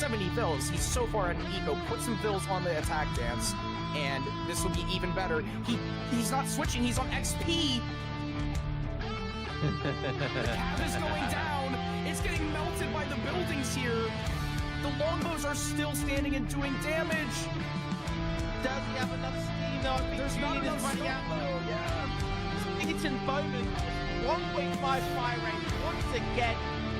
70 vills. He's so far in eco. Put some vills on the attack dance, and this will be even better. He's not switching. He's on XP. The cab is going down. It's getting melted by the buildings here. The longbows are still standing and doing damage. Does he have enough steam though? There's not enough running out though. Yeah. Eaton Bowman, 1.5 fire rate once again,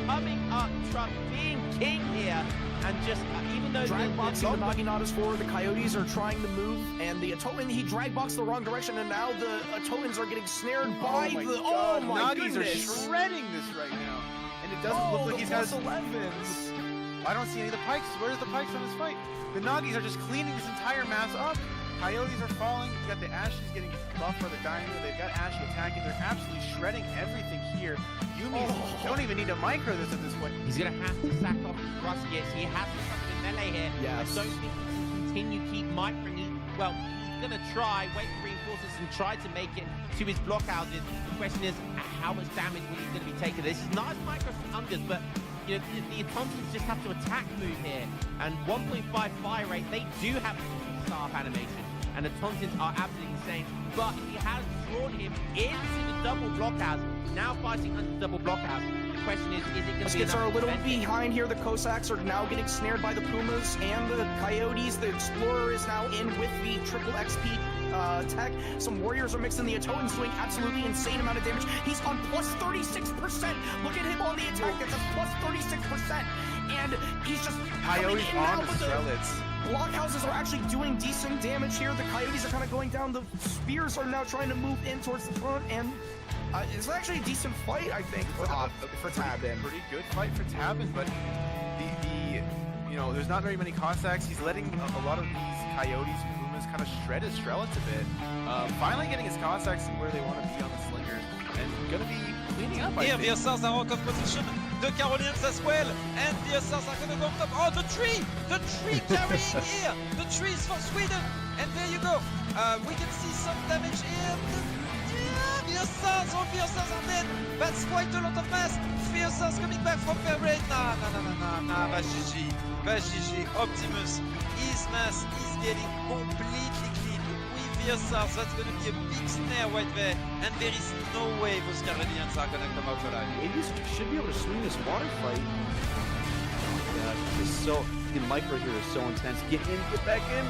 coming up, Trump being king here, and just even though drag boxing the Naginatas forward, the Coyotes are trying to move, and the Atoman, he drag boxed the wrong direction, and now the Atomans are getting snared by the. Oh my goodness! Nagis are shredding this right now, and it doesn't look like he's got 11s. I don't see any of the pikes. Where's the pikes on this fight? The Nagis are just cleaning this entire mass up. Coyotes are falling. You've got the Ashes getting buffed for the Dynamo. They've got Ashy attacking. They're absolutely shredding everything here. Yumi don't even need to micro this at this point. He's going to have to sack off his Rustics. He has to come in melee here. Yes. I don't think he can continue keep microing. Well, he's going to try, wait for reinforcements and try to make it to his blockhouses. The question is, how much damage will he going to be taking? This is nice micro from Ungus, but you know, the Autontons just have to attack move here. And 1.5 fire rate, they do have staff animation. And the Tontons are absolutely insane. But he has drawn him into the double blockhouse. Now fighting under the double blockhouse. The question is it going to be enough? Are a little behind here. The Cossacks are now getting snared by the Pumas and the Coyotes. The Explorer is now in with the triple XP tech. Some warriors are mixing. The Atoans doing absolutely insane amount of damage. He's on plus 36%. Look at him on the attack. That's a plus 36%. And he's just Coyotes on the Strelitz. Blockhouses are actually doing decent damage here. The Coyotes are kind of going down. The Spears are now trying to move in towards the front, and it's actually a decent fight, I think, for Tabin. Pretty good fight for Tabin, but you know, there's not very many Cossacks. He's letting a lot of these Coyotes and Pumas kind of shred his Strelitz a bit. Finally getting his Cossacks where they want to be on the Slingers, and gonna be cleaning up. Here, the Assaults are out of position. The Carolinians as well, and the Assaults are gonna go up top. Oh, the tree carrying here. The tree is for Sweden, and there you go. We can see some damage here. The Assaults, all the Assaults are dead. That's quite a lot of mass. The Assaults coming back from fair rate. Nah, GG. Optimus, his mass is getting completely clean. With the Assaults, that's gonna be a big snare right there, and there is no way those Carolinians are gonna come out alive. Hades should be able to swing this water fight. It's so the micro here is so intense. Get in, get back in.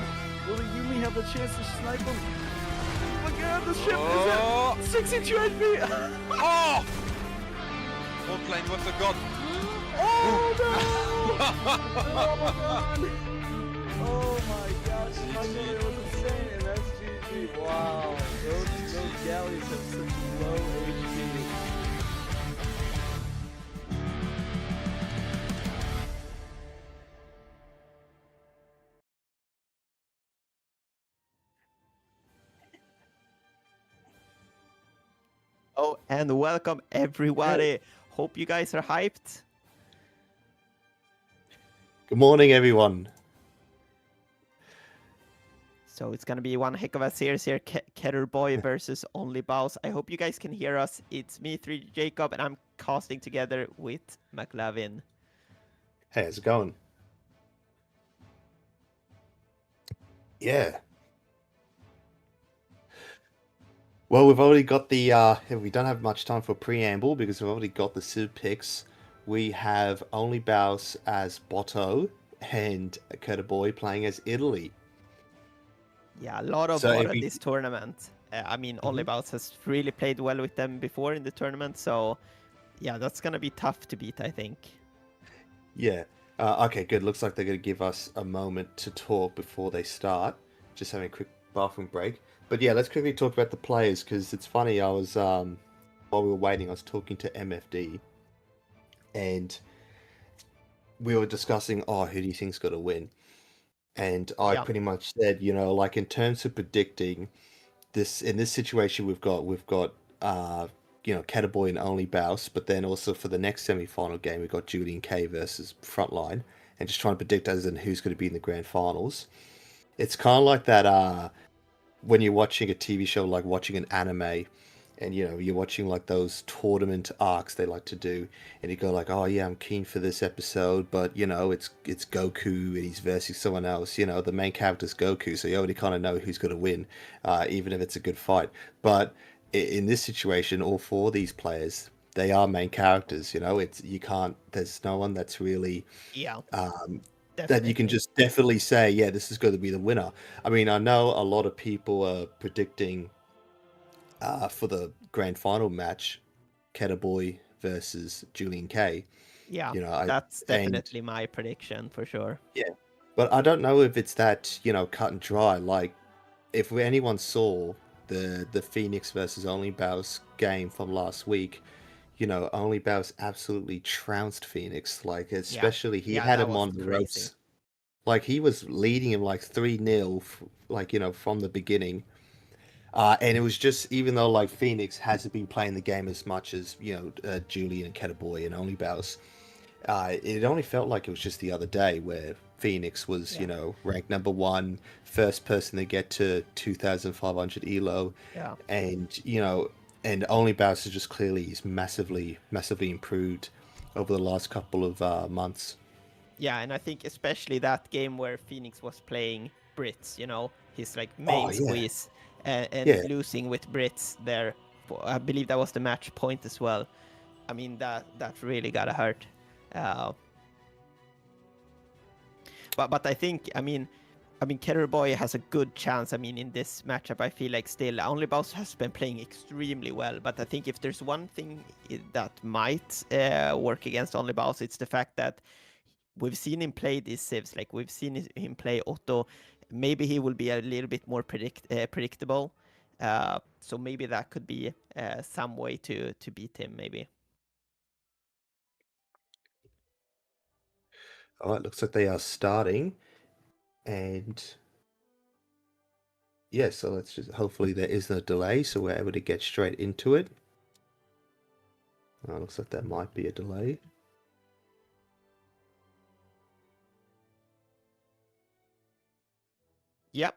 Will the Yumi have the chance to snipe him? Look at the ship is at 62 HP. Oh! All playing with the god. Oh no! Oh my gosh, it was insane, and that's GG. Wow, those galleys have such low HP. Oh, and welcome everybody. Hope you guys are hyped. Good morning, everyone. So it's gonna be one heck of a series here. Keturboy versus OnlyBaus. I hope you guys can hear us. It's me, 3 Jacob, and I'm casting together with McLavin. Hey, how's it going? Yeah. Well, we've already got the, we don't have much time for preamble because we've already got the Civ picks. We have OnlyBaus as Botto and Keturboy playing as Italy. Yeah, a lot of this tournament. I mean, OnlyBaus has really played well with them before in the tournament, so yeah, that's gonna be tough to beat, I think. Yeah. Okay, good. Looks like they're going to give us a moment to talk before they start. Just having a quick bathroom break. But yeah, let's quickly talk about the players, because it's funny, I was, while we were waiting, I was talking to MFD, and we were discussing, who do you think's going to win? And I pretty much said, you know, like in terms of predicting this, in this situation we've got, you know, Keturboy and OnlyBaus, but then also for the next semi-final game, we've got Julian K versus Frontline, and just trying to predict as in who's going to be in the grand finals. It's kind of like that, when you're watching a TV show, like watching an anime, and you're watching like those tournament arcs they like to do, and you go like, oh yeah, I'm keen for this episode, but it's Goku and he's versus someone else. The main character's Goku, so you already kind of know who's going to win, even if it's a good fight. But in this situation, all four of these players, they are main characters. You can't. There's no one that's really Yeah. that you can just definitely say, yeah, this is going to be the winner. I mean, I know a lot of people are predicting for the grand final match, Keturboy versus Julian K. Yeah, I, that's definitely my prediction for sure. Yeah, but I don't know if it's that cut and dry. Like, if anyone saw the Phoenix versus OnlyBaus game from last week, OnlyBaus absolutely trounced Phoenix. Like, especially he had him on the ropes. Like, he was leading him like 3-0, like from the beginning. And it was just, even though like Phoenix hasn't been playing the game as much as Julian and Keturboy and OnlyBaus, it only felt like it was just the other day where Phoenix was ranked number 1, first person to get to 2,500 elo, and and OnlyBaus is just clearly he's massively improved over the last couple of months. Yeah, and I think especially that game where Phoenix was playing Brits, his like main squeeze. And losing with Brits there, I believe that was the match point as well. I mean, that really gotta hurt. But I think, I mean, Keturboy has a good chance. I mean, in this matchup, I feel like still OnlyBaus has been playing extremely well. But I think if there's one thing that might work against OnlyBaus, it's the fact that we've seen him play these civs. Like, we've seen him play Otto. Maybe he will be a little bit more predictable. So maybe that could be some way to beat him, maybe. All right, looks like they are starting. And yeah, so let's just, hopefully there is no delay, so we're able to get straight into it. Looks like there might be a delay. Yep.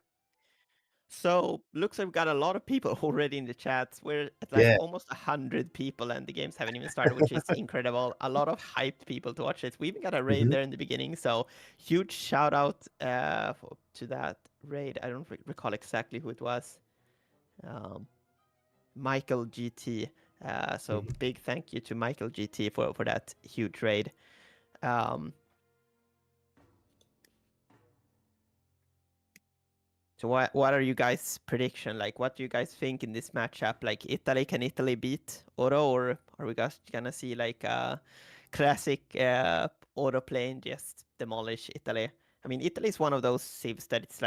So looks like we've got a lot of people already in the chat. We're at like almost 100 people, and the games haven't even started, which is incredible. A lot of hyped people to watch it. We even got a raid there in the beginning, so huge shout out to that raid. I don't recall exactly who it was. Michael GT. So big thank you to Michael GT for that huge raid. So what are you guys' prediction? Like, what do you guys think in this matchup? Like, can Italy beat Oro, or are we just gonna see like a classic Oro plane just demolish Italy? I mean, Italy is one of those civs that it's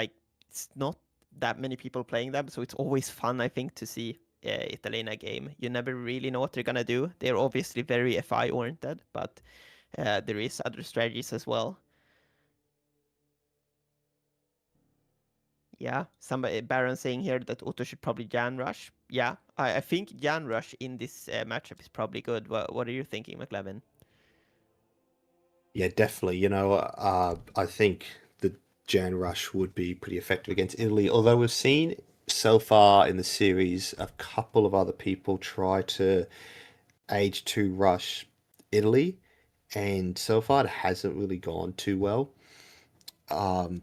not that many people playing them, so it's always fun, I think, to see Italy in a game. You never really know what they're gonna do. They're obviously very FI oriented, but there is other strategies as well. Yeah, somebody Baron saying here that Otto should probably Jan Rush. Yeah, I think Jan Rush in this matchup is probably good. What are you thinking, McLevin? Yeah, definitely. I think the Jan Rush would be pretty effective against Italy. Although we've seen so far in the series a couple of other people try to age 2 rush Italy, and so far it hasn't really gone too well. I'm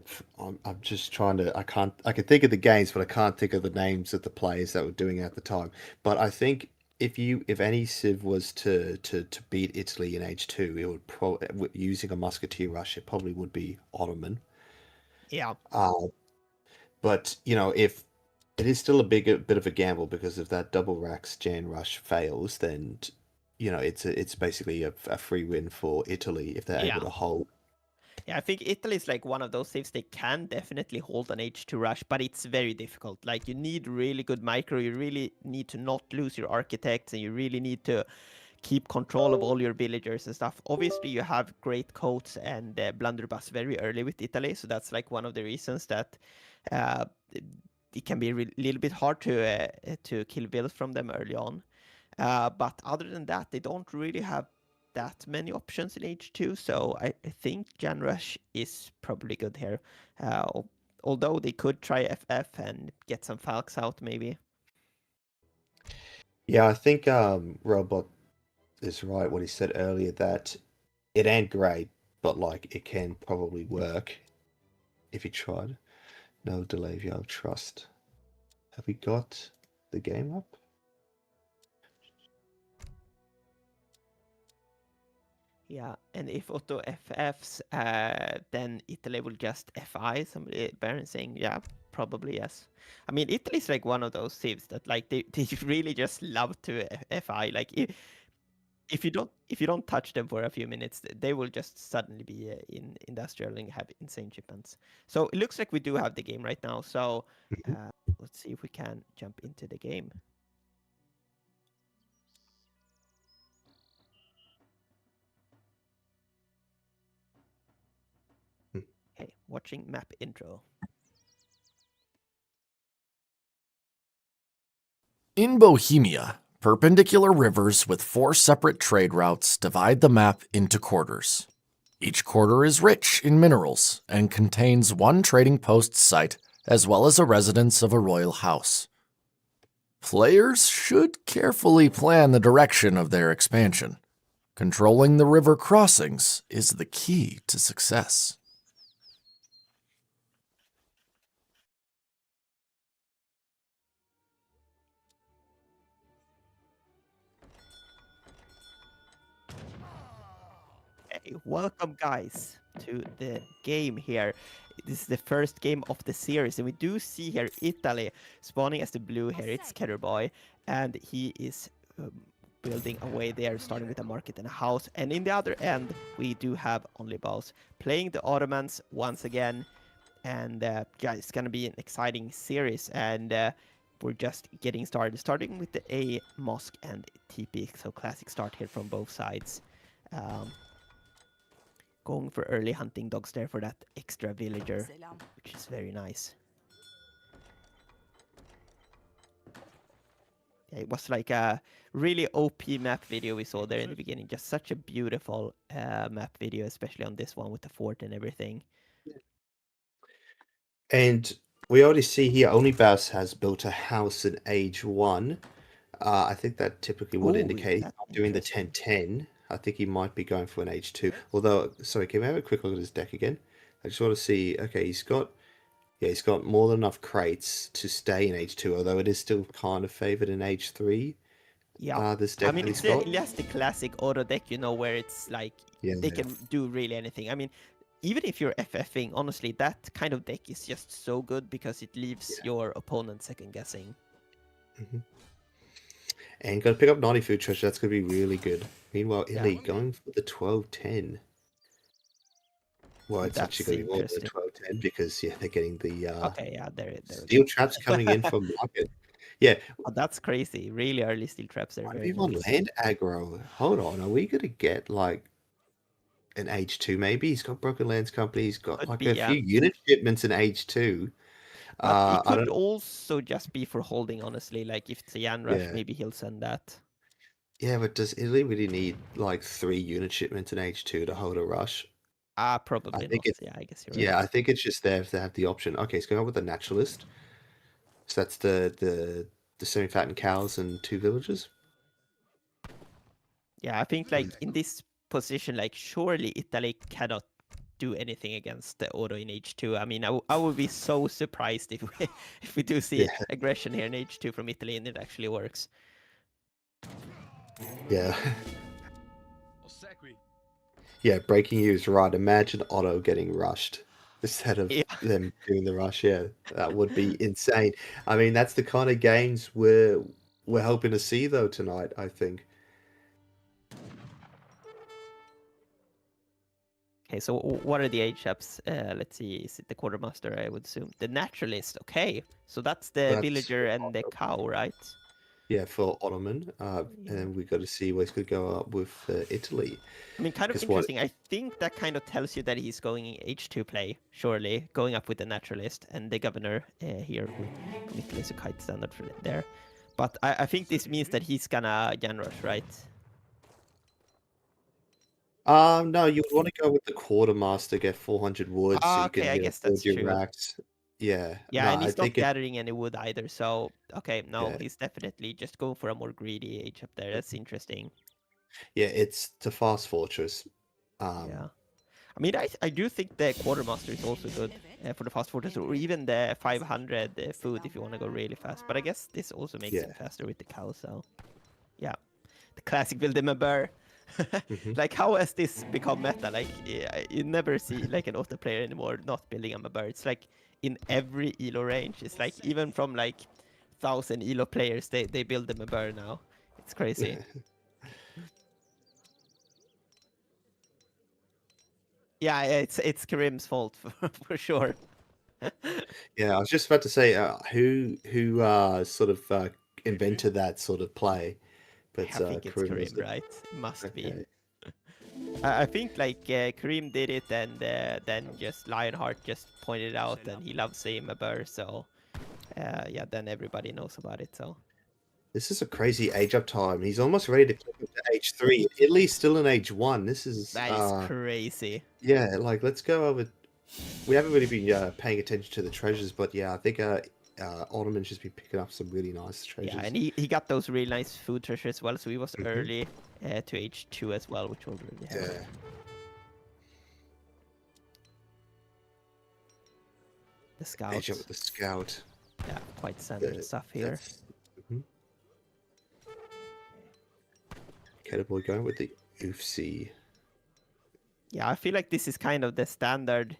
just trying to. I can think of the games, but I can't think of the names of the players that were doing it at the time. But I think if any civ was to beat Italy in H2, it would probably, using a musketeer rush, it probably would be Ottoman. Yeah. But if it is still a bit of a gamble, because if that double racks Jan Rush fails, then it's basically a free win for Italy if they're able to hold. Yeah, I think Italy is like one of those saves they can definitely hold an H2 rush, but it's very difficult. Like, you need really good micro, you really need to not lose your architects, and you really need to keep control of all your villagers and stuff. Obviously, you have great coats and blunderbuss very early with Italy, so that's like one of the reasons that it can be a little bit hard to kill builds from them early on. But other than that, they don't really have that many options in H2, so I think Jan Rush is probably good here. Although they could try FF and get some Falcons out, maybe. Yeah, I think Robot is right what he said earlier that it ain't great, but like it can probably work if you tried. No delay if you have trust. Have we got the game up? Yeah, and if Otto FFs, then Italy will just FI. Somebody Baron saying, yeah, probably yes. I mean, Italy's like one of those civs that like they really just love to FI. Like if you don't touch them for a few minutes, they will just suddenly be in industrial and have insane shipments. So it looks like we do have the game right now. So let's see if we can jump into the game. Okay, watching map intro. In Bohemia, perpendicular rivers with 4 separate trade routes divide the map into quarters. Each quarter is rich in minerals and contains one trading post site as well as a residence of a royal house. Players should carefully plan the direction of their expansion. Controlling the river crossings is the key to success. Hey, welcome guys to the game here. This is the first game of the series, and we do see here Italy spawning as the blue here. It's Keturboy, and he is building away there, starting with a market and a house. And in the other end, we do have OnlyBaus playing the Ottomans once again. And yeah, it's gonna be an exciting series, and we're just getting started. Starting with the A mosque and TP, so classic start here from both sides. Going for early hunting dogs there for that extra villager, which is very nice. Yeah, it was like a really OP map video we saw there in the beginning. Just such a beautiful map video, especially on this one with the fort and everything. And we already see here OnlyBaus has built a house in age 1. I think that typically would indicate doing the 10-10. I think he might be going for an H2. Although, sorry, can we have a quick look at his deck again? I just want to see. Okay, he's got more than enough crates to stay in H2. Although it is still kind of favored in H3. Yeah, this deck I mean, it's just the classic auto deck, you know, where it's like they can do really anything. I mean, even if you're FFing, honestly, that kind of deck is just so good because it leaves your opponent second guessing. And got to pick up 90 food treasure. That's going to be really good. Meanwhile, Italy going for the 12-10. Well, it's actually going to be more than the 12-10 because, yeah, they're getting the okay, yeah, there steel traps coming in from market. Yeah. Oh, that's crazy. Really early steel traps are very on nice. land aggro. Hold on. Are we going to get, like, an H2 maybe? He's got Broken Lands Company. He's got, like, a few unit shipments in H2. But it could also just be for holding, honestly. Like, if it's a Yan Rush, maybe he'll send that. Yeah, but does Italy really need, like, 3 unit shipments in H2 to hold a rush? Probably not. Yeah, I guess you're right. Yeah, I think it's just there if they have the option. Okay, it's going on with the naturalist. So that's the semi-fattened cows and 2 villages. Yeah, I think like in this position, like surely Italy cannot do anything against the auto in H2. I mean, I would be so surprised if we do see aggression here in H2 from Italy and it actually works. Yeah. Yeah, breaking you is right. Imagine Otto getting rushed instead of them doing the rush. Yeah, that would be insane. I mean, that's the kind of games we're hoping to see though tonight, I think. Okay, so what are the age ups? Let's see, is it the quartermaster? I would assume the naturalist. Okay, so that's the villager and the cow, right? Yeah, for Ottoman, and we got to see where he's going to go up with Italy. I mean, kind of interesting. I think that kind of tells you that he's going H2 play, surely, going up with the naturalist and the governor here with Italy is a kite standard for there. But I think this means that he's gonna Jan Rush, right? No, you would want to go with the quartermaster, get 400 wood, so you okay, can I guess that's build your true. racks. Yeah. Yeah, No, and I he's not think it. gathering any wood either. So okay, no, Yeah. he's definitely just going for a more greedy age up there. That's interesting. Yeah, it's the fast fortress. Yeah. I mean, I do think the quartermaster is also good for the fast fortress, or even the 500 food if you want to go really fast. But I guess this also makes Yeah. him faster with the cow. So yeah, the classic build him a burr. Mhm. Like, how has this become meta? Like, you never see like an auto player anymore not building him a burr. It's like in every elo range. It's like even from like 1,000 elo players, they build them a burr now. It's crazy. Yeah, it's Karim's fault for sure. Yeah, I was just about to say who sort of invented that sort of play, I but think it's Karim was Karim, the. right? Must be. Okay. I think like Karim did it, and then just Lionheart just pointed out, and he loves saying a burr, so yeah, then everybody knows about it. So This is a crazy age up time. He's almost ready to click up to age 3. Italy's still in age 1. This is that is crazy. yeah, like let's go over. We haven't really been paying attention to the treasures, but yeah, I think Ottoman's just been picking up some really nice treasures. Yeah, and he got those really nice food treasures as well, so he was early to age 2 as well, which was really helpful. Yeah. The scout. Age up with the scout. Yeah, quite standard stuff here. Keturboy going with the oofsie. Yeah, I feel like this is kind of the standard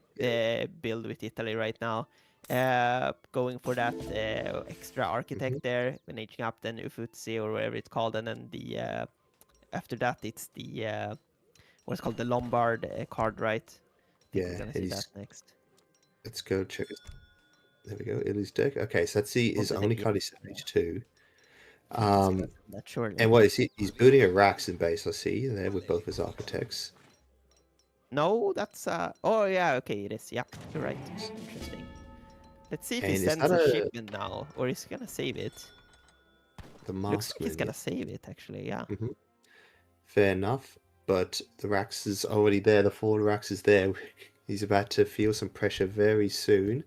build with Italy right now. Going for that extra architect there, when aging up, then Ufuzzi or whatever it's called, and then the after that it's the what's called the Lombard card, right? I think we're gonna see that next. Let's go check it. There we go. Italy's deck. Okay, so that's his only card is age 2. That surely. And what is he? He's building a Raxon base. I see there with both his architects. No, that's oh yeah, okay, it is. Yeah, you're right. Interesting. Let's see if he And is sends that a a- shipment now, or is he gonna save it? The Looks like he's Maskman, gonna save it, actually. Yeah. fair enough, but the Rax is already there. The forward Rax is there. He's about to feel some pressure very soon.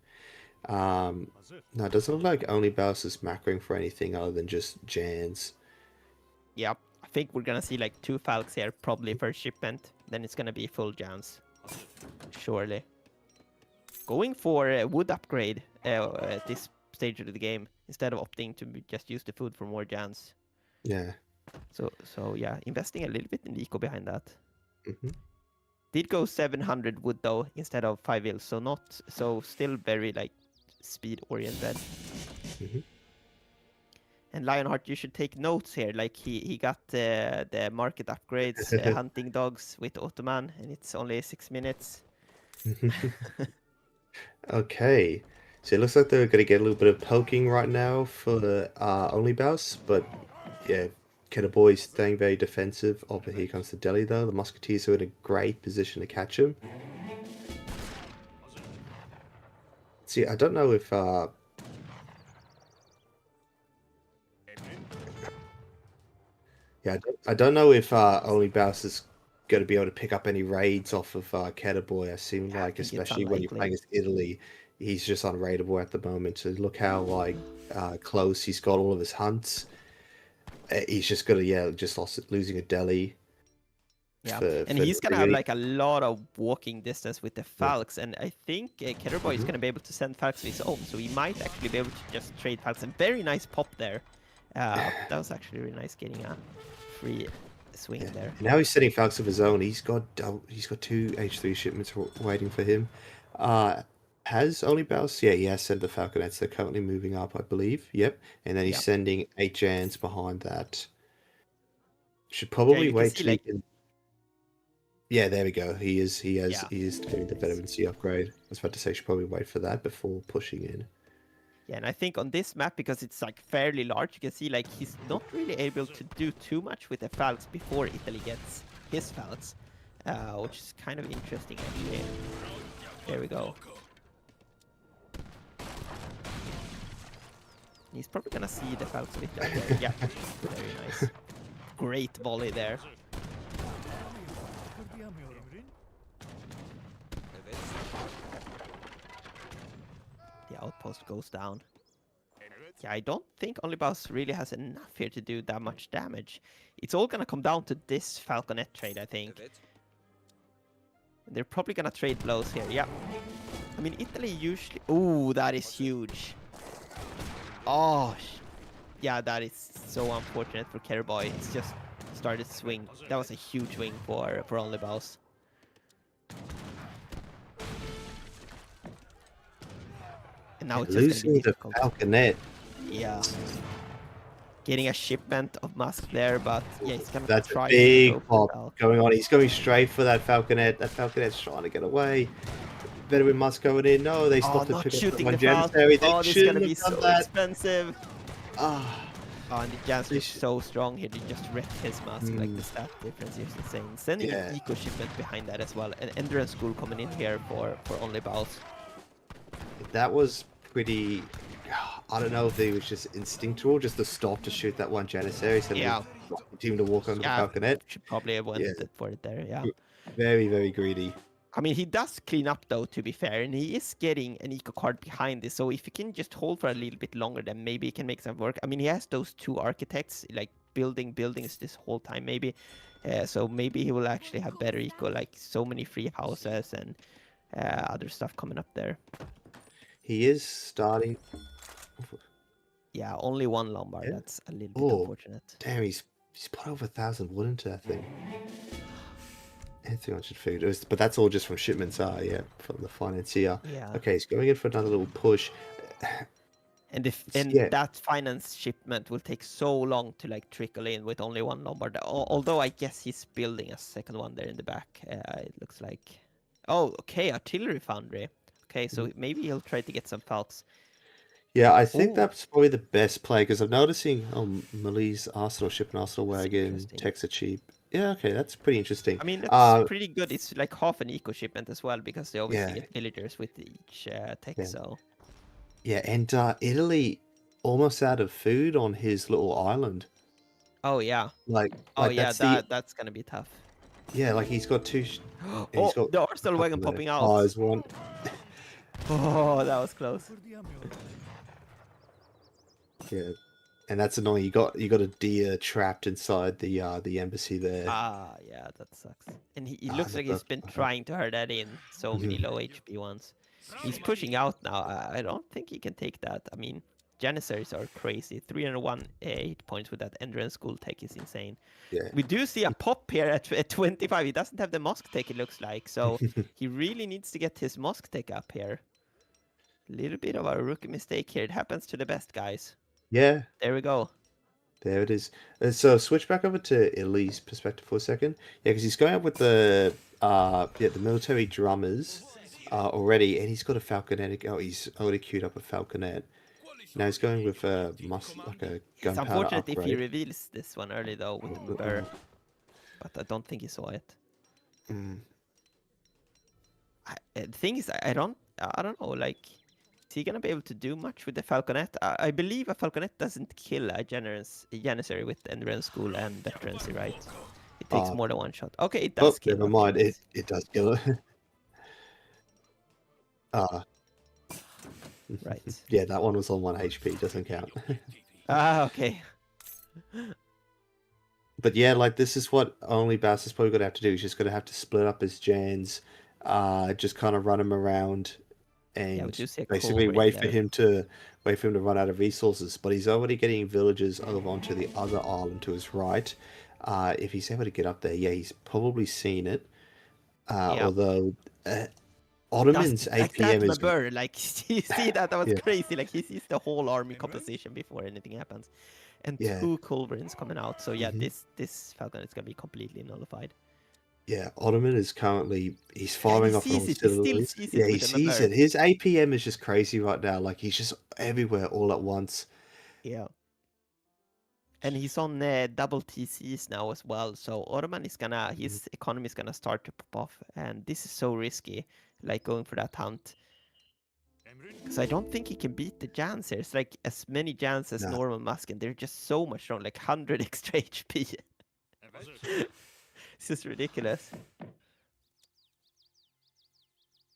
No, it doesn't look like OnlyBaus is macroing for anything other than just Jans. Yep. I think we're gonna see like 2 Falcons here, probably first shipment. Then it's gonna be full Jans. Surely. Going for a wood upgrade at this stage of the game, instead of opting to just use the food for more Jans. Yeah. So yeah, investing a little bit in the eco behind that. hmm Did go 700 wood though, instead of 5 il, so not, so still very like speed oriented. And Lionheart, you should take notes here. Like he got the market upgrades, hunting dogs with Ottoman, and it's only 6 minutes. Okay. So it looks like they're going to get a little bit of poking right now for the OnlyBaus, but yeah, Keturboy staying very defensive. Oh, but here comes the Delhi though. The Musketeers are in a great position to catch him. See, I don't know if yeah, I don't know if OnlyBaus is going to be able to pick up any raids off of Keturboy. I seem like, especially when you're playing as Italy, he's just unraidable at the moment. So look how like close he's got all of his hunts. He's just gonna just losing a Delhi. Yeah, and he's gonna have like a lot of walking distance with the Falcons, and I think Keturboy is gonna be able to send Falcons of his own, so he might actually be able to just trade Falcons. A very nice pop there. That was actually really nice, getting a free swing there. Now he's sending Falcons of his own. He's got 2 H3 shipments waiting for him. Has OnlyBaus? Yeah, he has sent the Falconets. They're currently moving up, I believe. Yep. And then he's sending 8 Jans behind that. Should probably wait till yeah, there we go. He is doing the veterancy upgrade. I was about to say should probably wait for that before pushing in. Yeah, and I think on this map, because it's like fairly large, you can see like he's not really able to do too much with the Falcons before Italy gets his Falcons, which is kind of interesting actually. There we go. He's probably gonna see the Falcons with that there. Yeah, very nice. Great volley there. Yeah, outpost goes down. Yeah, I don't think OnlyBaus really has enough here to do that much damage. It's all gonna come down to this Falconet trade, I think. They're probably gonna trade blows here, yeah. I mean, Italy usually... Ooh, that is huge. Oh, yeah, that is so unfortunate for Keturboy. It's just started to swing. That was a huge wing for OnlyBaus. And now it's just gonna be losing the difficult. Falconet. Yeah. Getting a shipment of Musk there, but yeah, he's gonna That's try a big to go for pop going on. He's going straight for that Falconet. That Falconet's trying to get away. Better with Musk going in. No, they stopped to not pick up shooting one the Falcon. Janissary. They Oh, this is shouldn't gonna be have done so that. expensive. Ah, Oh, and the Janissary is so strong here. They just wreck his Musk. Like the stat difference is insane. Sending an eco shipment behind that as well. And Endurance School coming in here for OnlyBaus. that was pretty. I don't know if it was just instinctual, just to stop to shoot that one Janissary. So Yeah. team to walk on the Falconet. Should probably have went for it there, yeah. Very, very greedy. I mean, he does clean up though, to be fair, and he is getting an eco card behind this. So if he can just hold for a little bit longer, then maybe he can make some work. I mean, he has those 2 architects, like building buildings this whole time, maybe. So maybe he will actually have better eco, like so many free houses and other stuff coming up there. He is starting. Yeah, only 1 Lombard. Yeah. That's a little bit unfortunate. Damn, he's put over 1,000 wood into that thing. And 300 food. But that's all just from shipments, from the financier. Yeah. Okay, he's going in for another little push. And that finance shipment will take so long to like trickle in with only 1 Lombard. Although I guess he's building a second one there in the back. It looks like. Oh, okay, artillery foundry. Okay, so maybe he'll try to get some Falks. Yeah, I think that's probably the best play because I'm noticing Malise Arsenal ship an Arsenal wagon, techs are cheap. Yeah, okay, that's pretty interesting. I mean, that's pretty good. It's like half an eco shipment as well because they obviously get villagers with each tech. So yeah, and Italy almost out of food on his little island. Oh yeah, that's gonna be tough. Yeah, like he's got 2. Oh, the Arsenal wagon popping out. Oh, there's one. Oh, that was close. Yeah, and that's annoying. You got a deer trapped inside the embassy there. Ah, yeah, that sucks. And he looks like he's been trying to hurt that in. So many low HP ones. He's pushing out now. I don't think he can take that. I mean, Janissaries are crazy. 301 8 points with that Endurance School tech is insane. Yeah. We do see a pop here at 25. He doesn't have the Mosque tech, it looks like. So he really needs to get his Mosque tech up here. A little bit of a rookie mistake here. It happens to the best guys. Yeah. There we go. There it is. So switch back over to Ili's perspective for a second. Yeah, because he's going up with the military drummers already, and he's got a falconetic. Oh, he's already queued up a falconet. Now he's going with like a gunpowder It's unfortunate upgrade. if he reveals this one early though with the burr, but I don't think he saw it. The thing is, I don't know. Like, is he gonna be able to do much with the falconet? I believe a falconet doesn't kill a Janissary with Endurance School and Veterancy, right? It takes more than 1 shot. Okay, it does kill. Never mind. It does kill it. Right. Yeah, that one was on 1 HP. Doesn't count. Okay. But yeah, like this is what OnlyBaus is probably gonna have to do. He's just gonna have to split up his Jans, just kind of run him around, and basically wait for him to run out of resources. But he's already getting villagers over onto the other island to his right. If he's able to get up there, he's probably seen it. Although Ottoman's APM is like you see that was crazy. Like he sees the whole army composition before anything happens, and 2 culverins coming out. So yeah, this Falcon is gonna be completely nullified. Yeah, Ottoman is currently he's firing off on citadels. Yeah, he sees it. bird. His APM is just crazy right now. Like he's just everywhere all at once. Yeah. And he's on double TCs now as well. So Ottoman is gonna his economy is gonna start to pop off, and this is so risky. Like going for that hunt. Because I don't think he can beat the Jans here. It's like as many Jans as normal Musk, and they're just so much strong, like 100 extra HP. It's just ridiculous.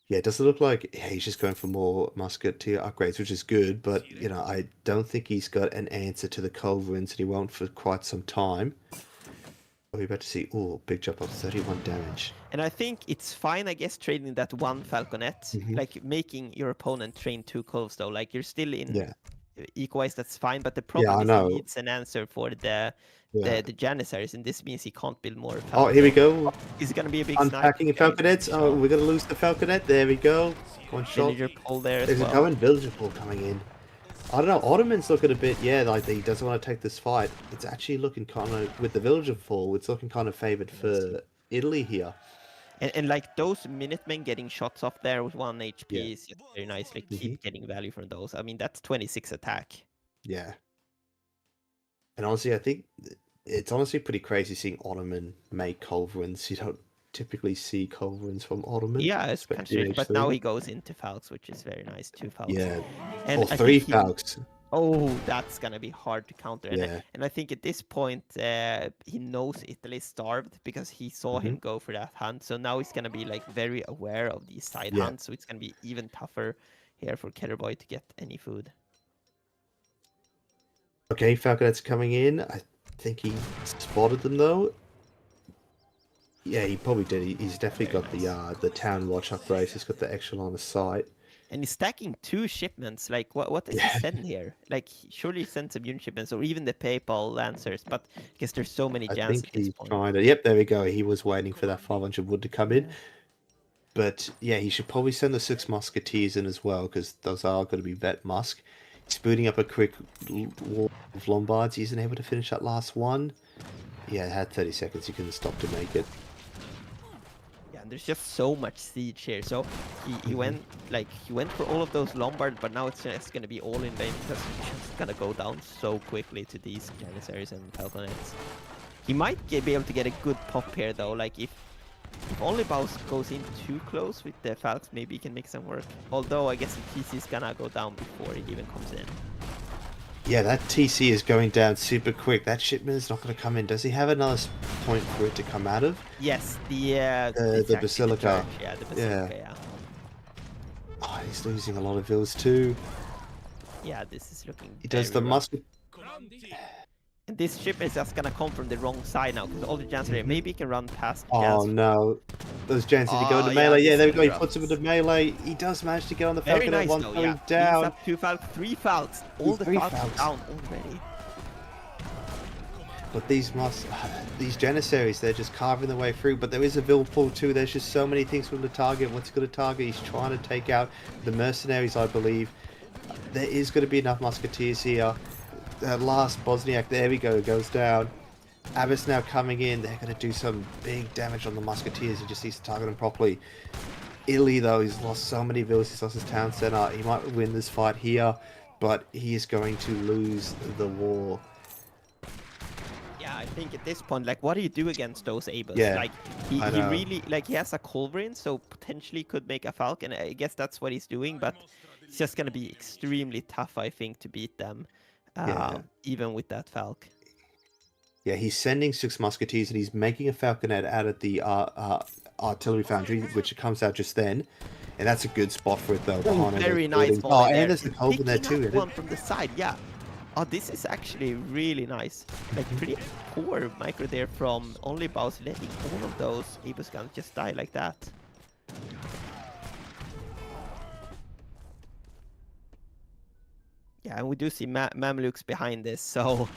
Yeah, it doesn't look like he's just going for more musketeer upgrades, which is good, but you know, I don't think he's got an answer to the culverins, and he won't for quite some time. Are we about to see? Oh, big jump up, 31 damage. And I think it's fine, I guess, trading that one falconet, like making your opponent train 2 culves though. Like you're still in Yeah, equalize, that's fine, but the yeah, problem I is he know. needs an answer for the Yeah. Janissaries, and this means he can't build more falcons. Oh, here we go. He's gonna be a big Unpacking sniper. falconets. Oh, we're gonna lose the falconet. There we go. One shot. Villager pull there as There's well. a going villager pull coming in. I don't know. Ottoman's looking a bit, yeah, like he doesn't want to take this fight. It's actually looking kind of, with the villager fall, it's looking kind of favored for Italy here. And like those Minutemen getting shots off there with 1 HP Yeah. is just very nice. Like keep getting value from those. I mean, that's 26 attack. Yeah. And honestly, I think it's honestly pretty crazy seeing Ottoman make culverins. You don't typically see culverins from Ottoman. Yeah, it's kind of especially strange. But H3. now he goes into Falks, which is very nice. 2 Falks. Yeah. And Or I 3 think he- Falcons. Oh, that's gonna be hard to counter. Yeah. And I think at this point, he knows Italy's starved because he saw him go for that hunt. So now he's gonna be like very aware of these side Yeah. hunts. So it's gonna be even tougher here for Keturboy to get any food. Okay, falconets coming in. I think he spotted them though. Yeah, he probably did. He's definitely got the town watch upgrades. He's got the extra line of sight. And he's stacking 2 shipments. Like, what does he send here? Like, surely he sends some unit shipments or even the PayPal Lancers. But I guess there's so many I Jans think at this he's point. trying to. Yep, there we go. He was waiting for that 500 wood to come in. But yeah, he should probably send the 6 musketeers in as well, because those are going to be vet musk. He's booting up a quick wall of Lombards. He isn't able to finish that last one. Yeah, it had 30 seconds. He couldn't stop to make it. Yeah, and there's just so much siege here. So he went for all of those Lombards, but now it's just gonna be all in vain because he's just gonna go down so quickly to these Janissaries and Falconets. He might be able to get a good pop here though. Like if OnlyBaus goes in too close with the Falcons, maybe he can make some work. Although I guess the TC is gonna go down before it even comes in. Yeah, that TC is going down super quick. That shipment is not going to come in. Does he have another point for it to come out of? Yes, The actually Basilica. church. Yeah, the Basilica. Yeah. Oh, he's losing a lot of vills too. Yeah, this is looking. He does the very rough. musket. And this ship is just gonna come from the wrong side now because all the Jans are here. Maybe he can run past Oh Jans. no, those Jans need to go Oh, into yeah, melee. Yeah, this there we is go. He rough. puts him into melee. He does manage to get on the Very Falcon nice at one though, going yeah. down. He's up 2 Falcons, 3 Falcons. All the 3 Falcons Falcons. down already. But these Janissaries, they're just carving their way through. But there is a Vill pull too. There's just so many things for him to target. What's going to target? He's trying to take out the mercenaries, I believe. There is going to be enough musketeers here. Last Bosniak, there we go, goes down. Abbas now coming in. They're going to do some big damage on the musketeers. He just needs to target them properly. Italy, though, he's lost so many villas. He's lost his town center. He might win this fight here, but he is going to lose the war. Yeah, I think at this point, like, what do you do against those Abels? Yeah, like, he I know. really, like, he has a Culverin, so potentially could make a Falcon. I guess that's what he's doing, but it's just gonna be extremely tough, I think, to beat them, even with that Falcon. Yeah, he's sending 6 musketeers and he's making a falconet out of the artillery foundry, which comes out just then. And that's a good spot for it, though. behind all Very those nice buildings. volley Oh, there. and there's the Colvin there Picking too. up one from the side, yeah. Oh, this is actually really nice. Like, pretty poor micro there from OnlyBaus, letting all of those Abus guns just die like that. Yeah, and we do see Mamluks behind this, so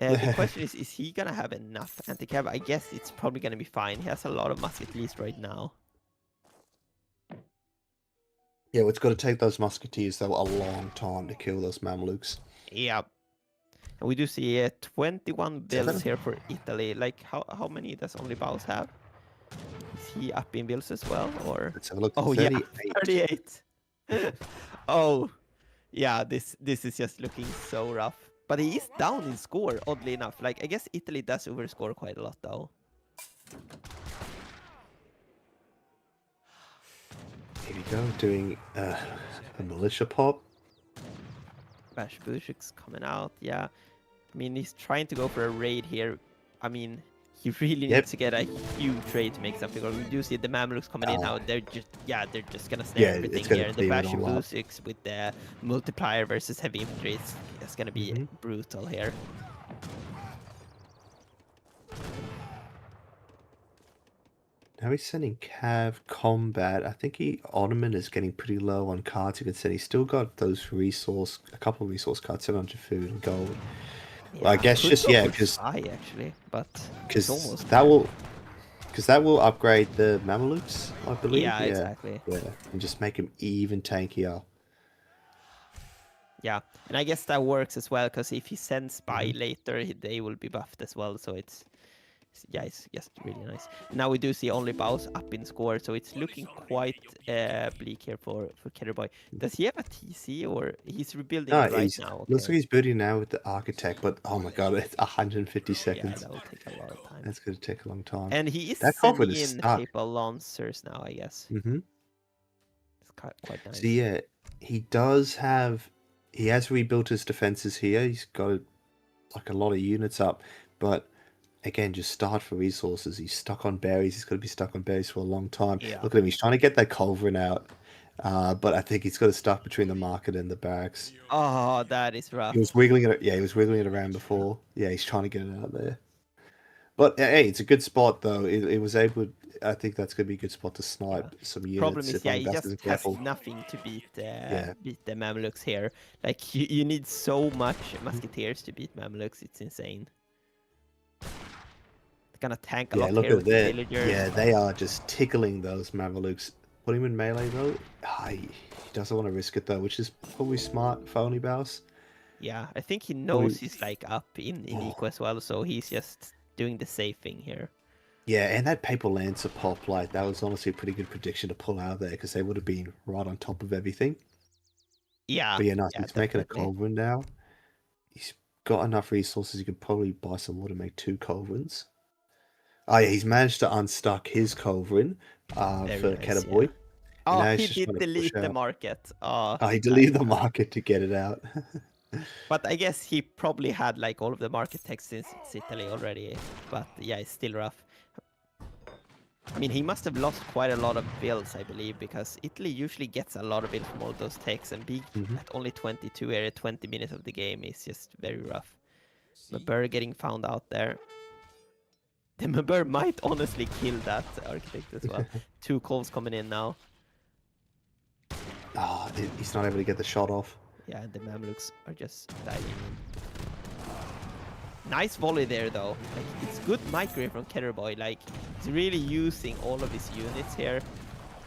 the question is he gonna have enough anti-cav? I guess it's probably gonna be fine. He has a lot of musket least right now. Yeah, well, it's got to take those musketeers, though, a long time to kill those Mamluks. Yeah. And we do see 21 bills here for Italy. Like, how many does OnlyBaus have? Is he up in bills as well, or? Let's have a look. Oh yeah, 38. 38. Oh, yeah. This is just looking so rough. But he is down in score, oddly enough. Like, I guess Italy does overscore quite a lot, though. Here we go, doing a militia pop. Bash Bushik's coming out, yeah. I mean, he's trying to go for a raid here. I mean, He really Yep. needs to get a huge trade to make something. Or we do see the Mamluks coming in now. They're just gonna snare Yeah, everything it's gonna here. And the clean it Bash all up. Bluesiks with the multiplier versus heavy infantry, it's gonna be brutal here. Now he's sending Cav Combat. I think Ottoman is getting pretty low on cards. You can see he's still got those a couple of resource cards, 700 food and gold. Well, I guess could just go yeah, for because Sai, actually, but it's because almost that will upgrade the Mamelukes, I believe. Yeah, exactly. Yeah, and just make him even tankier. Yeah, and I guess that works as well, because if he sends Spy later, they will be buffed as well, so it's just really nice. Now we do see OnlyBaus up in score, so it's looking quite bleak here for Keturboy. Does he have a TC, or he's rebuilding No, it right now? looks Okay. like he's building now with the Architect, but oh my god, it's 150 Yeah, seconds. that will take a lot of time. That's going to take a long time. And he is That sending Covenant is in stuck. Papal Lancers now, I guess. Mm-hmm. It's quite nice. So yeah, he has rebuilt his defenses here. He's got like a lot of units up, but again, just start for resources. He's stuck on berries. He's going to be stuck on berries for a long time. Yeah. Look at him. He's trying to get that culverin out, but I think he's got to stuck between the market and the barracks. Oh, that is rough. He was wiggling it. Yeah, he was wiggling it around before. Yeah, he's trying to get it out there. But hey, it's a good spot though. It was able. I think that's going to be a good spot to snipe some units. Problem is, if he OnlyBaus just isn't has careful. nothing to beat the Mamluks here. Like, you need so much Musketeers to beat Mamluks, it's insane. They're gonna tank a lot Look here at with the that. villagers. Yeah, they are just tickling those Mamelukes. Put him in melee though. He doesn't want to risk it though, which is probably smart for OnlyBaus. Yeah, I think he knows he's like up in Eco as well, so he's just doing the safe thing here. Yeah, and that Papal Lancer pop, like, that was honestly a pretty good prediction to pull out there, because they would have been right on top of everything. Yeah. But yeah, nice. Yeah, He's making a definitely. culverin now. He's got enough resources. He could probably buy some more to make 2 culverins. Oh yeah, he's managed to unstuck his culverin for nice, Keturboy. yeah. Oh, now he he's just did trying to push delete the out. market. He deleted the market to get it out. But I guess he probably had like all of the market text in Italy already. But yeah, it's still rough. I mean, he must have lost quite a lot of builds, I believe, because Italy usually gets a lot of builds from all those techs, and being at only 22 area 20 minutes of the game is just very rough. Mabur getting found out there. The Mabur might honestly kill that architect as well. 2 calls coming in now. He's not able to get the shot off. Yeah, and the Mamluks are just diving in. Nice volley there, though. Like, it's good micro from Keturboy. Like, he's really using all of his units here.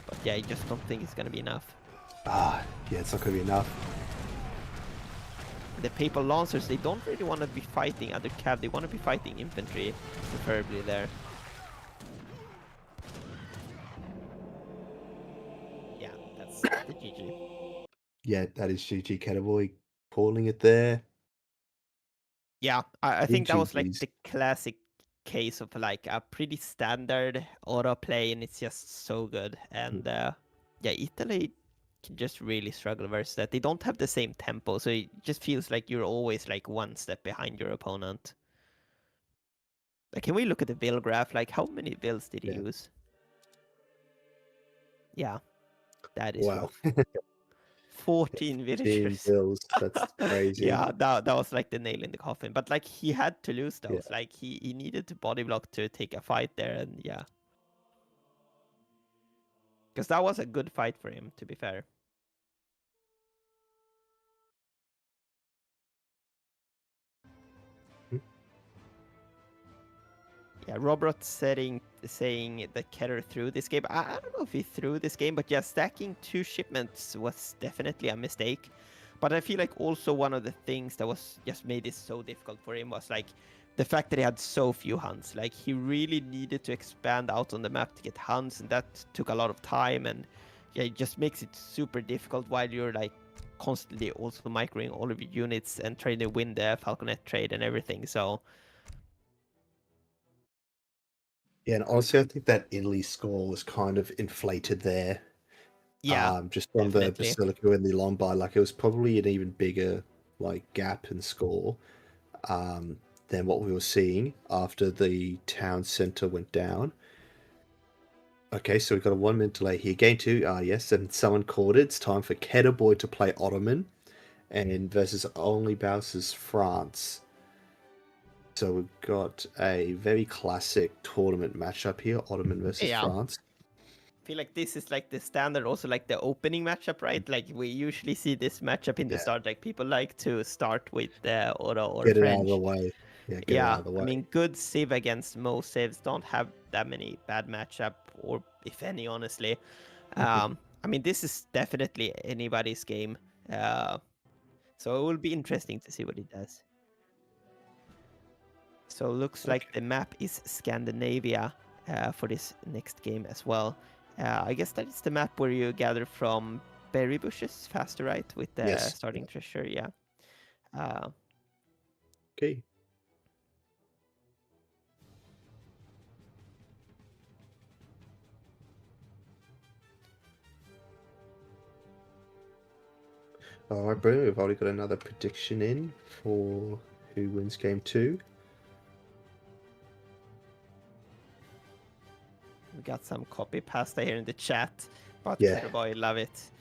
But yeah, I just don't think it's gonna be enough. Yeah, it's not going to be enough. The Papal Lancers, they don't really want to be fighting other cav. They want to be fighting infantry, preferably there. Yeah, that's the GG. Yeah, that is GG. Keturboy calling it there. Yeah, I think that was like GGs. the classic case of like a pretty standard auto play, and it's just so good. And yeah, Italy can just really struggle versus that. They don't have the same tempo, so it just feels like you're always like one step behind your opponent. Like, can we look at the build graph? Like, how many builds did he use? Yeah, that is Wow. 14 villagers. Bills. That's crazy. Yeah, that was like the nail in the coffin. But like, he had to lose those. Yeah. Like, he needed to body block to take a fight there, and yeah. Because that was a good fight for him, to be fair. Yeah, Robert saying that Keter threw this game. I don't know if he threw this game, but yeah, stacking 2 shipments was definitely a mistake. But I feel like also one of the things that was just made it so difficult for him was like the fact that he had so few hunts. Like, he really needed to expand out on the map to get hunts, and that took a lot of time. And yeah, it just makes it super difficult while you're like constantly also microing all of your units and trying to win the Falconet trade and everything. So yeah, and honestly, I think that Italy score was kind of inflated there. yeah, just on the definitely. Basilica and the Lombard, like, it was probably an even bigger like gap in score. than what we were seeing after the town center went down. Okay, so we've got a 1 minute delay here. Game 2, yes, and someone called it. It's time for Keturboy to play Ottoman and versus OnlyBaus' France. So we've got a very classic tournament matchup here, Ottoman versus France. I feel like this is like the standard, also like the opening matchup, right? Like we usually see this matchup in the start. Like people like to start with Otto or Get French. it out of the way. Yeah, get it out of the way. I mean, good Civ against most Civs don't have that many bad matchup, or if any, honestly. I mean, this is definitely anybody's game. So it will be interesting to see what he does. So it looks like the map is Scandinavia for this next game as well. I guess that is the map where you gather from berry bushes faster, right? With the starting treasure, yeah. Okay. All right, bro. We've already got another prediction in for who wins game 2. We got some copy pasta here in the chat, but Keturboy, love it.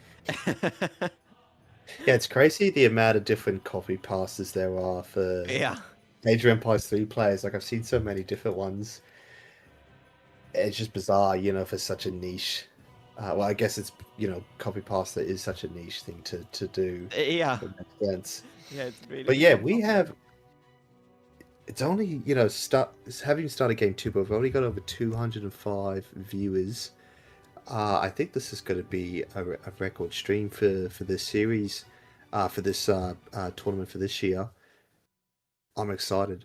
Yeah, it's crazy the amount of different copy pastas there are for Age of Empires 3 players. Like, I've seen so many different ones. It's just bizarre, you know, for such a niche. Well, I guess it's, you know, copy pasta is such a niche thing to do. Yeah. It makes sense. Yeah, it's really. But yeah, we have. It's only, you know, having started game 2, but we've already got over 205 viewers. I think this is going to be a record stream for this series, for this tournament for this year. I'm excited.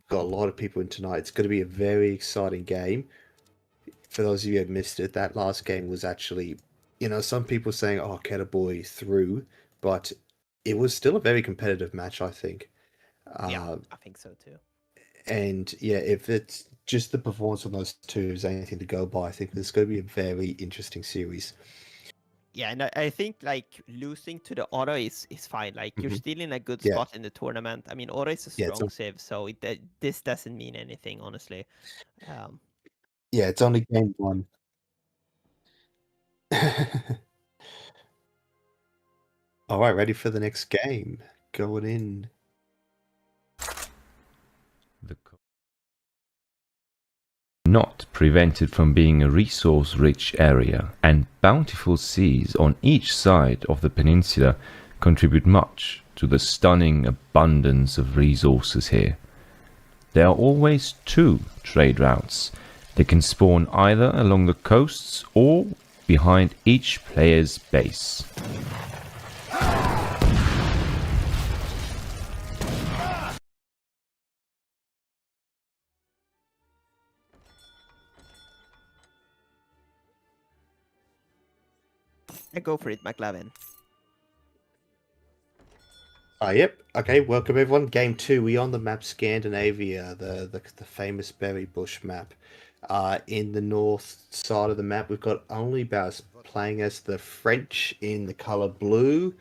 Got a lot of people in tonight. It's going to be a very exciting game. For those of you who have missed it, that last game was actually, you know, some people saying, oh, Keturboy threw, but it was still a very competitive match, I think. Yeah, I think so too. And yeah, if it's just the performance of those two is anything to go by, I think this is going to be a very interesting series. Yeah, and I think like losing to the Otto is fine. Like you're still in a good spot in the tournament. I mean, Otto is a strong Civ, so this doesn't mean anything, honestly. Yeah, it's only game 1. All right, ready for the next game. Going in. Not prevented from being a resource-rich area, and bountiful seas on each side of the peninsula contribute much to the stunning abundance of resources here. There are always 2 trade routes. They can spawn either along the coasts or behind each player's base. Go for it, McLavin. Yep. Okay, welcome everyone. Game 2. We on the map Scandinavia, the famous berry bush map. In the north side of the map, we've got OnlyBaus playing as the French in the color blue,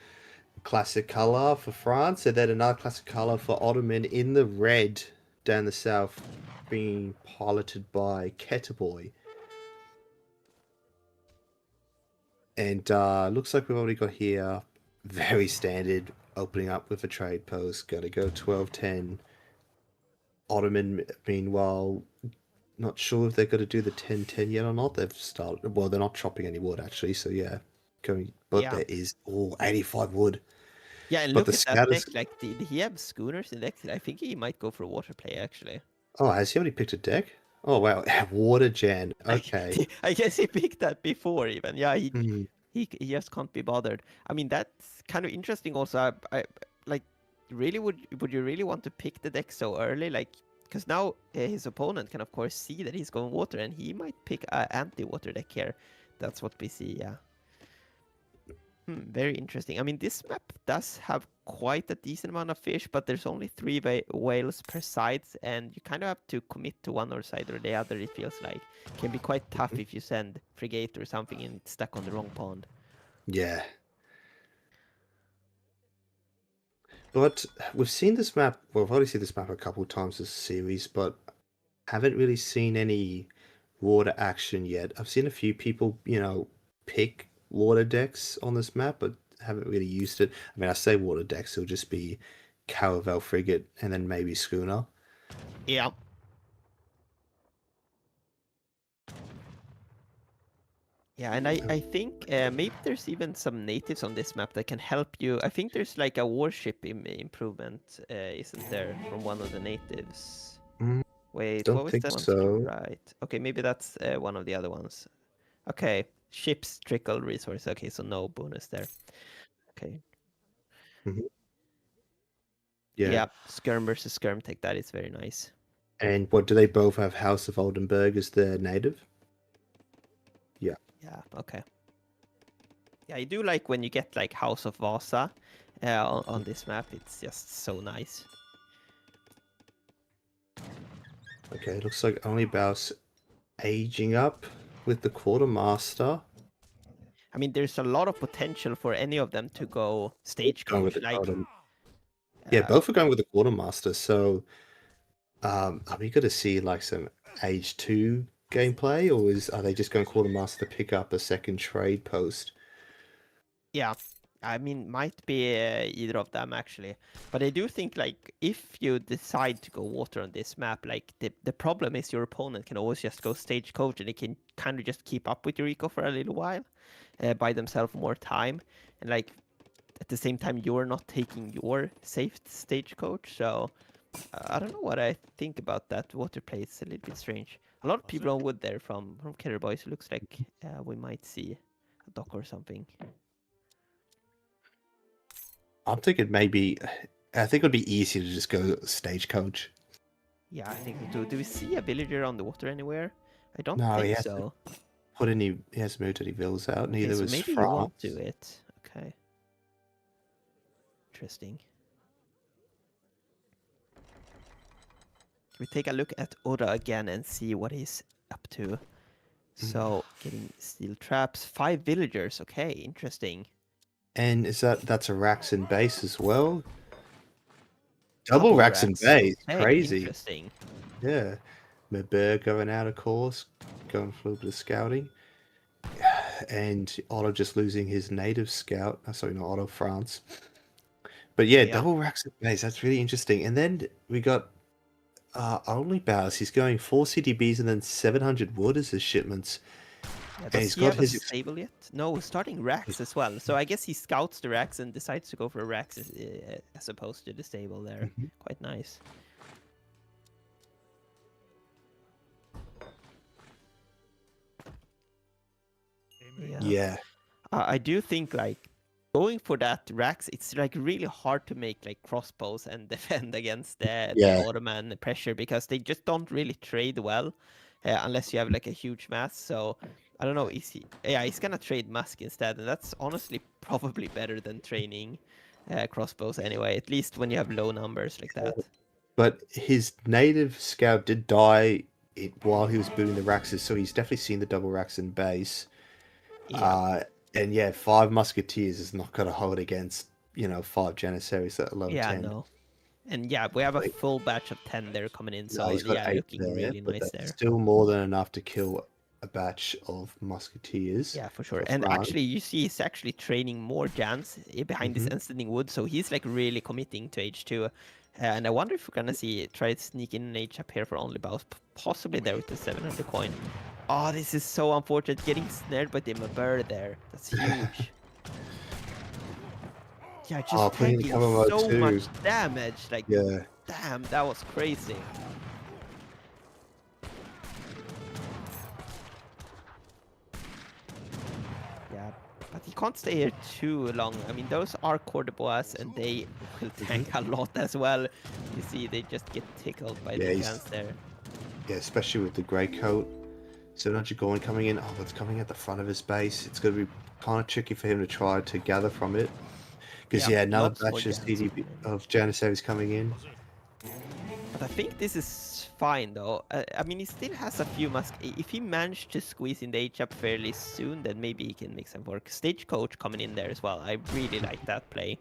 classic color for France, and then another classic color for Ottoman in the red down the south, being piloted by Keturboy. And looks like we've already got here very standard opening up with a trade post. Got to go 12-10. Ottoman, meanwhile, not sure if they're going to do the 10-10 yet or not. They've started. Well, they're not chopping any wood actually, so yeah, going. But there is 85 wood. Yeah, and look at that deck. Like, did he have schooners in deck? I think he might go for a water play actually. Oh, has he already picked a deck? Oh wow, water Jan. Okay. I guess he picked that before even. Yeah, he just can't be bothered. I mean, that's kind of interesting. Also, I like really would you really want to pick the deck so early? Like, because now his opponent can of course see that he's going water, and he might pick an anti-water deck here. That's what we see. Yeah. Very interesting. I mean, this map does have quite a decent amount of fish, but there's only 3 whales per side, and you kind of have to commit to one or side or the other, it feels like. It can be quite tough if you send frigate or something and it's stuck on the wrong pond. Yeah. But we've seen this map. Well, I've already seen this map a couple of times this series, but haven't really seen any water action yet. I've seen a few people, pick water decks on this map, but haven't really used it. I mean, I say water decks, it'll just be Caravel frigate and then maybe schooner. Yeah. Yeah, and I think maybe there's even some natives on this map that can help you. I think there's like a warship improvement, isn't there, from one of the natives? Mm, Wait, don't what was think that one to so. the right? Okay, maybe that's one of the other ones. Okay, ships trickle resource. Okay, so no bonus there. Okay. Yeah. Yeah, skirm versus skirm take that is very nice. And what do they both have? House of Oldenburg as their native? Yeah. Yeah, okay. Yeah, I do like when you get like House of Vasa on this map. It's just so nice. Okay, looks like OnlyBaus aging up with the quartermaster. I mean, there's a lot of potential for any of them to go stagecoach. Like, yeah, both are going with the quartermaster. So, are we going to see like some age 2 gameplay, or are they just going quartermaster to pick up a second trade post? Yeah, I mean, might be either of them actually. But I do think like if you decide to go water on this map, like the problem is your opponent can always just go stagecoach and they can kind of just keep up with your eco for a little while, buy themselves more time, and like at the same time you're not taking your safe stagecoach. So I don't know what I think about that water play. It's a little bit strange. A lot of people on wood there from Keturboy, so it looks like we might see a dock or something. I'm thinking maybe. I think it would be easier to just go stagecoach. Yeah, I think we do. Do we see a villager on the water anywhere? I don't No, think so. He hasn't moved any villas out. Neither Okay, so was maybe France. you won't do it. Okay. Interesting. We take a look at Oda again and see what he's up to. So, getting steel traps, 5 villagers. Okay, interesting. And that's a Raxon base as well? Double Raxon base. Okay, Crazy. Interesting. Yeah. Mabur going out, of course. Going for a little bit of scouting. And Otto just losing his native scout. Sorry, not Otto, France. But yeah, double Raxon base. That's really interesting. And then we got OnlyBaus. He's going 4 CDBs and then 700 wood as his shipments. Yeah, does he have a stable yet? No, starting racks as well. So I guess he scouts the racks and decides to go for racks as opposed to the stable there. Quite nice. Yeah. I do think like going for that racks, it's like really hard to make like crossbows and defend against the Ottoman pressure because they just don't really trade well unless you have like a huge mass. So I don't know. He's gonna trade Musk instead, and that's honestly probably better than training crossbows anyway. At least when you have low numbers like that. But his native scout did die while he was building the Raxes, so he's definitely seen the double Raxon base. Yeah. And yeah, 5 musketeers is not going to hold against 5 janissaries at level 10. Yeah, no. And yeah, we have a full batch of 10 there coming in, so he's got 8 looking there, really but nice that's there. still more than enough to kill a batch of musketeers. Yeah, for sure. And actually, you see he's actually training more Jans behind this Enstending Wood, so he's like really committing to H2. And I wonder if we're gonna try to sneak in an H up here for OnlyBaus, possibly there with the 700 coin. Oh, this is so unfortunate, getting snared by the Mabur there. That's huge. Yeah, just taking so much damage. Like, damn, that was crazy. Yeah, but he can't stay here too long. I mean, those are Keturboys, and they will tank a lot as well. You see, they just get tickled by the guns there. Yeah, especially with the grey coat. 700 coin coming in. Oh, it's coming at the front of his base. It's going to be kind of tricky for him to try to gather from it. Because, another batch of Janissaries coming in. But I think this is fine, though. I mean, he still has a few If he managed to squeeze in the H-up fairly soon, then maybe he can make some work. Stagecoach coming in there as well. I really like that play.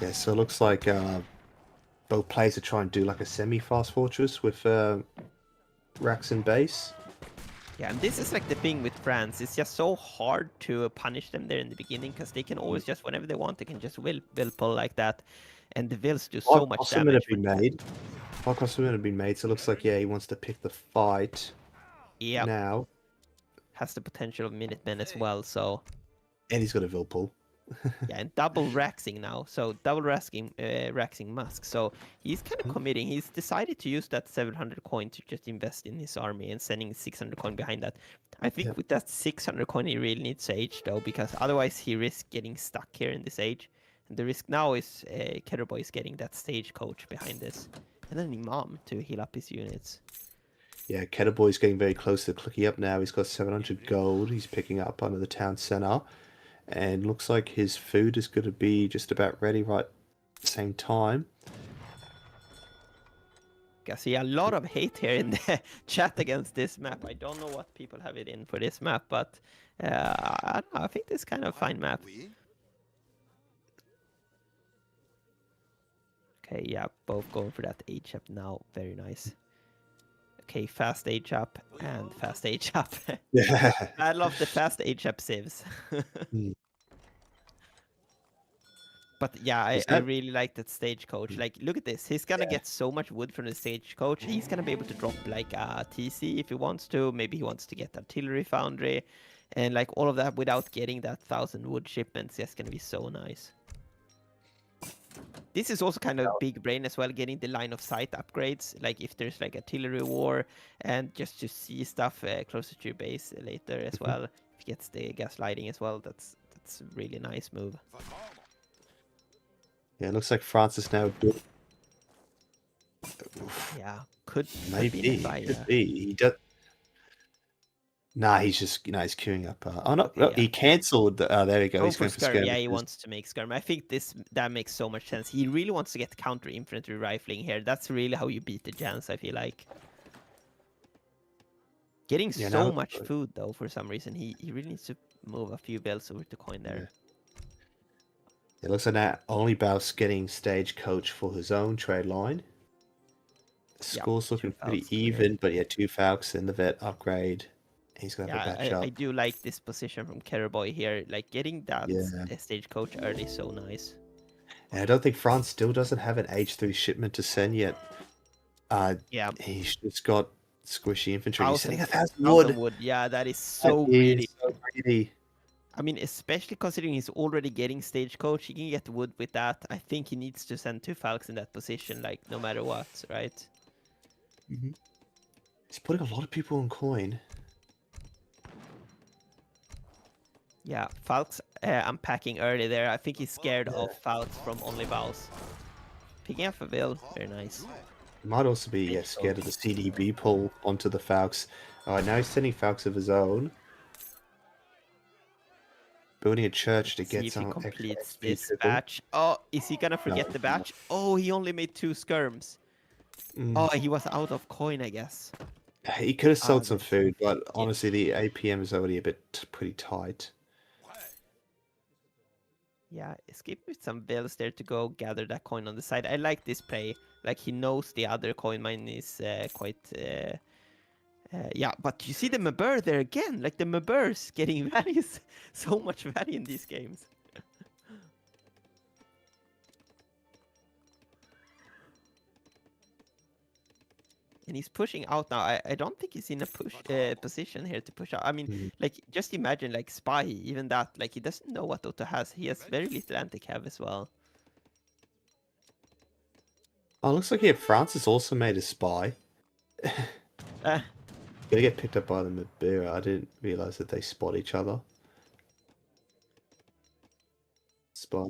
Yeah, so it looks like both players are trying to do like a semi-fast fortress with racks and base. Yeah, and this is like the thing with France. It's just so hard to punish them there in the beginning because they can always just, whenever they want, they can just will pull like that. And the wills do so much damage. Been made. Podcast have been made, so it looks like, yeah, he wants to pick the fight now. Has the potential of Minutemen as well, so... And he's got a Vilpul. Yeah, and double raxing now. So double raxing Musk. So he's kind of committing. He's decided to use that 700 coin to just invest in his army and sending 600 coin behind that. I think with that 600 coin, he really needs Age though, because otherwise he risks getting stuck here in this age. And the risk now is Keturboy is getting that stagecoach behind this, and then Imam to heal up his units. Yeah, Keturboy's getting very close to clicking up now. He's got 700 gold. He's picking up under the town center. And looks like his food is going to be just about ready right at the same time. I see a lot of hate here in the chat against this map. I don't know what people have it in for this map, but I don't know, I think this is kind of a fine map. Okay, yeah, both going for that Age up now. Very nice. Okay, fast Age up and fast Age up. Yeah. I love the fast Age up civs. But yeah, I really like that stagecoach. Like, look at this. He's gonna get so much wood from the stagecoach. He's gonna be able to drop like a TC if he wants to. Maybe he wants to get artillery foundry, and like all of that without getting that 1,000 wood shipments. Just gonna be so nice. This is also kind of big brain as well, getting the line of sight upgrades, like if there's like artillery war, and just to see stuff closer to your base later as well. If he gets the gas lighting as well, that's a really nice move. Yeah, it looks like France is now doing... Yeah, could Maybe, be nearby, could be. He does... Nah, he's just, he's queuing up. Oh, no, he cancelled. There we go. He's going for skirmishes. Yeah, he wants to make skirm. I think that makes so much sense. He really wants to get counter infantry rifling here. That's really how you beat the Jans, I feel like. Getting so much food, though, for some reason. He really needs to move a few bells over to coin there. It looks like now OnlyBaus getting stagecoach for his own trade line. Score's looking pretty even, but yeah, 2 Falcons in the vet upgrade. He's going to have a I do like this position from Keturboy here. Like, getting that stagecoach early is so nice. And I don't think France still doesn't have an H3 shipment to send yet. Yeah. He's just got squishy infantry. He's sending 1,000 wood. Yeah, that is so greedy. So greedy. I mean, especially considering he's already getting stagecoach, he can get wood with that. I think he needs to send 2 Falcons in that position, like, no matter what, right? He's putting a lot of people on coin. Yeah, Falks unpacking early there. I think he's scared of Falks from OnlyBaus. Picking up a bill, very nice. He might also be scared of the CDB pull onto the Falcons. Alright, now he's sending Falcons of his own. Building a church to get some extra completes this batch. Oh, is he gonna forget the batch? Oh, he only made 2 skirms. Oh, he was out of coin, I guess. He could have sold some food, but honestly, the APM is already a bit pretty tight. Yeah, escape with some bills there to go gather that coin on the side. I like this play. Like, he knows the other coin mine is quite... yeah, but you see the Mabur there again. Like, the Mabur's getting values, so much value in these games. And he's pushing out now. I don't think he's in a push position here to push out. I mean, like, just imagine, like, Spy, even that. Like, he doesn't know what Otto has. He has very little anti-cav as well. Oh, looks like Francis also made a Spy. Gonna get picked up by the Mabura. I didn't realize that they spot each other. Spy.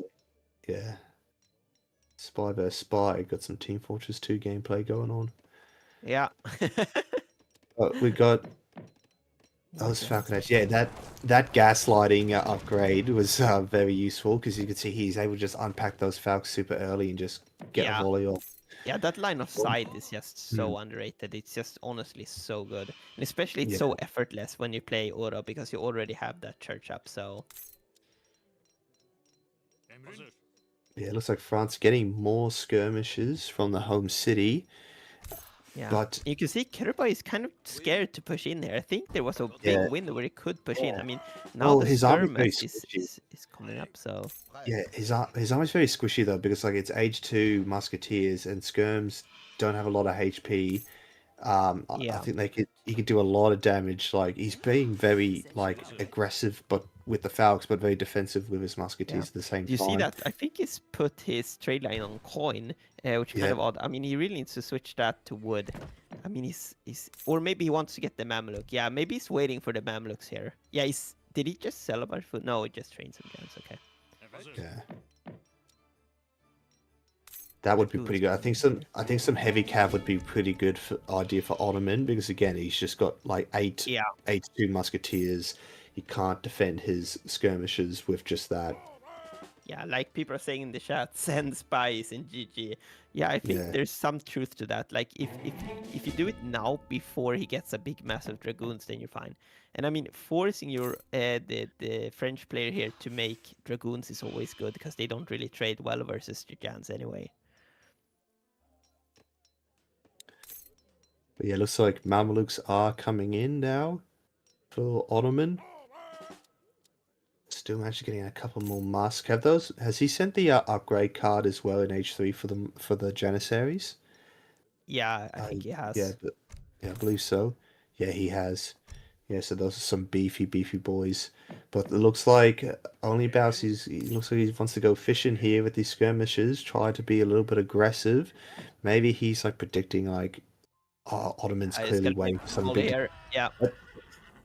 Yeah. Spy versus Spy. Got some Team Fortress 2 gameplay going on. Yeah. We got those Falconets. Yeah, that gaslighting upgrade was very useful because you could see he's able to just unpack those Falcons super early and just get a volley off. Yeah, that line of sight is just so underrated. It's just honestly so good. And especially it's so effortless when you play Oro because you already have that church up, so... Yeah, it looks like France getting more skirmishes from the home city. Yeah, But you can see Keturboy is kind of scared to push in here. I think there was a big yeah, window where he could push in. I mean, now well, the his army's very skirmish squishy. is coming up, so Yeah, his army's very squishy though because like it's H2 musketeers and skirms don't have a lot of HP. I yeah. think he could do a lot of damage. Like he's being very like aggressive, but with the Falcons, but very defensive with his musketeers at the same Do you see time. that? I think he's put his trade line on coin, which is kind Yeah. of odd. I mean, he really needs to switch that to wood. I mean, or maybe he wants to get the Mamluk. Yeah, maybe he's waiting for the Mamluks here. Yeah, did he just sell a bunch of food? No, he just trained some guns. Okay. Yeah. That would be pretty good. I think some heavy cav would be pretty good idea for Ottoman because again he's just got like eight two musketeers. He can't defend his skirmishes with just that. Yeah, like people are saying in the chat, send spies in GG. Yeah, I think there's some truth to that. Like if you do it now before he gets a big massive dragoons, then you're fine. And I mean, forcing your the French player here to make dragoons is always good because they don't really trade well versus Jans anyway. But yeah, looks like Mamelukes are coming in now for Ottoman. Still managed to getting a couple more masks. Has he sent the upgrade card as well in H3 for the Janissaries? Yeah, I think he has. Yeah, I believe so. Yeah, he has. Yeah, so those are some beefy boys. But it looks like OnlyBaus he looks like he wants to go fishing here with these skirmishes, try to be a little bit aggressive. Maybe he's like predicting like Ottoman's clearly waiting for some big. Yeah. And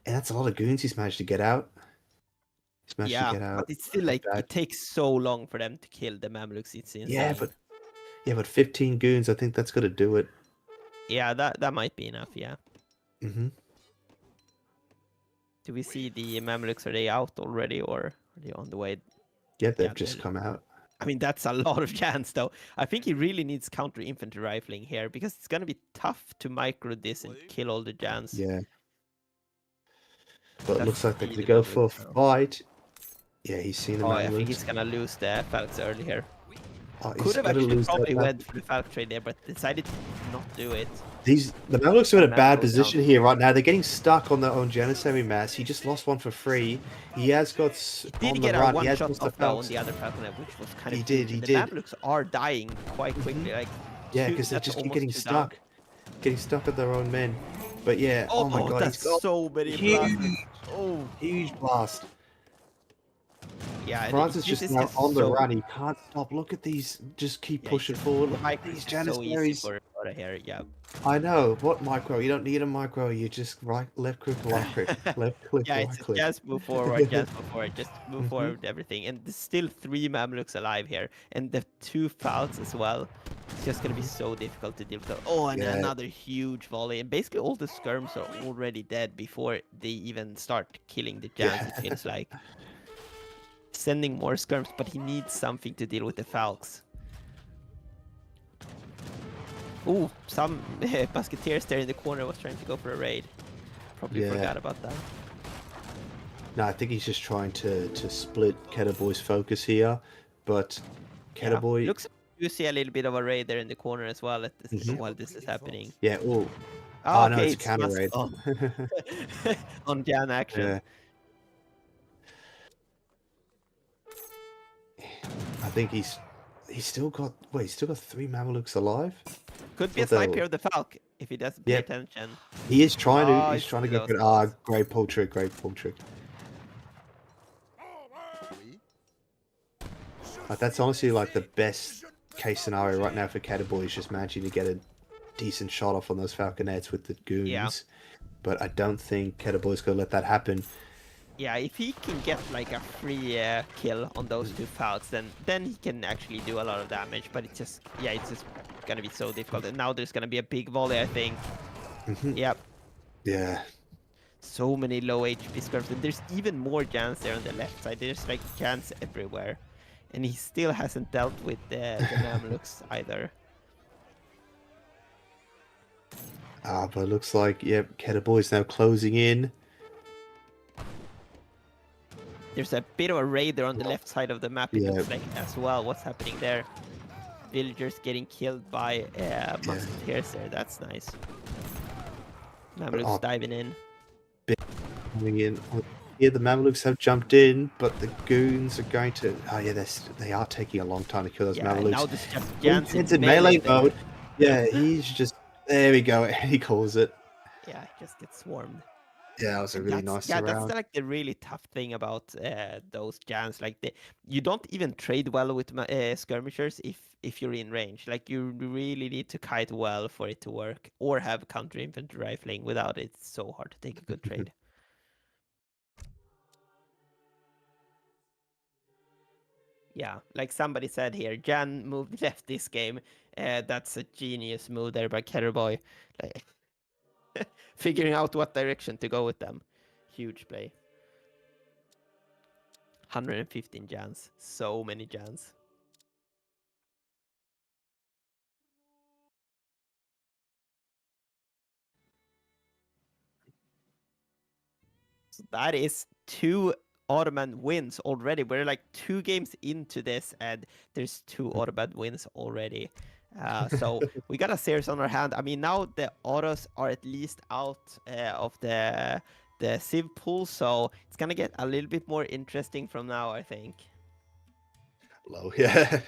that's a lot of goons he's managed to get out. He's managed to get out. But it's still like it takes so long for them to kill the Mamluks. It's insane. Yeah, but 15 goons, I think that's gonna do it. Yeah, that might be enough. Yeah. Mm-hmm. Do we see the Mamluks? Are they out already, or are they on the way? Yeah, they've just come out. I mean, that's a lot of chance, though. I think he really needs counter infantry rifling here because it's gonna be tough to micro this and kill all the Jans. Yeah. But it looks like they're gonna go for a fight. Yeah, he's seen the I think he's gonna lose the Falcons early here. Oh, Could have actually probably went for the Falcon trade there, but decided to not do it. The Mamelukes are in a bad position here right now. They're getting stuck on their own Janissary mass. He just lost one for free. He has got He did get a one-shot off on the other Falcon, which was kind of. He did. The Mamelukes are dying quite quickly. Like yeah, because they just keep getting stuck, at their own men. But yeah, oh my god, that's so many blasts. Oh, huge blast. Yeah, France is just now on the run. He can't stop. Look at these. Just keep pushing forward. Look at these Janissaries. Here, yeah. I know. What micro? You don't need a micro. You just left click, right click, left click, yeah, right click. Just move forward, just move forward with everything. And there's still 3 Mamluks alive here, and the 2 Falcons as well. It's just gonna be so difficult to deal with. Oh, and another huge volley, and basically all the skirms are already dead before they even start killing the Jans. It feels like. Sending more skirms, but he needs something to deal with the Falcons. Ooh, some musketeers there in the corner was trying to go for a raid. Probably forgot about that. No, I think he's just trying to split Keturboy's focus here, but Keturboy looks like you see a little bit of a raid there in the corner as well while this is happening. Yeah. Oh, okay, no, it's a counter raid on Jan action. Yeah. I think he's still got 3 Mamelukes alive. Could be a sniper of the Falcon if he doesn't pay attention. He is trying to. He's trying to go for great pull trick. Like, that's honestly like the best case scenario right now for Keturboy is just managing to get a decent shot off on those Falconettes with the goons. Yeah. But I don't think Keturboy's gonna let that happen. Yeah, if he can get like a free kill on those 2 Falcons, then he can actually do a lot of damage. But it's just gonna be so difficult. And now there's gonna be a big volley, I think. Yep. Yeah. So many low HP skirms, and there's even more Jans there on the left side. There's like Jans everywhere, and he still hasn't dealt with the Mamluks either. But it looks like Keturboy's now closing in. There's a bit of a raider on the left side of the map, it Yeah. looks like, as well. What's happening there? Villagers getting killed by musketeers there. That's nice. Mamluks diving in. Coming in. Yeah, the Mamelukes have jumped in, but the goons are going to. Oh yeah, they are taking a long time to kill those Yeah, and Mamelukes. now this just Jan's It's in melee there. mode. Yeah, he's just. There we go. He calls it. Yeah, just gets swarmed. Yeah, that was a really nice that's round. like the really tough thing about those Jans. Like you don't even trade well with skirmishers if you're in range. Like you really need to kite well for it to work, or have counter infantry rifling. Without it, it's so hard to take a good trade. Yeah, like somebody said here, Jan moved left this game. That's a genius move there by Keturboy. Like, figuring out what direction to go with them. Huge play. 115 Jans. So many Jans. So that is 2 Ottoman wins already. We're like 2 games into this, and there's 2 Ottoman wins already. So we got a series on our hand. I mean, now the Ottos are at least out of the Civ pool, so it's gonna get a little bit more interesting from now, I think. Low, yeah.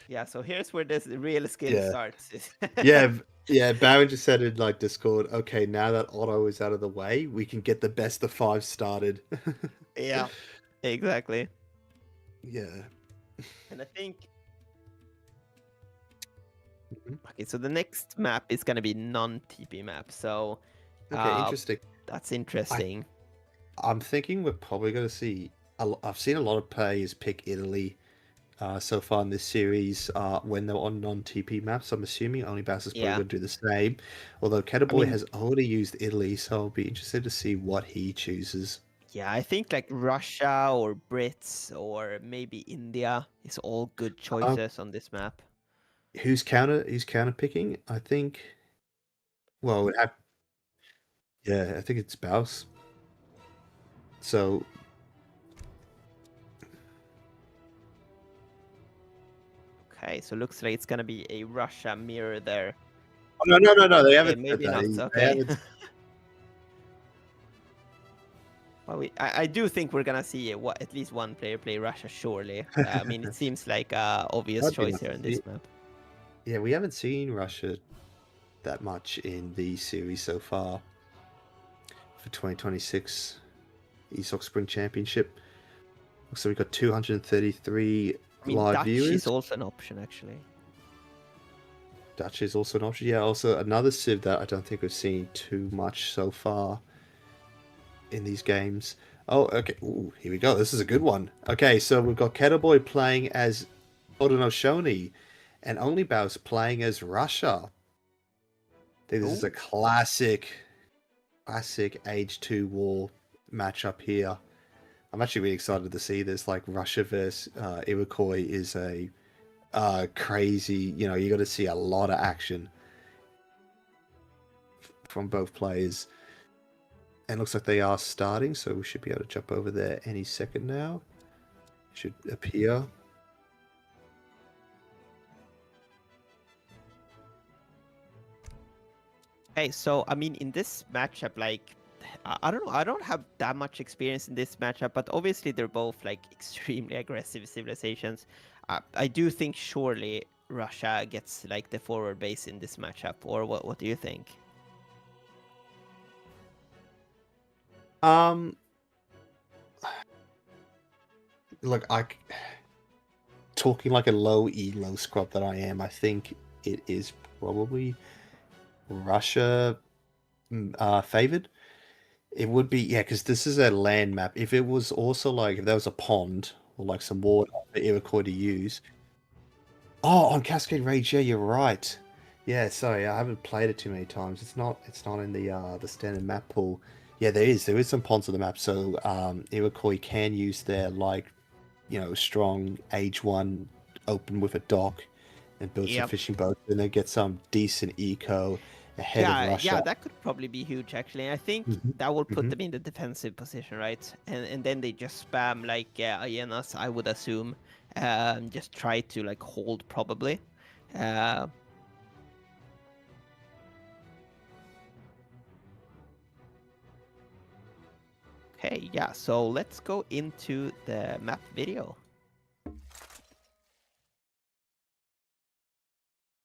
Yeah, so here's where this real skill starts. Yeah, Baron just said in like Discord, okay, now that Otto is out of the way, we can get the best of 5 started. Yeah, exactly. Yeah. And I think... Okay, so the next map is going to be non-TP map, so... Okay, interesting. That's interesting. I'm thinking we're probably going to see... I've seen a lot of players pick Italy so far in this series when they're on non-TP maps. I'm assuming OnlyBaus is probably going to do the same. Although Keturboy has already used Italy, so I'll be interested to see what he chooses. Yeah, I think like Russia or Brits or maybe India is all good choices on this map. Who's counter picking? I think. Well, yeah, I think it's Baus. So. Okay, so looks like it's gonna be a Russia mirror there. Oh, no. They haven't. Maybe said that. not. Okay. Well, I do think we're gonna see at least one player play Russia, surely. I mean, it seems like an obvious choice here in this map. Yeah, we haven't seen Russia that much in the series so far for 2026 ESOC Spring Championship. So we've got 233 live Dutch viewers. is also an option, actually. Dutch is also an option. Yeah, also another Civ that I don't think we've seen too much so far in these games. Oh, okay. Ooh, here we go. This is a good one. Okay, so we've got Keturboy playing as Haudenosaunee and OnlyBaus playing as Russia. I think this is a classic Age 2 war matchup here. I'm actually really excited to see this. Like Russia versus Iroquois is a crazy. You know, you got to see a lot of action from both players. And looks like they are starting, so we should be able to jump over there any second now. Should appear. Okay, so I mean, in this matchup, like, I don't know, I don't have that much experience in this matchup, but obviously they're both like extremely aggressive civilizations. I do think surely Russia gets like the forward base in this matchup, or what do you think? Look, talking like a low elo scrub that I am, I think it is probably Russia favored. It would be, yeah, because this is a land map. If it was also like, if there was a pond or like some water for Iroquois to use. Oh, on Cascade Rage, yeah, you're right. Yeah, sorry, I haven't played it too many times. It's not in the standard map pool. Yeah, there is some ponds on the map, so Iroquois can use their like, you know, strong Age 1 open with a dock and build some fishing boats, and they get some decent eco ahead of Russia. Yeah, that could probably be huge actually. And I think that will put them in the defensive position, right? And then they just spam like hyenas, I would assume. Just try to like hold probably. Okay, yeah, so let's go into the map video.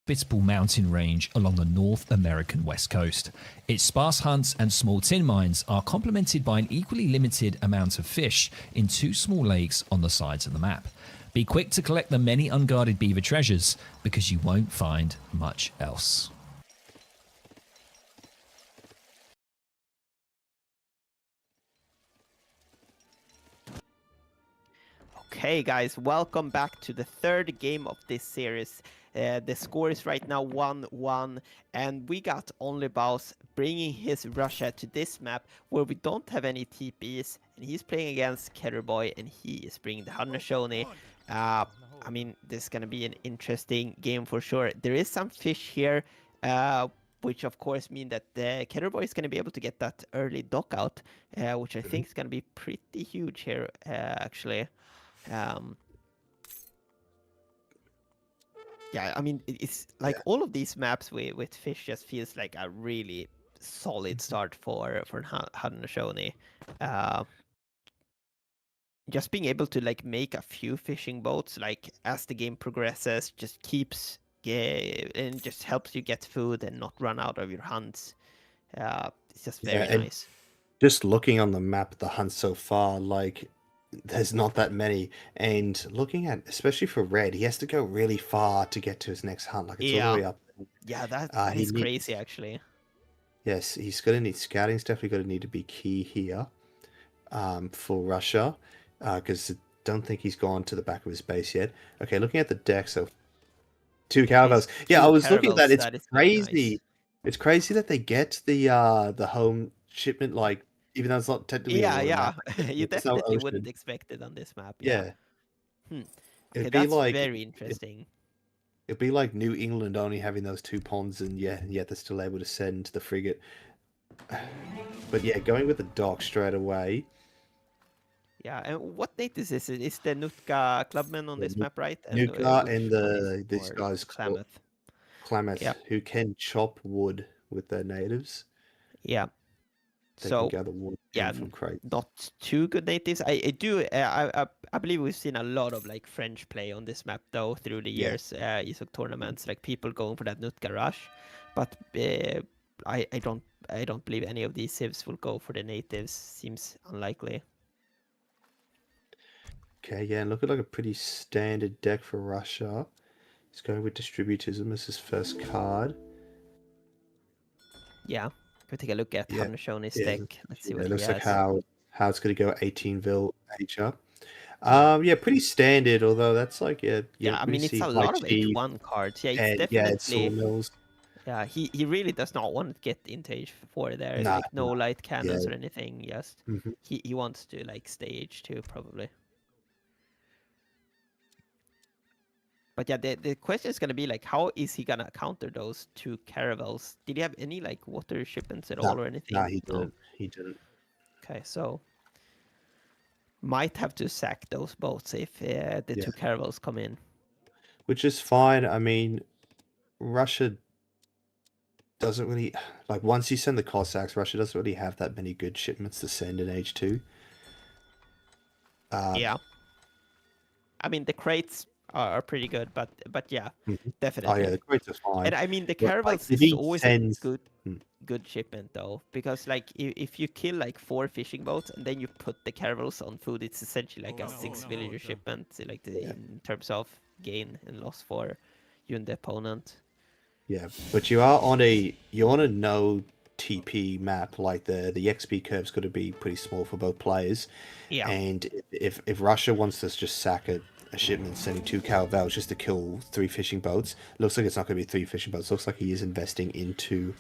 Hospitable mountain range along the North American west coast. Its sparse hunts and small tin mines are complemented by an equally limited amount of fish in 2 small lakes on the sides of the map. Be quick to collect the many unguarded beaver treasures because you won't find much else. Okay, guys, welcome back to the 3rd game of this series. The score is right now 1-1, and we got OnlyBaus bringing his Russia to this map where we don't have any TPs, and he's playing against Keturboy, and he is bringing the Haudenosaunee. I mean, this is going to be an interesting game for sure. There is some fish here, which of course mean that the Keturboy is going to be able to get that early dock out, which I think is going to be pretty huge here, actually. Yeah, I mean, it's like all of these maps with fish just feels like a really solid start for Haudenosaunee. Just being able to like make a few fishing boats, like as the game progresses, just keeps and just helps you get food and not run out of your hunts. It's just very nice. Just looking on the map, the hunts so far, like there's not that many, and looking at especially for Red, he has to go really far to get to his next hunt. Like it's all the way up. Yeah, that is crazy actually. Yes, he's gonna need scouting's definitely gonna need to be key here, for Russia, because I don't think he's gone to the back of his base yet. Okay, looking at the deck, so 2 caravels. Yeah, I was looking at that. It's crazy. Nice. It's crazy that they get the home shipment, like, even though it's not technically you definitely wouldn't expect it on this map. Okay, It'd that's be like, very interesting. It'd be like New England only having those 2 ponds, and yet they're still able to send the frigate. But yeah, going with the dock straight away. Yeah, and what native is this? It's the Nootka Clubman on this map, right? And Nootka and these guys Klamath. Klamath, who can chop wood with their natives. Yeah. They so can gather wood from crates. Not too good natives. I believe we've seen a lot of like French play on this map though through the years. ESOC tournaments, like people going for that Nootka rush, but I don't believe any of these civs will go for the natives. Seems unlikely. Okay, yeah, and looking like a pretty standard deck for Russia. He's going with Distributism as his first card. Yeah. Go take a look at Haudenosaunee deck. Let's see what it looks he like has. how it's going to go 18 H up. Yeah, pretty standard. Although that's like I mean it's a lot of H1 cards. Yeah, it's definitely. Sawmills. Yeah, he really does not want to get into H4 there. Like no light cannons or anything. Just he wants to like stay H2 probably. But yeah, the question is gonna be like, how is he gonna counter those 2 caravels? Did he have any like water shipments at all or anything? No, he didn't. He didn't. Okay, so might have to sack those boats if the 2 caravels come in. Which is fine. I mean, Russia doesn't really like once you send the Cossacks, Russia doesn't really have that many good shipments to send in H2. Yeah. I mean the crates are pretty good, but yeah, definitely. Oh yeah, the crates are fine. And I mean the caravels is always a good shipment though, because like if you kill like 4 fishing boats and then you put the caravels on food, it's essentially like a 6 villager shipment, like in terms of gain and loss for you and the opponent. Yeah, but you're on a no TP map. Like the XP curve's got to be pretty small for both players. Yeah. And if Russia wants to just sack a shipment sending 2 caravels just to kill 3 fishing boats, looks like it's not going to be 3 fishing boats. Looks like he is investing into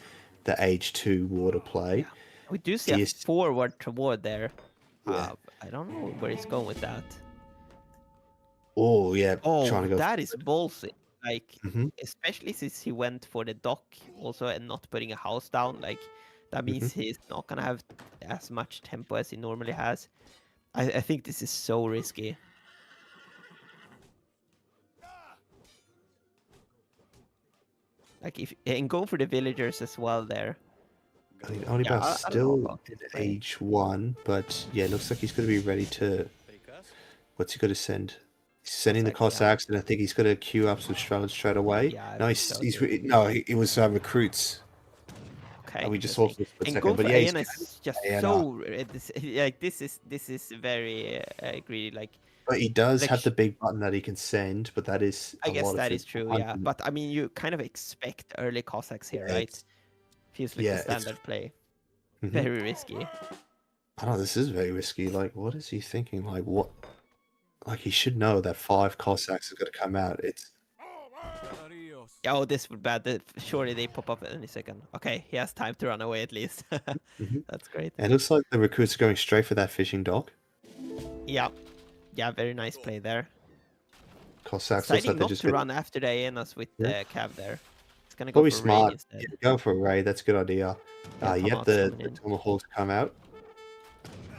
the H2 water play. Yeah. We do see a forward toward there. I don't know where he's going with that. Oh yeah. Oh, that is ballsy. like, Mhm. especially since he went for the dock also and not putting a house down, like, that means he's not gonna have as much tempo as he normally has. I think this is so risky. Like, and go for the villagers as well there. I mean, OnlyBaus I don't know still about in this play. age 1, but yeah, it looks like he's going to be ready to. What's he going to send? He's sending the Cossacks, Cossacks, and I think he's going to queue up some Strelets straight away. Yeah, I No, think he's, so he's too. no, it was recruits. Okay, We just saw for a split and second, go but for yeah, he's Aena is just Aena. so like this is very greedy. Like, But he does like have the big button that he can send, but that is I a guess lot that of is true, yeah. 100. But I mean, you kind of expect early Cossacks here, Yeah, right? Feels like yeah, the it's- standard play. Mhm. Very risky. I know this is very risky. Like, what is he thinking? Like, what? Like, he should know that 5 Cossacks are going to come out. It's Oh, this would bad. Surely they pop up at any second. Okay, he has time to run away at least. That's great. And it looks like the recruits are going straight for that fishing dock. Yeah, yeah, very nice play there. Cossacks looks Deciding like they're not just to run after the Aenas with the Cav there. It's gonna go probably for raid smart. instead. Yeah, go for a raid. That's a good idea. Yeah, Yep, Tomahawk's the coming in. Tomahawks come out.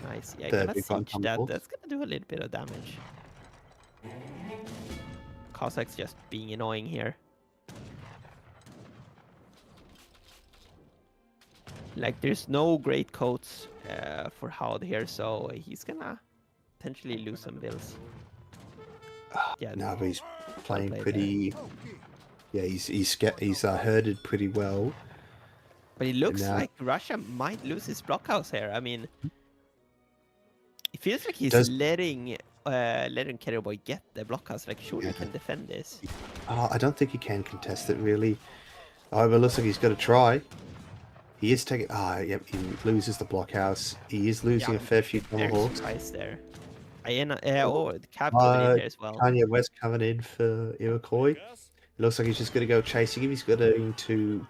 Nice. Yeah, The gonna big button siege that. Tomahawks. That's gonna do a little bit of damage. Cossacks just being annoying here. Like, there's no great coats for Haud here, so he's gonna potentially lose some bills. Yeah, No, but he's playing play pretty. Yeah, he's herded pretty well. but it looks now- like Russia might lose his blockhouse here. I mean, it feels like he's Does- letting Keturboy get the blockhouse. Like, sure, he can defend this. I don't think he can contest it really. Oh, but it looks like he's going to try. He is taking. Yep, he loses the blockhouse. He is losing a fair few Very Tomahawks. surprised there. Aena, the Cab coming in there as well. Kanye West coming in for Iroquois. It looks like he's just going to go chasing him. He's going to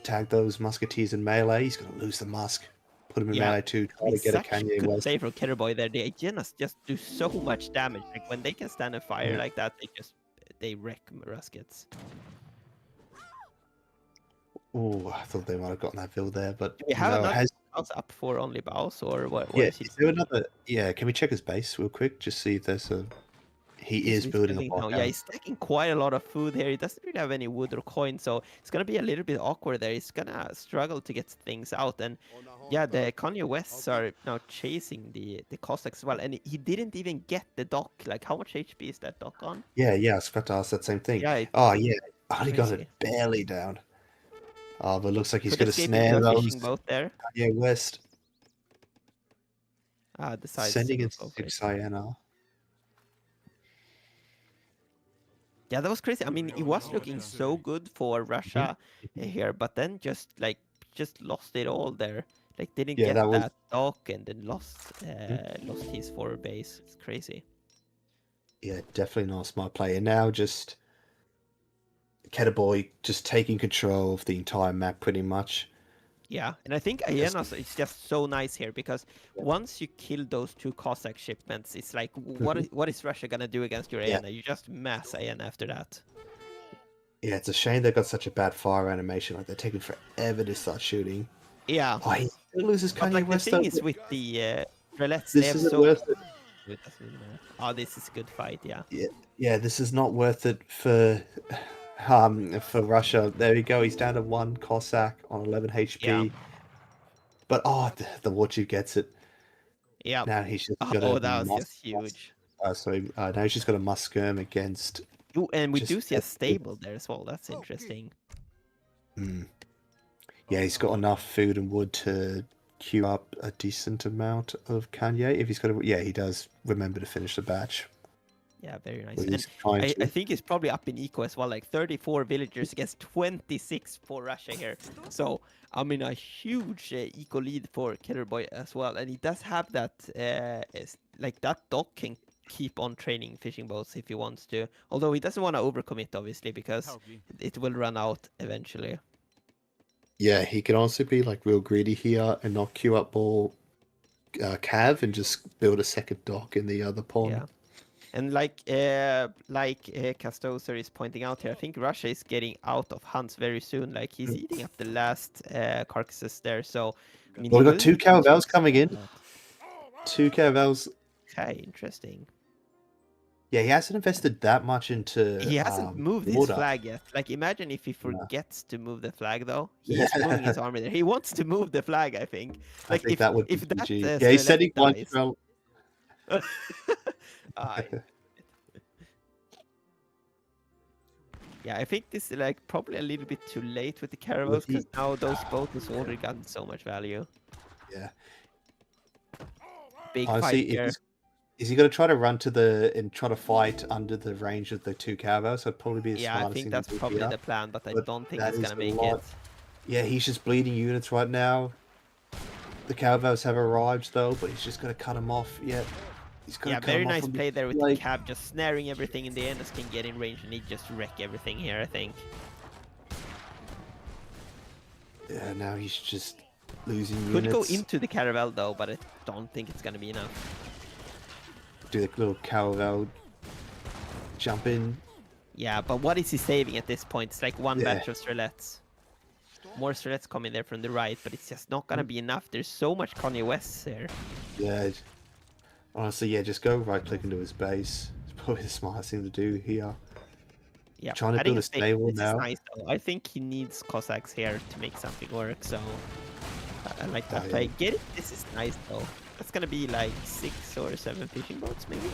tag those musketeers in melee. He's going to lose the musk. Put him in melee too. Try to get a Such Kanye good West. play from Keturboy there. The Aenas just do so much damage. Like, when they can stand and fire like that, they wreck muskets. Oh, I thought they might have gotten that build there, but Do we have no. another Has house up for OnlyBaus, or what yeah, is he is there another? Yeah, can we check his base real quick? Just see if there's a. He is building a no, blockhouse. yeah, he's stacking quite a lot of food here. He doesn't really have any wood or coin, so it's gonna be a little bit awkward there. He's gonna struggle to get things out, and yeah, the Kanye Wests are now chasing the Cossacks as well, and he didn't even get the dock. Like, how much HP is that dock on? Yeah, I was about to ask that same thing. Yeah, Oh yeah, I only got crazy. it barely down. Oh, but it looks like he's Could going to escape snare into a those. fishing boat there. Yeah, West Decides sending to it go for to it. Sienna. Yeah, that was crazy. I mean, it was looking so good for Russia here, but then just lost it all there. Like, didn't Yeah, get that was- that dock, and then lost his forward base. It's crazy. Yeah, definitely not a smart play. And now just Keturboy just taking control of the entire map pretty much. Yeah, and I think Aenas is just so nice here, because once you kill those 2 Cossack shipments, it's like, what is Russia gonna do against your Yeah. Aena? You just mass Aena after that. Yeah, it's a shame they got such a bad fire animation. Like, they're taking forever to start shooting. Yeah, Oh, he still loses but Kanye like, the West. thing though. is with the Relettes, they This have isn't so... worth it. It doesn't really matter. Oh, this is a good fight, yeah. Yeah, this is not worth it for Russia. There you go. He's down to 1 Cossack on 11 HP. Yeah. But the war chief gets it. Yeah. Now he's just got Oh, a that was mus- just huge. now he's just got a muskirm against. Ooh, and we just do see a everything. stable there as well. That's interesting. Yeah, he's got enough food and wood to queue up a decent amount of Kanye. If he's got he does remember to finish the batch. Yeah, very nice. Well, And he's trying I to. think it's probably up in eco as well, like 34 villagers against 26 for Russia here. So, I mean, a huge eco lead for Keturboy as well. And he does have that, like, that dog can keep on training fishing boats if he wants to. Although he doesn't want to overcommit, obviously, because it will run out eventually. Yeah, he can also be like real greedy here and not queue up more Cav and just build a second dock in the other pond. Yeah. And like Castoser is pointing out here, I think Russia is getting out of hunts very soon. Like he's eating up the last carcasses there. So I mean, Well, we he got will two need to caravels chase coming in. that. 2 caravels. Okay, interesting. Yeah, he hasn't invested that much into. He hasn't moved his order. flag yet. Like, imagine if he No. forgets to move the flag, though. He is moving his army there. He wants to move the flag, I think. I Like, think that would be if that GG. Yeah, he's setting one dies, trail. yeah, I think this is like probably a little bit too late with the caravels because now those boats already gotten so much value. Yeah. Big Honestly, fight here. is he going to try to run to the and try to fight under the range of the 2 caravels? That'd probably be the Yeah, I smartest think thing that's to do probably here. the plan, but I But don't think that he's is gonna a make lot. it. Yeah, he's just bleeding units right now. The caravels have arrived though, but he's just going to cut them off. Yeah, he's going Yeah, to cut very them off nice from play there with like- the cab, just snaring everything in the end. As can get in range and he just wreck everything here, I think. Yeah, now he's just losing Could units. go into the caravel though, but I don't think it's gonna be enough. Do the little caravel jump in. Yeah, but what is he saving at this point? It's like one Yeah. batch of Strelets. More Strelets coming there from the right, but it's just not gonna be enough. There's so much Kanye West here. Yeah. Honestly, yeah, just go right click into his base. It's probably the smartest thing to do here. Yeah, Trying to adding build a stake, stable this now. is nice though. I think he needs Cossacks here to make something work, so I like that Oh, play. yeah. Get it? This is nice though. That's gonna be like 6 or 7 fishing boats maybe.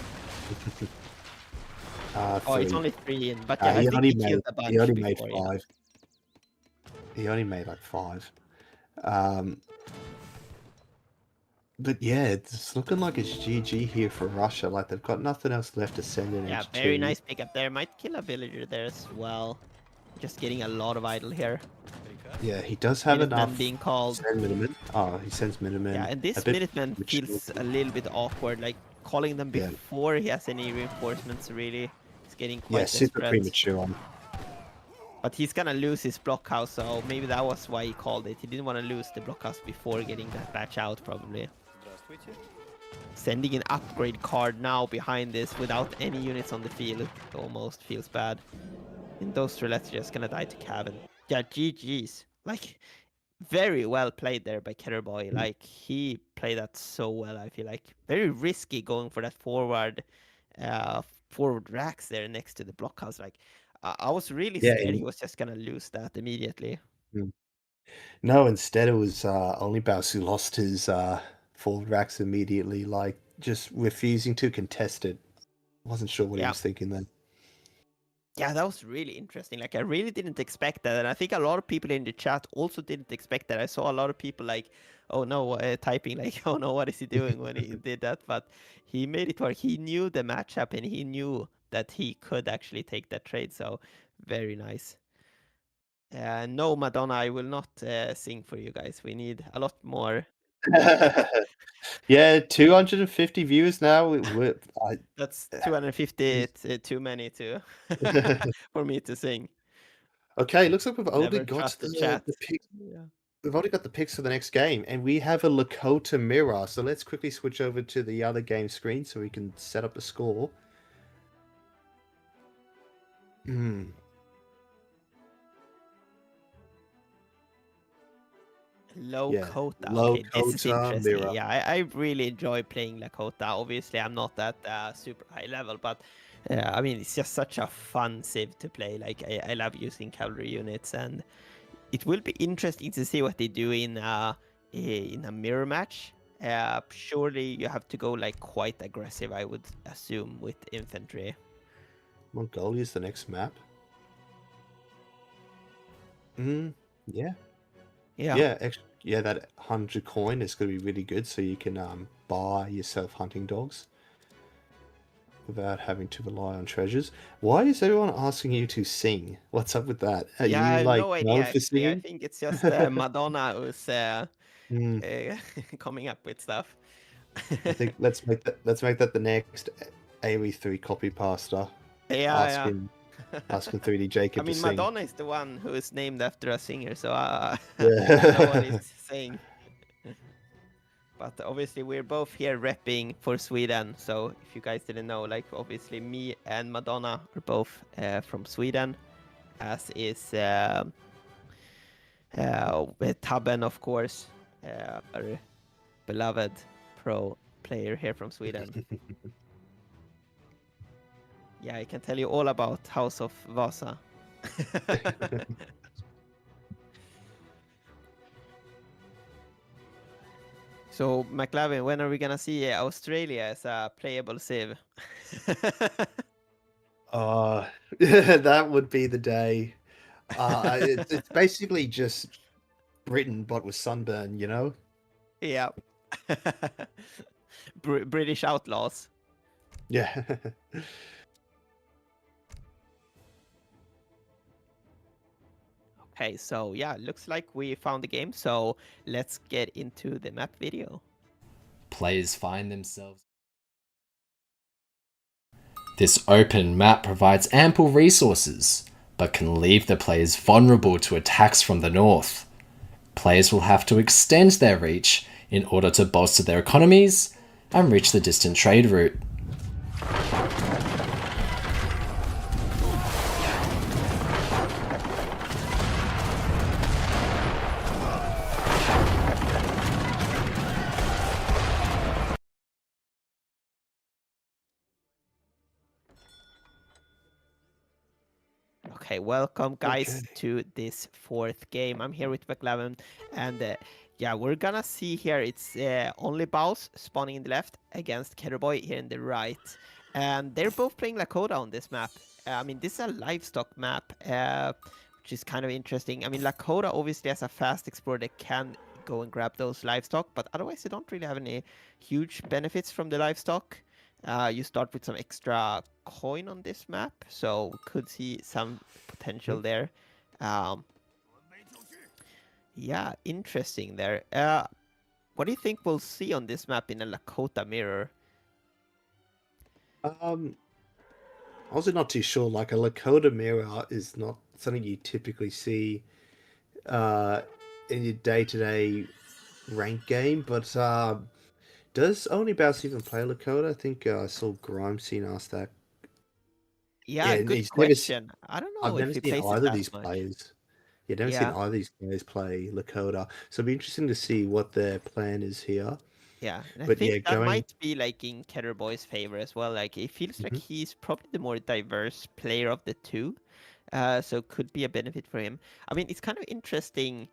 Oh, it's 3. only 3 in, but yeah, I he think only he made killed a bunch he only made before, yeah. 5. He only made like 5. But yeah, it's looking like it's GG here for Russia. Like they've got nothing else left to send in Yeah, H2. very nice pickup there. Might kill a villager there as well. Just getting a lot of idle here. Yeah, he does have Minutemen enough. being called. Send Minutemen. Oh, he sends Minutemen. Yeah, and this a bit Minuteman mature. feels a little bit awkward. Like calling them Yeah. before he has any reinforcements really. It's getting Yeah, quite super desperate. premature. But he's gonna lose his blockhouse, so maybe that was why he called it. He didn't want to lose the blockhouse before getting that batch out, probably. Sending an upgrade card now behind this without any units on the field almost feels bad. And those Strelets are just gonna die to cabin. Yeah, GG's. Like, very well played there by Keturboy. Like, he played that so well, I feel like. Very risky going for that forward racks there next to the blockhouse. Like, I was really Yeah, scared he was just gonna lose that immediately. No, instead it was OnlyBaus who lost his forward racks immediately, like just refusing to contest it. Wasn't sure what he Yeah. was thinking then. Yeah, that was really interesting. Like, I really didn't expect that. And I think a lot of people in the chat also didn't expect that. I saw a lot of people like, oh no, typing like, oh no, what is he doing when he did that? But he made it work. He knew the matchup and he knew that he could actually take that trade. So, very nice. No, Madonna, I will not sing for you guys. We need a lot more. Yeah, 250 viewers now. That's 250 too many to for me to sing. Okay, looks like we've Never already got trust the chat. the pick. Yeah. We've already got the picks for the next game, and we have a Lakota mirror. So let's quickly switch over to the other game screen so we can set up the score. Lakota. Yeah, Okay, this is Lakota interesting. mirror. Yeah, I really enjoy playing Lakota. Obviously, I'm not at super high level, but I mean, it's just such a fun civ to play. Like, I love using cavalry units, and it will be interesting to see what they do in a mirror match. Surely you have to go like quite aggressive, I would assume, with infantry. Mongolia is the next map. Yeah. Yeah, that 100 coin is going to be really good, so you can buy yourself hunting dogs without having to rely on treasures. Why is everyone asking you to sing? What's up with that? Are Yeah, I you have like no known idea. for Actually. I singing? think it's just Madonna who's coming up with stuff. I think let's make that the next AoE3 copy pasta. Yeah. Asking 3D Jacob I mean, to sing. Madonna is the one who is named after a singer, so I Yeah. know what he's saying. But obviously we're both here repping for Sweden. So if you guys didn't know, like obviously me and Madonna are both from Sweden, as is Tabben, of course, our beloved pro player here from Sweden. Yeah, I can tell you all about House of Vasa. So, McLavin, when are we gonna see Australia as a playable Civ? That would be the day. It's basically just Britain, but with sunburn, you know? Yeah. British Outlaws. Yeah. Okay, so yeah, looks like we found the game. So let's get into the map video. Players find themselves. This open map provides ample resources, but can leave the players vulnerable to attacks from the north. Players will have to extend their reach in order to bolster their economies and reach the distant trade route. Okay, welcome guys to this fourth game. I'm here with McLavin, and yeah, we're gonna see here it's OnlyBaus spawning in the left against Keturboy here in the right, and they're both playing Lakota on this map. I mean, this is a livestock map, which is kind of interesting. I mean, Lakota obviously has a fast explorer that can go and grab those livestock, but otherwise they don't really have any huge benefits from the livestock. You start with some extra coin on this map, so could see some potential there. Yeah, interesting there. What do you think we'll see on this map in a Lakota mirror? Also not too sure. Like a Lakota mirror is not something you typically see in your day-to-day rank game, but does OnlyBaus even play Lakota? I think I saw Grimeseen ask that. Yeah, Yeah, good he's never question. I don't know I've if never he seen plays it either of that these much. players. Yeah, never seen Yeah. either of these players play Lakota. So it'll be interesting to see what their plan is here. Yeah, and I But think yeah, that going might be like in Keturboy's favor as well. Like it feels like he's probably the more diverse player of the two, so could be a benefit for him. I mean, it's kind of interesting,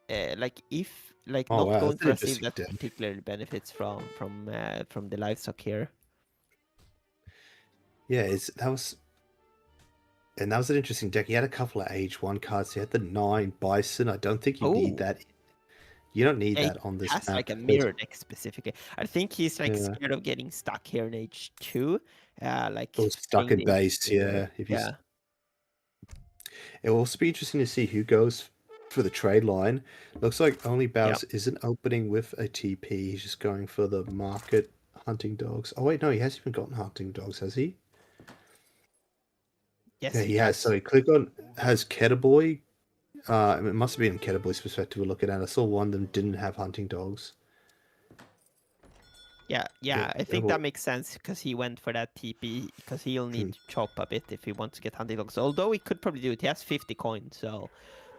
like if like Oh not wow, going that's an for a Civ interesting that deck. particularly benefits from the livestock here. Yeah, that was an interesting deck. He had a couple of age 1 cards. He had the 9 Bison. I don't think you need Oh. that. You don't need Yeah, that on this has map. like a mirror deck specifically. I think he's like Yeah. scared of getting stuck here in H2. Like Or stuck in playing the base, mirror. yeah. If he's Yeah. It will also be interesting to see who goes for the trade line. Looks like OnlyBaus isn't opening with a TP. He's just going for the market hunting dogs. Oh wait, no, he hasn't even gotten hunting dogs, has he? Yes, Yeah, he has. So he clicked on has Keturboy. It must have been in Keturboy's perspective we're looking at. I saw one of them didn't have hunting dogs. Yeah, I think that makes sense because he went for that TP because he'll need to chop a bit if he wants to get hunting dogs. Although he could probably do it. He has 50 coins, so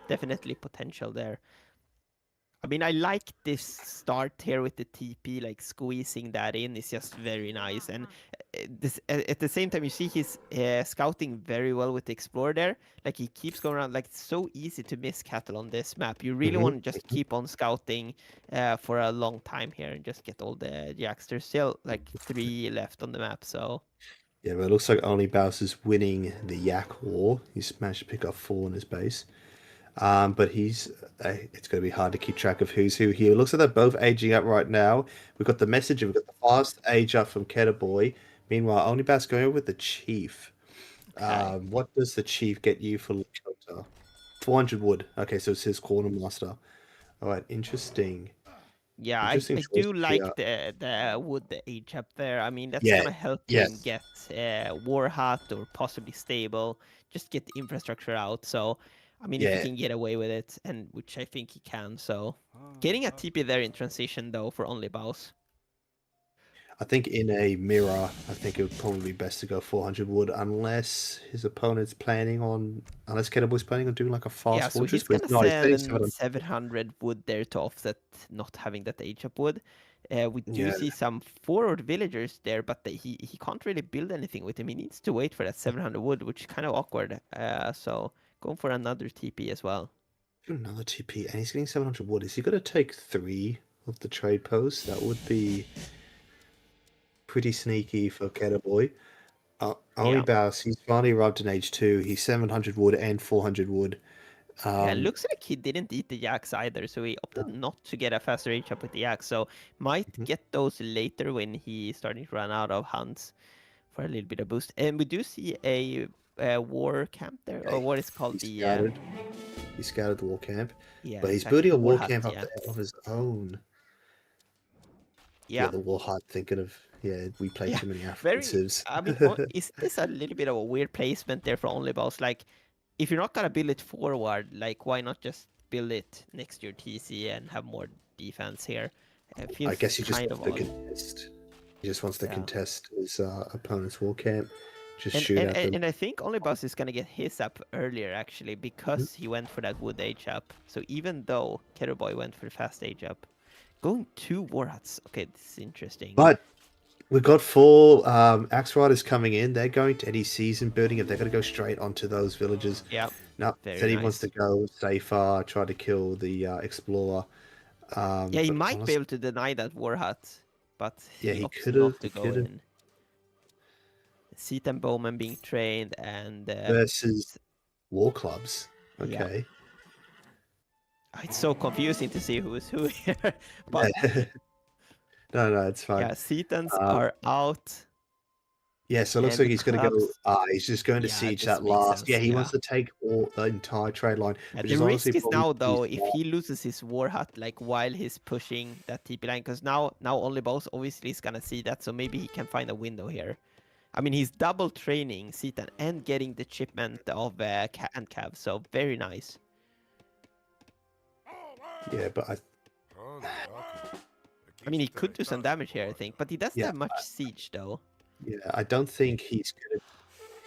definitely potential there. I mean, I like this start here with the TP, like squeezing that in is just very nice. And this at the same time, you see he's scouting very well with the Explorer there. Like he keeps going around, like it's so easy to miss cattle on this map. You really want to just keep on scouting for a long time here and just get all the jacks. There's still like 3 left on the map, so... Yeah, but it looks like OnlyBaus is winning the Yak War. He's managed to pick up 4 in his base. But it's going to be hard to keep track of who's who here. It looks like they're both aging up right now. We've got the messenger, we've got the fast age up from Keturboy. Meanwhile, OnlyBaus going over with the chief. Okay. What does the chief get you for Lakota? 400 wood. Okay, so it's his corner master. All right, interesting. Yeah, I do like the wood age up there. I mean, that's gonna help him get War Hat or possibly Stable, just get the infrastructure out. So I mean, if Yeah. he can get away with it, and which I think he can. So getting a TP there in transition though for OnlyBaus. I think in a mirror, I think it would probably be best to go 400 wood unless his opponent's unless Keturboy's planning on doing like a fast Yeah, so fortress. he's But gonna no, he's getting send 700. 700 wood there to offset not having that age up wood. We do Yeah. see some forward villagers there, but he can't really build anything with him. He needs to wait for that 700 wood, which is kind of awkward. So going for another TP as well. Another TP, and he's getting 700 wood. Is he going to take 3 of the trade posts? That would be pretty sneaky for Keturboy. OnlyBaus, he's finally arrived in age 2. He's 700 wood and 400 wood. Yeah, looks like he didn't eat the yaks either, so he opted not to get a faster age up with the yaks. So might get those later when he's starting to run out of hunts for a little bit of boost. And we do see a war camp there, or what is called He the scouted the war camp, yeah, but he's exactly, building a war hut, camp up yeah. there of his own. Yeah, the war hut. Thinking of we play too many very. African civs. I mean, is this a little bit of a weird placement there for OnlyBaus? Like, if you're not gonna build it forward, like, why not just build it next to your TC and have more defense here? It feels I guess he just kind wants of to odd. contest. He just wants to Yeah. contest his opponent's war camp. Just And, shoot at them. and I think OnlyBaus is gonna get his up earlier actually because he went for that wood age up. So even though Keturboy went for the fast age up, going 2 war huts. Okay, this is interesting. But we've got 4 axe riders coming in. They're going to any season building if they're going to go straight onto those villages. Yeah. No, Very said he wants nice. to go safer, try to kill the explorer. Yeah, he but might be honestly- able to deny that war hut, but Yeah, he opts could've, not to he go could've. in. Seat and Bowman being trained and versus war clubs. Yeah. Okay. It's so confusing to see who is who here. But no, it's fine. yeah, Setans are out. Yeah, so it looks and like the he's going to go. clubs- He's just going to Yeah, siege this that makes last. sense, Yeah, he yeah. wants to take the entire trade line. Yeah, which the is risk honestly is probably now though pretty if smart. he loses his war hut like while he's pushing that TP line, because now OnlyBaus obviously is gonna see that, so maybe he can find a window here. I mean, he's double training Seaton and getting the shipment of and Cav, so very nice. Yeah, but I mean, he could do some damage here, I think, but he doesn't Yeah, have much siege though. I don't think he's gonna.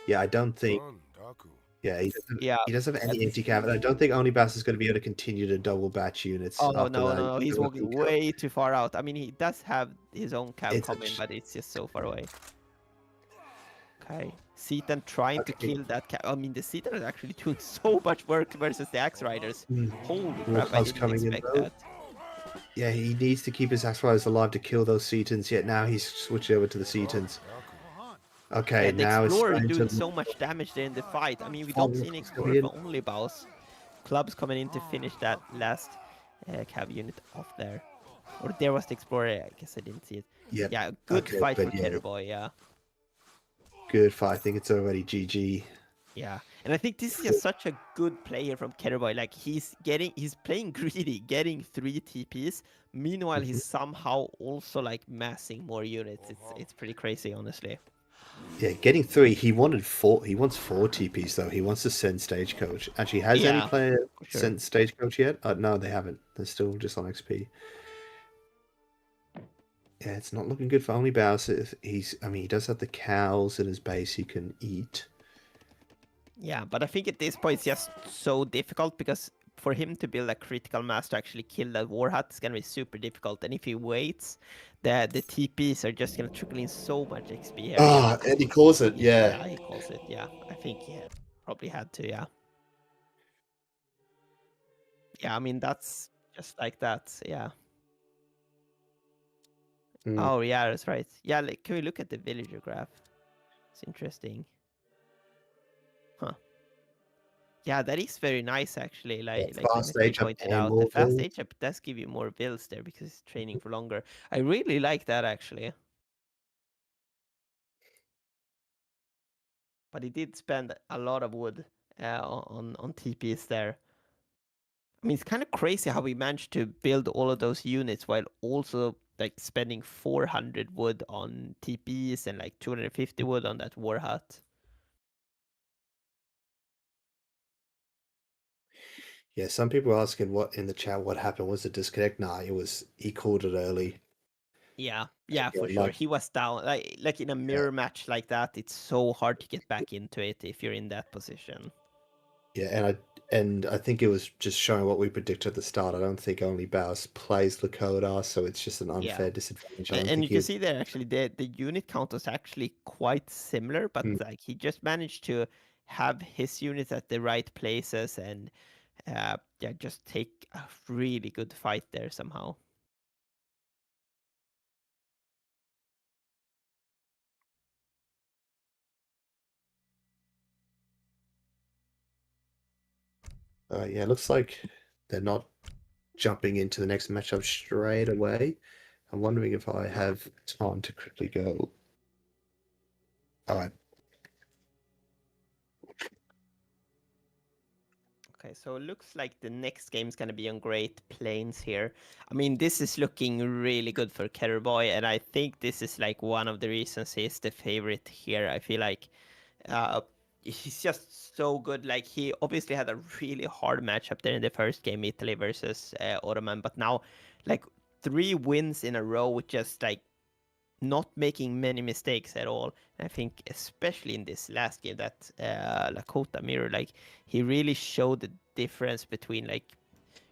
Yeah, I don't think. Yeah, he doesn't have any this- empty cav, and I don't think OnlyBaus is going to be able to continue to double batch units. Oh after that. no, he's I don't walking think- way too far out. I mean, he does have his own Cav It's a coming, sh- but it's just so far away. Okay, Seaton trying to Okay. kill that Cav. I mean, the Seaton is actually doing so much work versus the Axe Riders. Holy War crap, I clubs didn't coming in, expect though. that. Yeah, he needs to keep his axe riders alive to kill those Setons. Yet now he's switched over to the Setons. Okay, Yeah, the now it's Explorer trying doing to. so much damage there in the fight. I mean, we Oh, don't see an it's Explorer coming for OnlyBaus. Clubs coming in to finish that last Cav unit off there. Or there was the Explorer, I guess I didn't see it. Yeah, Yeah, good okay, fight for but yeah. Keturboy, yeah. Good fight. I think it's already GG. Yeah, and I think this is just such a good player from Keturboy. Like he's playing greedy, getting 3 TPs. Meanwhile, he's somehow also like massing more units. It's pretty crazy, honestly. Yeah, getting 3. He wanted 4. He wants 4 TPs though. He wants to send Stagecoach. Actually, has any Yeah, player sure. sent Stagecoach yet? No, they haven't. They're still just on XP. Yeah, it's not looking good for OnlyBaus. I mean, he does have the cows in his base he can eat. Yeah, but I think at this point it's just so difficult because for him to build a critical mass to actually kill that war hut is gonna be super difficult. And if he waits, the TPs are just gonna trickle in so much XP here. And he calls it. Yeah. Yeah, he calls it. Yeah, I think he probably had to. Yeah. Yeah, I mean that's just like that. Yeah. Mm. Oh yeah, that's right. Yeah, like, can we look at the villager graph? It's interesting. Huh. Yeah, that is very nice actually. Like fast Dimitri age up pointed and out, more the fast build. age up does give you more builds there because it's training for longer. I really like that actually. But he did spend a lot of wood on TPs there. I mean, it's kind of crazy how we managed to build all of those units while also like spending 400 wood on TPs and like 250 wood on that war hut. Yeah, some people were asking what in the chat what happened. Was it disconnect? Nah, he called it early. Yeah, Yeah, for sure. like He was down. Like in a mirror match like that, it's so hard to get back into it if you're in that position. yeah, and I think it was just showing what we predicted at the start. I don't think OnlyBaus plays Lakota, so it's just an unfair disadvantage. I don't And think you can see there actually the unit count was actually quite similar, but like he just managed to have his units at the right places and yeah, just take a really good fight there somehow. Yeah, looks like they're not jumping into the next matchup straight away. I'm wondering if I have time to quickly go. All right. Okay, so it looks like the next game is going to be on Great Plains here. I mean, this is looking really good for Keturboy, and I think this is like one of the reasons he's the favorite here. I feel like uh, he's just so good. Like, he obviously had a really hard matchup there in the first game, Italy versus Ottoman, but now, like, 3 wins in a row with just like not making many mistakes at all. And I think especially in this last game that Lakota mirror, like he really showed the difference between like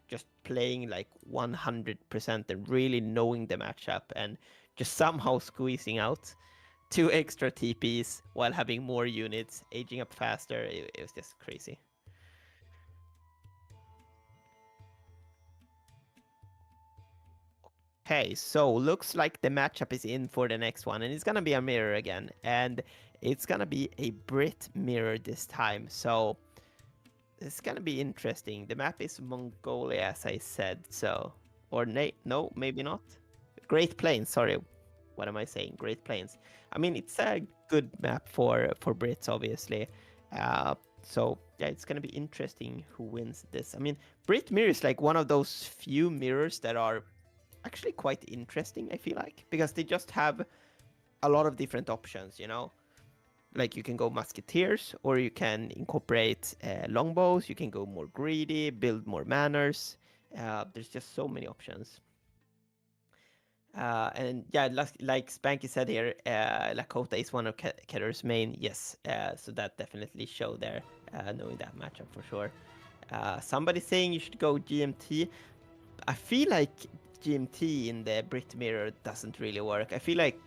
just playing like 100% and really knowing the matchup and just somehow squeezing out 2 extra TPs while having more units, aging up faster. It was just crazy. Okay, so looks like the matchup is in for the next one, and it's gonna be a mirror again, and it's gonna be a Brit mirror this time, so it's gonna be interesting. The map is Mongolia, as I said, so... Or no, maybe not. Great Plains, sorry. What am I saying? Great Plains. I mean, it's a good map for Brits, obviously. So, yeah, it's gonna be interesting who wins this. I mean, Brit mirror is like one of those few mirrors that are actually quite interesting, I feel like, because they just have a lot of different options, you know? Like you can go musketeers, or you can incorporate longbows, you can go more greedy, build more manors. There's just so many options. And yeah, like Spanky said here, Lakota is one of Ketter's main, yes. So that definitely showed there, knowing that matchup for sure. Somebody saying you should go GMT. I feel like GMT in the Brit mirror doesn't really work. I feel like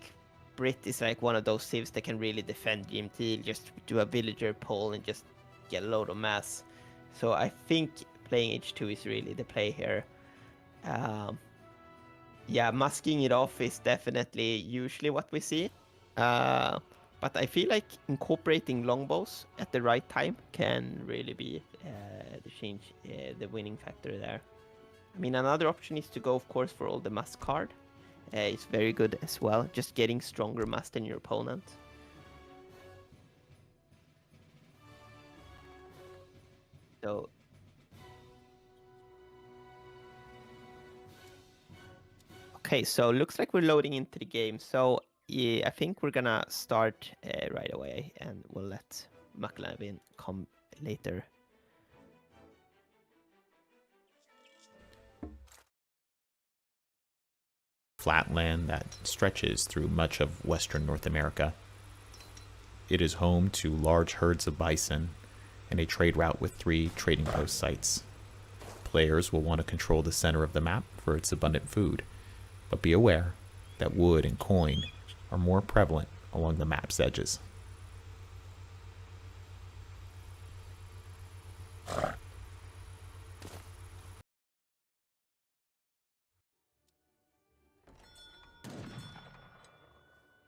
Brit is like one of those civs that can really defend GMT, just do a villager pull and just get a load of mass. So I think playing H2 is really the play here. Yeah, masking it off is definitely usually what we see. But I feel like incorporating longbows at the right time can really be the winning factor there. I mean, another option is to go, of course, for all the must card. It's very good as well, just getting stronger must than your opponent. So... Okay, so looks like we're loading into the game. So yeah, I think we're gonna start right away, and we'll let McLavin come later. Flatland that stretches through much of western North America. It is home to large herds of bison and a trade route with 3 trading post sites. Players will want to control the center of the map for its abundant food, but be aware that wood and coin are more prevalent along the map's edges.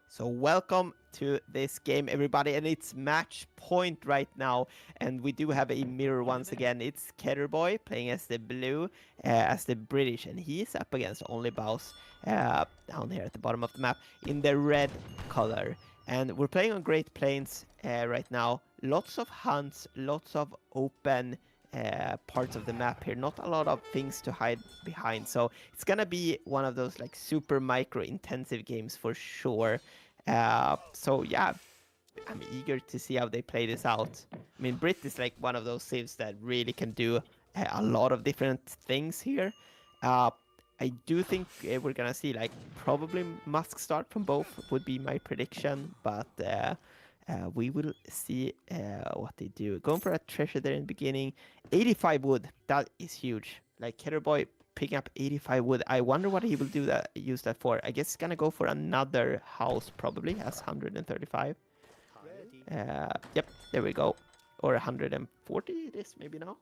So welcome to this game, everybody, and it's match point right now, and we do have a mirror once again. It's Keturboy playing as the blue, as the British, and he is up against OnlyBaus down here at the bottom of the map in the red color. And we're playing on Great Plains right now. Lots of hunts, lots of open parts of the map here, not a lot of things to hide behind, so it's gonna be one of those like super micro intensive games for sure. So yeah, I'm eager to see how they play this out. I mean, Brit is like one of those civs that really can do a lot of different things here. I do think we're gonna see like probably Musk start from both would be my prediction, but we will see what they do. Going for a treasure there in the beginning, 85 wood, that is huge. Like Keturboy picking up 85 wood. I wonder what he will use that for. I guess he's gonna go for another house probably as 135. Yep, there we go. Or 140 it is maybe now.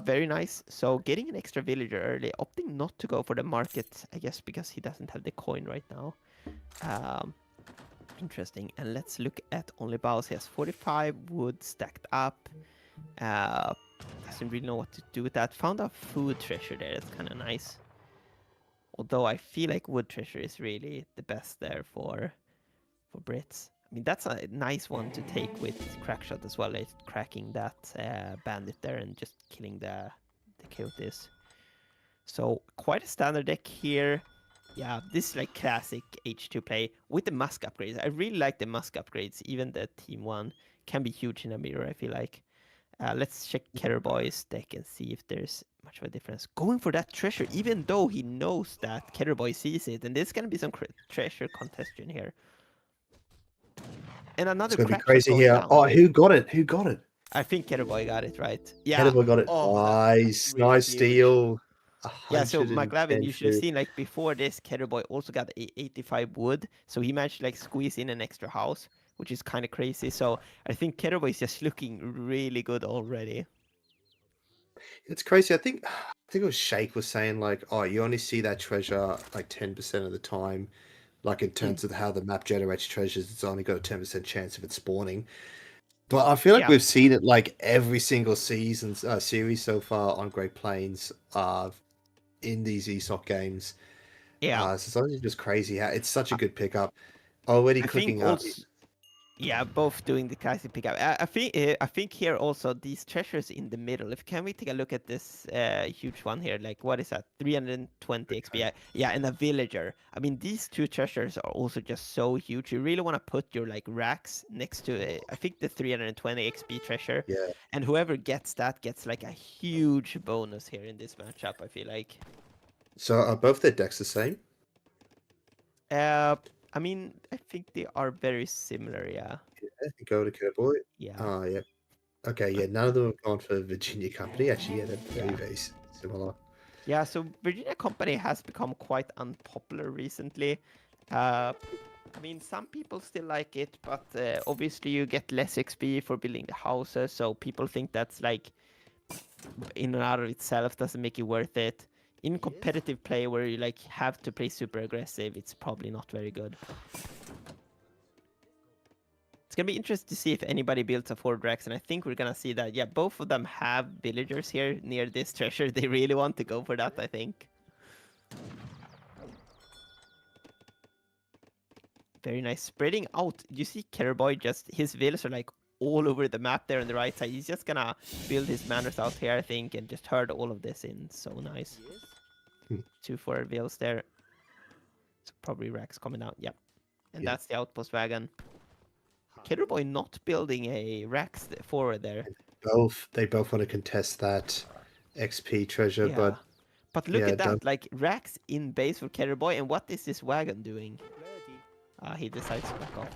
Very nice. So getting an extra villager early, opting not to go for the market, I guess because he doesn't have the coin right now. Interesting. And let's look at OnlyBaus. He has 45 wood stacked up. Doesn't really know what to do with that. Found a food treasure there. That's kind of nice. Although I feel like wood treasure is really the best there for Brits. I mean, that's a nice one to take with Crackshot as well, like cracking that bandit there and just killing the coyotes. So quite a standard deck here. Yeah, this is like classic H2 play with the Musk upgrades. I really like the Musk upgrades. Even the Team 1 can be huge in a mirror, I feel like. Let's check Keturboy's deck and see if there's much of a difference. Going for that treasure, even though he knows that Keturboy sees it. And there's going to be some treasure congestion here. And another it's going to be crazy here. Down. Oh, who got it? Who got it? I think Keturboy got it, right? Yeah. Keturboy got it. Oh, nice. really Nice steal. Yeah, so McLavin, you should have food. seen like before this, Keturboy also got 85 wood. So he managed to like squeeze in an extra house, which is kind of crazy. So I think Keturboy is just looking really good already. It's crazy. I think it was Shake was saying like, oh, you only see that treasure like 10% of the time. Like in terms of how the map generates treasures, it's only got a 10% chance of it spawning. But I feel like we've seen it like every single series so far on Great Plains in these ESOC games. Yeah. So it's honestly just crazy how it's such a good pickup. Already clicking up. Yeah, both doing the classic pickup. I think here also these treasures in the middle. Can we take a look at this huge one here? Like what is that? 320 XP. Yeah, and a villager. I mean, these two treasures are also just so huge. You really want to put your like racks next to it. I think the 320 XP treasure. Yeah. And whoever gets that gets like a huge bonus here in this matchup. I feel like. So are both their decks the same? I mean, I think they are very similar, yeah. Go to Keturboy. Yeah. Oh, yeah. Okay, yeah, none of them have gone for Virginia Company. Actually, yeah, they're very similar. Yeah, so Virginia Company has become quite unpopular recently. I mean, some people still like it, but obviously you get less XP for building the houses, so people think that's like, in and out of itself, doesn't make it worth it. In competitive play where you like have to play super aggressive, it's probably not very good. It's gonna be interesting to see if anybody builds a 4 Drax, and I think we're gonna see that. Yeah, both of them have villagers here near this treasure. They really want to go for that, I think. Very nice. Spreading out. You see Keturboy just, his villas are like all over the map there on the right side. He's just gonna build his manors out here, I think, and just herd all of this in. So nice. 2 4 vills there. So probably Rex coming out. Yep. And that's the outpost wagon. Keturboy not building a Rex forward there. They both want to contest that XP treasure, but look at that, like Rex in base for Keturboy, and what is this wagon doing? He decides to back off.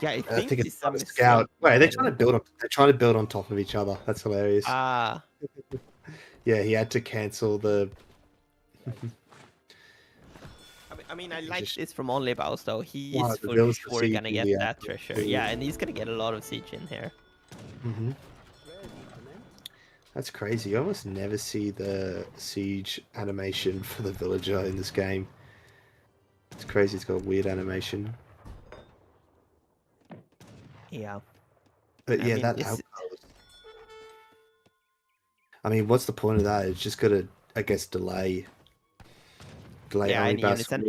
Yeah, I think it's a scout. Wait, they're trying to build on top of each other. That's hilarious. Yeah, he had to cancel the. I mean, I like this from OnlyBaus though. He is for sure gonna get that treasure. Yeah, and he's gonna get a lot of siege in here. That's crazy. You almost never see the siege animation for the villager in this game. It's crazy. It's got a weird animation. Yeah. But yeah, that outpost. I mean, what's the point of that? It's just gonna, I guess, delay. Yeah, and you understand.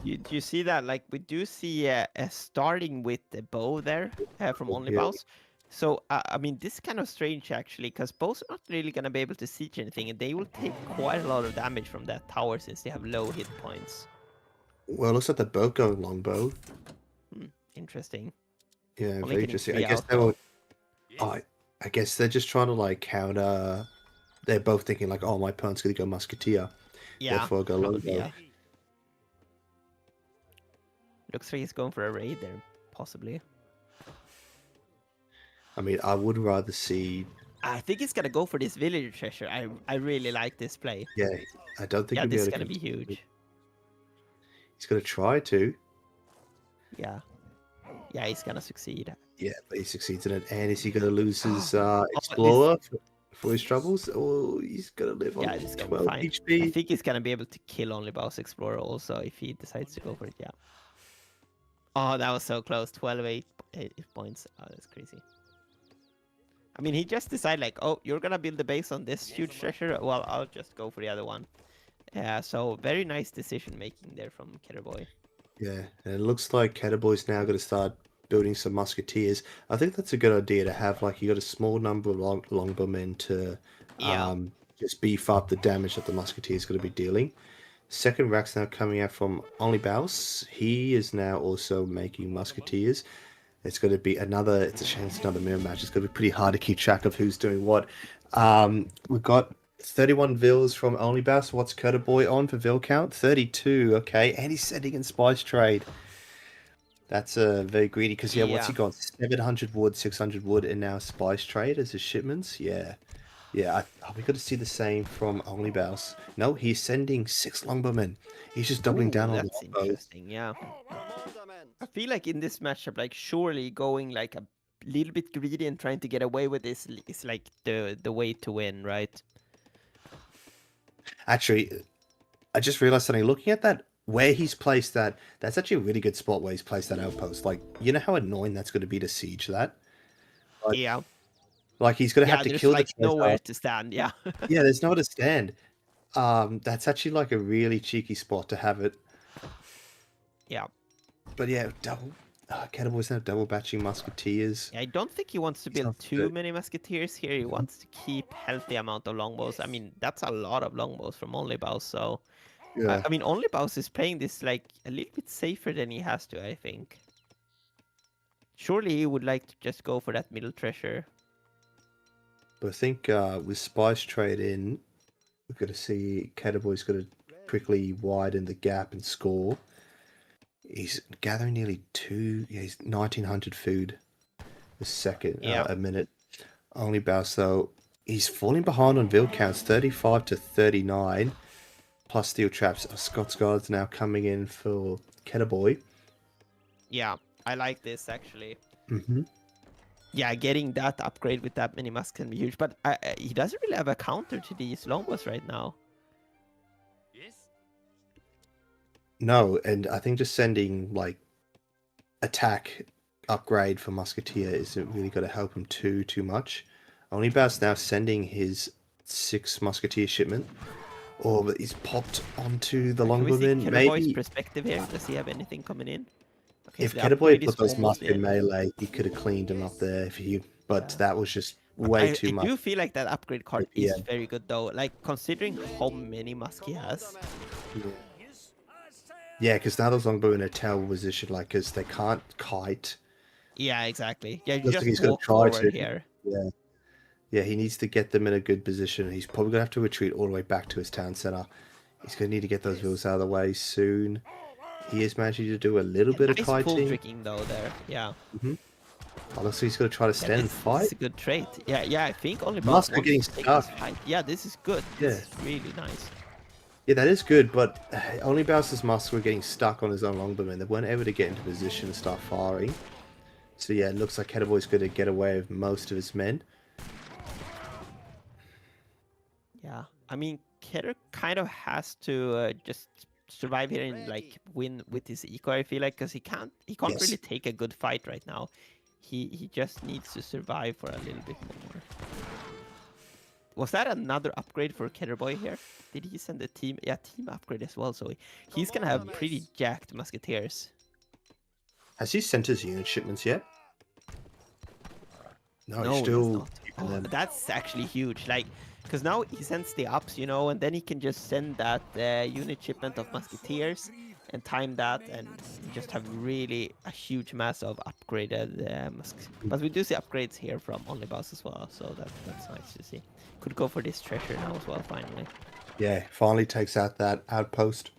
You see that, like, we do see starting with the bow there from OnlyBaus. So, I mean, this is kind of strange, actually, because bows are not really going to be able to siege anything, and they will take quite a lot of damage from that tower since they have low hit points. Well, it looks like they're both going longbow. Interesting. Yeah, very interesting. I guess they were. I guess they're just trying to, like, counter they're both thinking like, oh, my opponent's going to go Musketeer. Yeah, Therefore, I'll go probably, Longbow. yeah. Looks like he's going for a raid there, possibly. I mean, I would rather see... I think he's gonna go for this villager treasure. I really like this play. Yeah, I don't think Yeah, he'll be this is able to... gonna be huge. He's going to try to. Yeah. Yeah, he's gonna succeed. Yeah, but he succeeds in it. And is he going to lose his Oh, Explorer for his troubles? Or he's going to live on Yeah, this is gonna 12 be fine. HP? I think he's gonna be able to kill OnlyBaus Explorer also if he decides to go for it, yeah. Oh, that was so close. 8 points. Oh, that's crazy. I mean, he just decided like, oh, you're gonna build the base on this huge treasure? Well, I'll just go for the other one. Yeah, so very nice decision making there from Keturboy. Yeah, and it looks like Keturboy's now going to start building some musketeers. I think that's a good idea to have, like, you got a small number of longbowmen to just beef up the damage that the musketeers going to be dealing. Second rack's now coming out from OnlyBaus. He is now also making musketeers. It's going to be another, it's a shame it's another mirror match. It's going to be pretty hard to keep track of who's doing what. We've got 31 vills from OnlyBaus. What's Keturboy on for vill count? 32, okay. And he's sending in Spice Trade. That's very greedy because, yeah, what's he got? 700 wood, 600 wood, and now Spice Trade as his shipments? Yeah. Yeah, are we going to see the same from OnlyBaus? No, he's sending 6 longbowmen. He's just doubling down on that's longbowmen. interesting, yeah. I feel like in this matchup, like, surely going like a little bit greedy and trying to get away with this is like the way to win, right? Actually, I just realized something. Looking at that, where he's placed that, that's actually a really good spot where he's placed that outpost. Like, you know how annoying that's going to be to siege that? Like, Yeah. Like, he's going to have to there's kill like the treasure. nowhere to stand, yeah. Yeah, there's nowhere to stand. That's actually like a really cheeky spot to have it. Yeah. But yeah, Keturboy's now double batching musketeers. I don't think he wants to build too many musketeers here. He wants to keep healthy amount of longbows. I mean, that's a lot of longbows from OnlyBaus. So, Yeah. I mean, OnlyBaus is playing this like a little bit safer than he has to, I think. Surely he would like to just go for that middle treasure. But I think with Spice Trade in, we're going to see Keturboy's going to quickly widen the gap and score. He's gathering nearly he's 1900 food a second, a minute. OnlyBaus, though, he's falling behind on vill counts, 35 to 39, plus steel traps. Scott's Guard's now coming in for Keturboy. Yeah, I like this actually. Mm-hmm. Yeah, getting that upgrade with that many musks can be huge, but he doesn't really have a counter to these longbows right now. No, and I think just sending, like, attack upgrade for Musketeer isn't really going to help him too much. OnlyBaus now sending his 6 Musketeer shipment. Oh, but he's popped onto the longbowmen. Maybe perspective here. Does he have anything coming in? Okay, if Keturboy put those musks in melee, he could have cleaned them up there. But that was just way too much. I do feel like that upgrade card is very good though. Like considering how many musks he has. Yeah, because now those longbow in a tail position, like, because they can't kite. Yeah, exactly. Yeah, you Looks just like he's going walk to try forward to. Here. Yeah. Yeah, he needs to get them in a good position. He's probably going to have to retreat all the way back to his town center. He's going to need to get those vills out of the way soon. He is managing to do a little bit of kiting. Full tricking though there, yeah. Mm-hmm. Honestly, he's going to try to stand and fight. It's a good trait. Yeah, I think only Musks are getting stuck. Yeah, this is good. Yeah. This is really nice. Yeah, that is good, but OnlyBaus' musks were getting stuck on his own longbowmen. They weren't able to get into position and start firing. So yeah, it looks like Keturboy's going to get away with most of his men. Yeah, I mean, Ketur kind of has to just survive here and like win with his eco. I feel like because he can't really take a good fight right now. He just needs to survive for a little bit more. Was that another upgrade for Keturboy here? Did he send a team? Yeah, team upgrade as well. So he's gonna have pretty jacked musketeers. Has he sent his unit shipments yet? No, he's he's still. not. That's actually huge. Like, because now he sends the ups, you know, and then he can just send that unit shipment of musketeers, and time that, and just have really a huge mass of upgraded musks. But we do see upgrades here from OnlyBaus as well, so that's nice to see. Could go for this treasure now as well, finally. Yeah, finally takes out that outpost.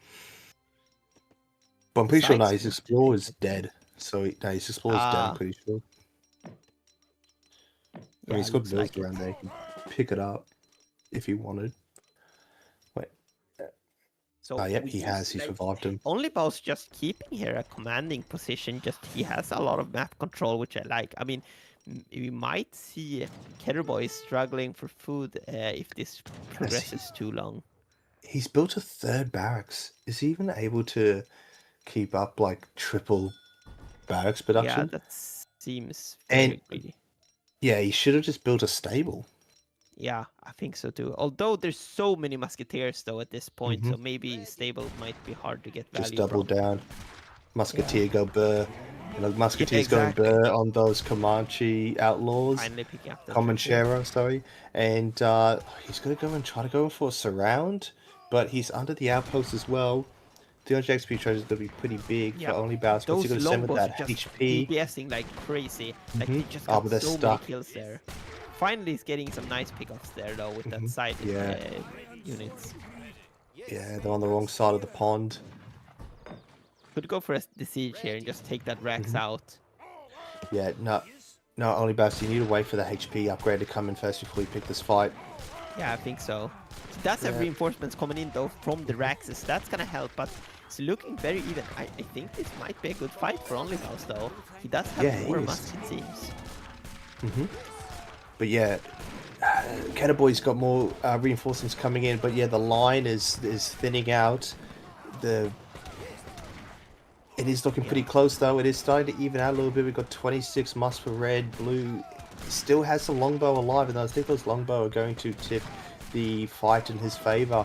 But I'm pretty sure now his Explorer is dead. So his Explorer is dead, I'm pretty sure. I mean, he's got bills around there. He can pick it up if he wanted. Wait. So oh, yep, he has. He survived him. OnlyBaus just keeping here a commanding position. Just he has a lot of map control, which I like. I mean, we might see Keturboy struggling for food if this progresses too long. He's built a third barracks. Is he even able to keep up like triple barracks production? Yeah, that seems very greedy. Yeah, he should have just built a stable. Yeah, I think so too. Although there's so many musketeers though at this point, so maybe stable might be hard to get value Just double from. down. Musketeer go burr. You know, Musketeers going burr on those Comanche outlaws. Finally picking up the Comanchero, sorry. And he's going to go and try to go for a surround, but he's under the outpost as well. 300 XP treasure is going to be pretty big for OnlyBaus. What's he going to send with that HP? DPSing like crazy. Like they just got so many kills there. Finally, he's getting some nice pickups there though with that side units. Yeah, they're on the wrong side of the pond. Could go for the siege here and just take that Rex out. Yeah, no, OnlyBaus, you need to wait for the HP upgrade to come in first before you pick this fight. Yeah, I think so. So that's reinforcements coming in though from the Raxes. That's gonna help, but it's looking very even. I think this might be a good fight for OnlyBaus though. He does have more musk, it seems. But yeah, Keturboy's got more reinforcements coming in, but yeah, the line is thinning out. It is looking pretty close though. It is starting to even out a little bit. We've got 26 musk for red, blue. Still has some longbow alive, and I think those longbow are going to tip the fight in his favor.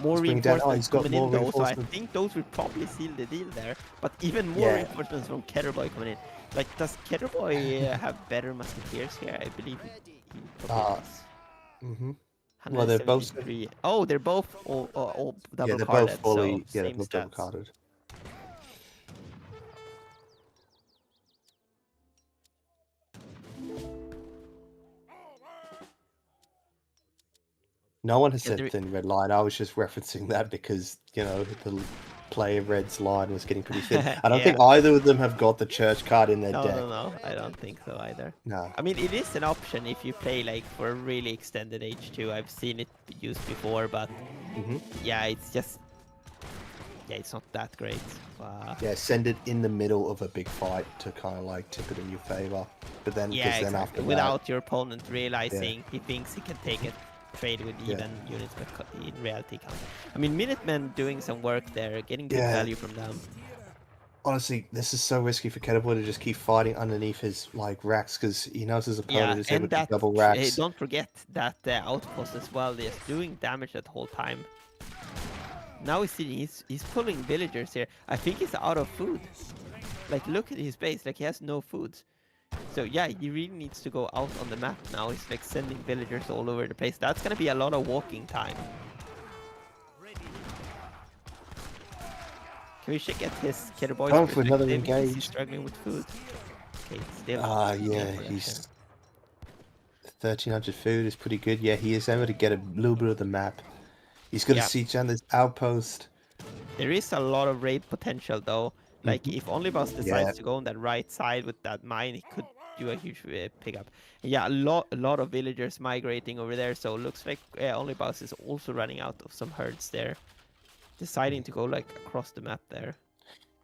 More reinforcements coming in though, so I think those will probably seal the deal there. But even more reinforcements from Keturboy coming in. Like, does Keturboy have better musketeers here? I believe he probably does. Well, they're both. Oh, they're both all double yeah, they're carded. both fully. So yeah, they're both double carded. No one has said thin red line. I was just referencing that because, you know, the player red's line was getting pretty thin. I don't think either of them have got the church card in their deck. No, I don't think so either. No. I mean, it is an option if you play like for a really extended H2. I've seen it used before, but yeah, it's just it's not that great. Yeah, send it in the middle of a big fight to kind of like tip it in your favor. But then, then after that, without your opponent realizing he thinks he can take it. Trade with even units, but in reality can't. I mean, Minutemen doing some work there, getting good value from them. Honestly, this is so risky for Keturboy to just keep fighting underneath his like racks because he knows his opponent is able to double racks. Don't forget that outpost as well. They're doing damage that whole time. Now he's pulling villagers here. I think he's out of food. Like, look at his base. Like, he has no food. So yeah, he really needs to go out on the map now. He's like sending villagers all over the place. That's gonna be a lot of walking time. Can we check at his Keturboy? Going for another engage. He's struggling with food. Okay, still. Yeah, he's 1300 food is pretty good. Yeah, he is able to get a little bit of the map. He's gonna siege down this outpost. There is a lot of raid potential though. Like, if OnlyBaus decides to go on that right side with that mine, he could do a huge pickup. Yeah, a lot of villagers migrating over there, so looks like OnlyBaus is also running out of some herds there. Deciding to go, like, across the map there.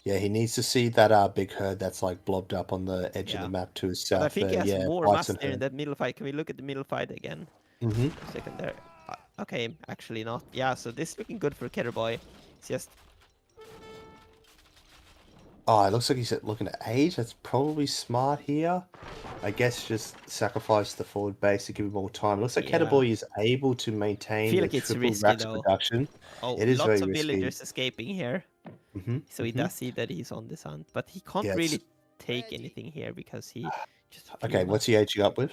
Yeah, he needs to see that big herd that's, like, blobbed up on the edge of the map to his south. But I think he has more mass there in that middle fight. Can we look at the middle fight again? A second there. Okay, actually not. Yeah, so this is looking good for Keturboy. It's just... Oh, it looks like he's looking at age. That's probably smart here. I guess just sacrifice the forward base to give him more time. It looks like Keturboy is able to maintain the triple racks production. Oh, it is lots very of risky. villagers escaping here. So he does see that he's on this hunt, but he can't really take anything here because he just... Okay, what's he aging up with?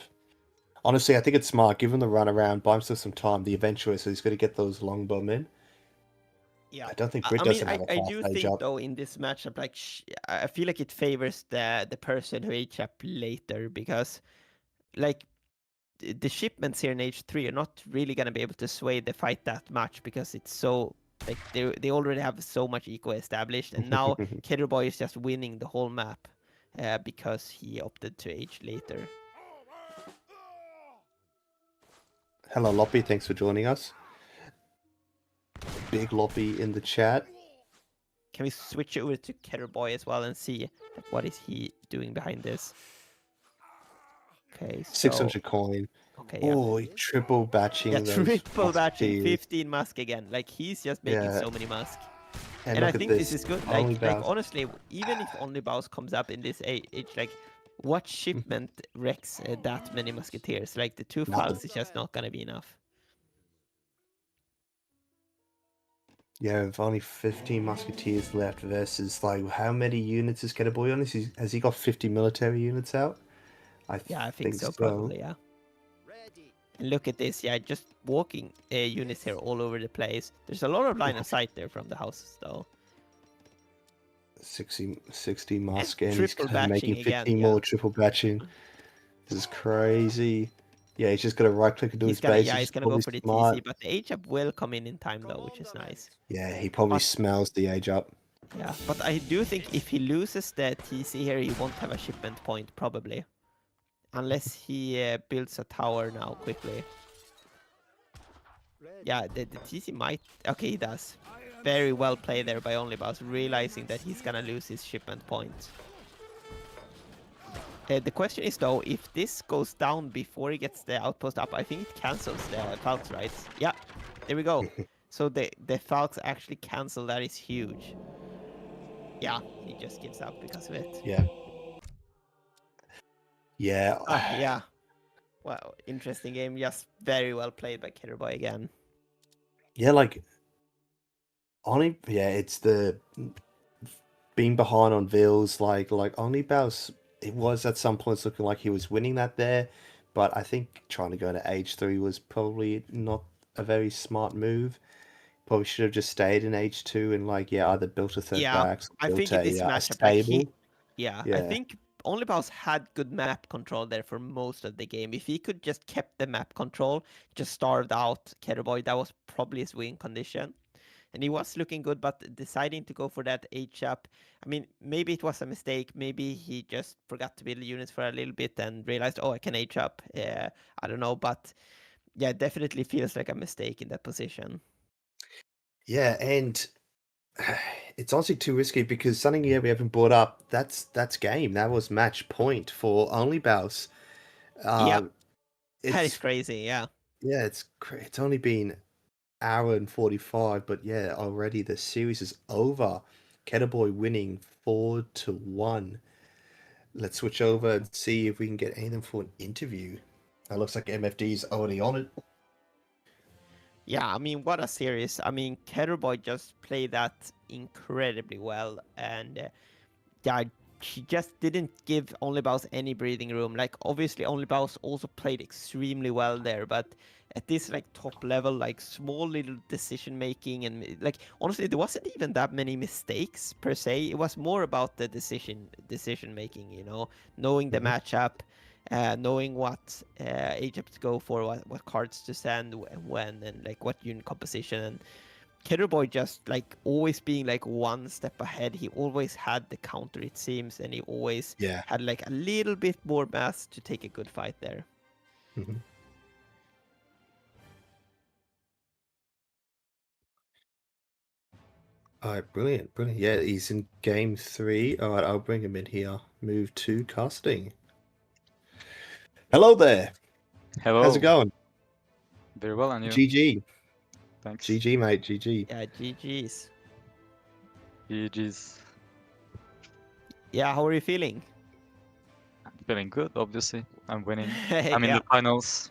Honestly, I think it's smart. Give him the run around, buy himself some time. The adventurer, so he's got to get those longbow men. Yeah, I don't think I Brit I mean, doesn't have a I fast do age think up. though in this matchup, like I feel like it favors the person who age up later because, like, the shipments here in H3 are not really gonna be able to sway the fight that much because it's so like they already have so much eco established, and now Keturboy is just winning the whole map because he opted to age later. Hello, Loppy. Thanks for joining us. Big Loppy in the chat. Can we switch over to Keturboy as well and see like, what is he doing behind this? Okay, so 600 coin. okay, yeah. Oh, triple batching Yeah, those triple batching, musketeers. 15 musk again. Like he's just making Yeah. so many musk. And And I look at think this this. is good. Only Like Baus. honestly, even if OnlyBaus comes up in this age, like what shipment wrecks that many musketeers? Like the 2 falcons is just not gonna be enough. Yeah, with only 15 musketeers left versus like how many units is Keturboy on? Has he got 50 military units out? I think so, probably, yeah. And look at this, yeah, just walking units here all over the place. There's a lot of line of sight there from the houses, though. 60 musk, and he's triple kind of making batching 15 again, more yeah. triple batching. This is crazy. Yeah, he's just gonna right click and do He's his gonna, base. yeah, he's gonna go probably for the smart. TC, but the age up will come in time though, which is nice. Yeah, he probably smells the age up. Yeah, but I do think if he loses the TC here, he won't have a shipment point, probably. Unless he builds a tower now, quickly. Yeah, the TC might... Okay, he does. Very well played there by OnlyBaus, realizing that he's gonna lose his shipment point. The question is, though, if this goes down before he gets the outpost up, I think it cancels the Falcons, right? Yeah, there we go. So the Falcons actually cancel, that is huge. Yeah, he just gives up because of it. Yeah. Yeah. Yeah. Wow, interesting game. Just very well played by Keturboy again. Yeah, like it's the being behind on Vils, like OnlyBaus, it was at some points looking like he was winning that there, but I think trying to go to H3 was probably not a very smart move. Probably should have just stayed in H2 and either built a third barracks, I built think in this a matchup, stable. I think OnlyBaus had good map control there for most of the game. If he could just kept the map control, just starved out Keturboy, that was probably his win condition. And he was looking good, but deciding to go for that H-up, I mean, maybe it was a mistake. Maybe he just forgot to build units for a little bit and realized, oh, I can H-up. I don't know, but yeah, it definitely feels like a mistake in that position. Yeah, and it's honestly too risky because something we haven't brought up, that's game. That was match point for OnlyBaus. Yeah, that is crazy, yeah. Yeah, it's only been hour and 45, but yeah, already the series is over. Keturboy winning 4-1. Let's switch over and see if we can get anything for an interview. It looks like MFD's already on it. Yeah, I mean, what a series. I mean, Keturboy just played that incredibly well, and yeah, she just didn't give OnlyBaus any breathing room. Like, obviously, OnlyBaus also played extremely well there, but at this, like, top level, like, small little decision-making, and, like, honestly, there wasn't even that many mistakes, per se. It was more about the decision-making, you know, knowing the matchup, knowing what Egypt to go for, what cards to send, when, and, like, what unit composition, and Keturboy just like always being like one step ahead. He always had the counter, it seems, and he always had like a little bit more mass to take a good fight there. All right, brilliant. Yeah, he's in game 3. All right, I'll bring him in here. Move to casting. Hello there. Hello. How's it going? Very well, and you? GG. Thanks. GG, mate. GG. Yeah, GG's. GG's. Yeah, how are you feeling? I'm feeling good, obviously. I'm winning. Hey, I'm in the finals.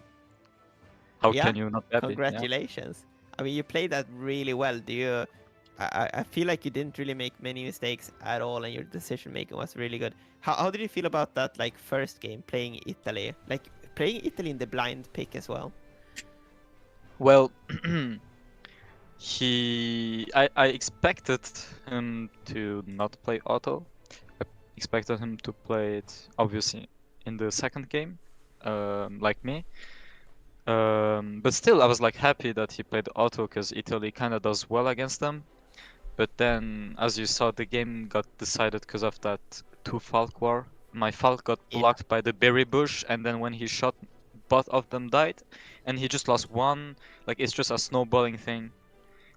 How can you not be happy? Congratulations. I mean, you played that really well. Do you... I feel like you didn't really make many mistakes at all, and your decision making was really good. How did you feel about that, like, first game, playing Italy? Like, playing Italy in the blind pick as well? Well, I expected him to not play auto. I expected him to play it obviously in the second game, like me. But still, I was like happy that he played auto because Italy kind of does well against them. But then, as you saw, the game got decided because of that 2 Falk war. My Falk got blocked by the berry bush, and then when he shot, both of them died, and he just lost one. Like, it's just a snowballing thing.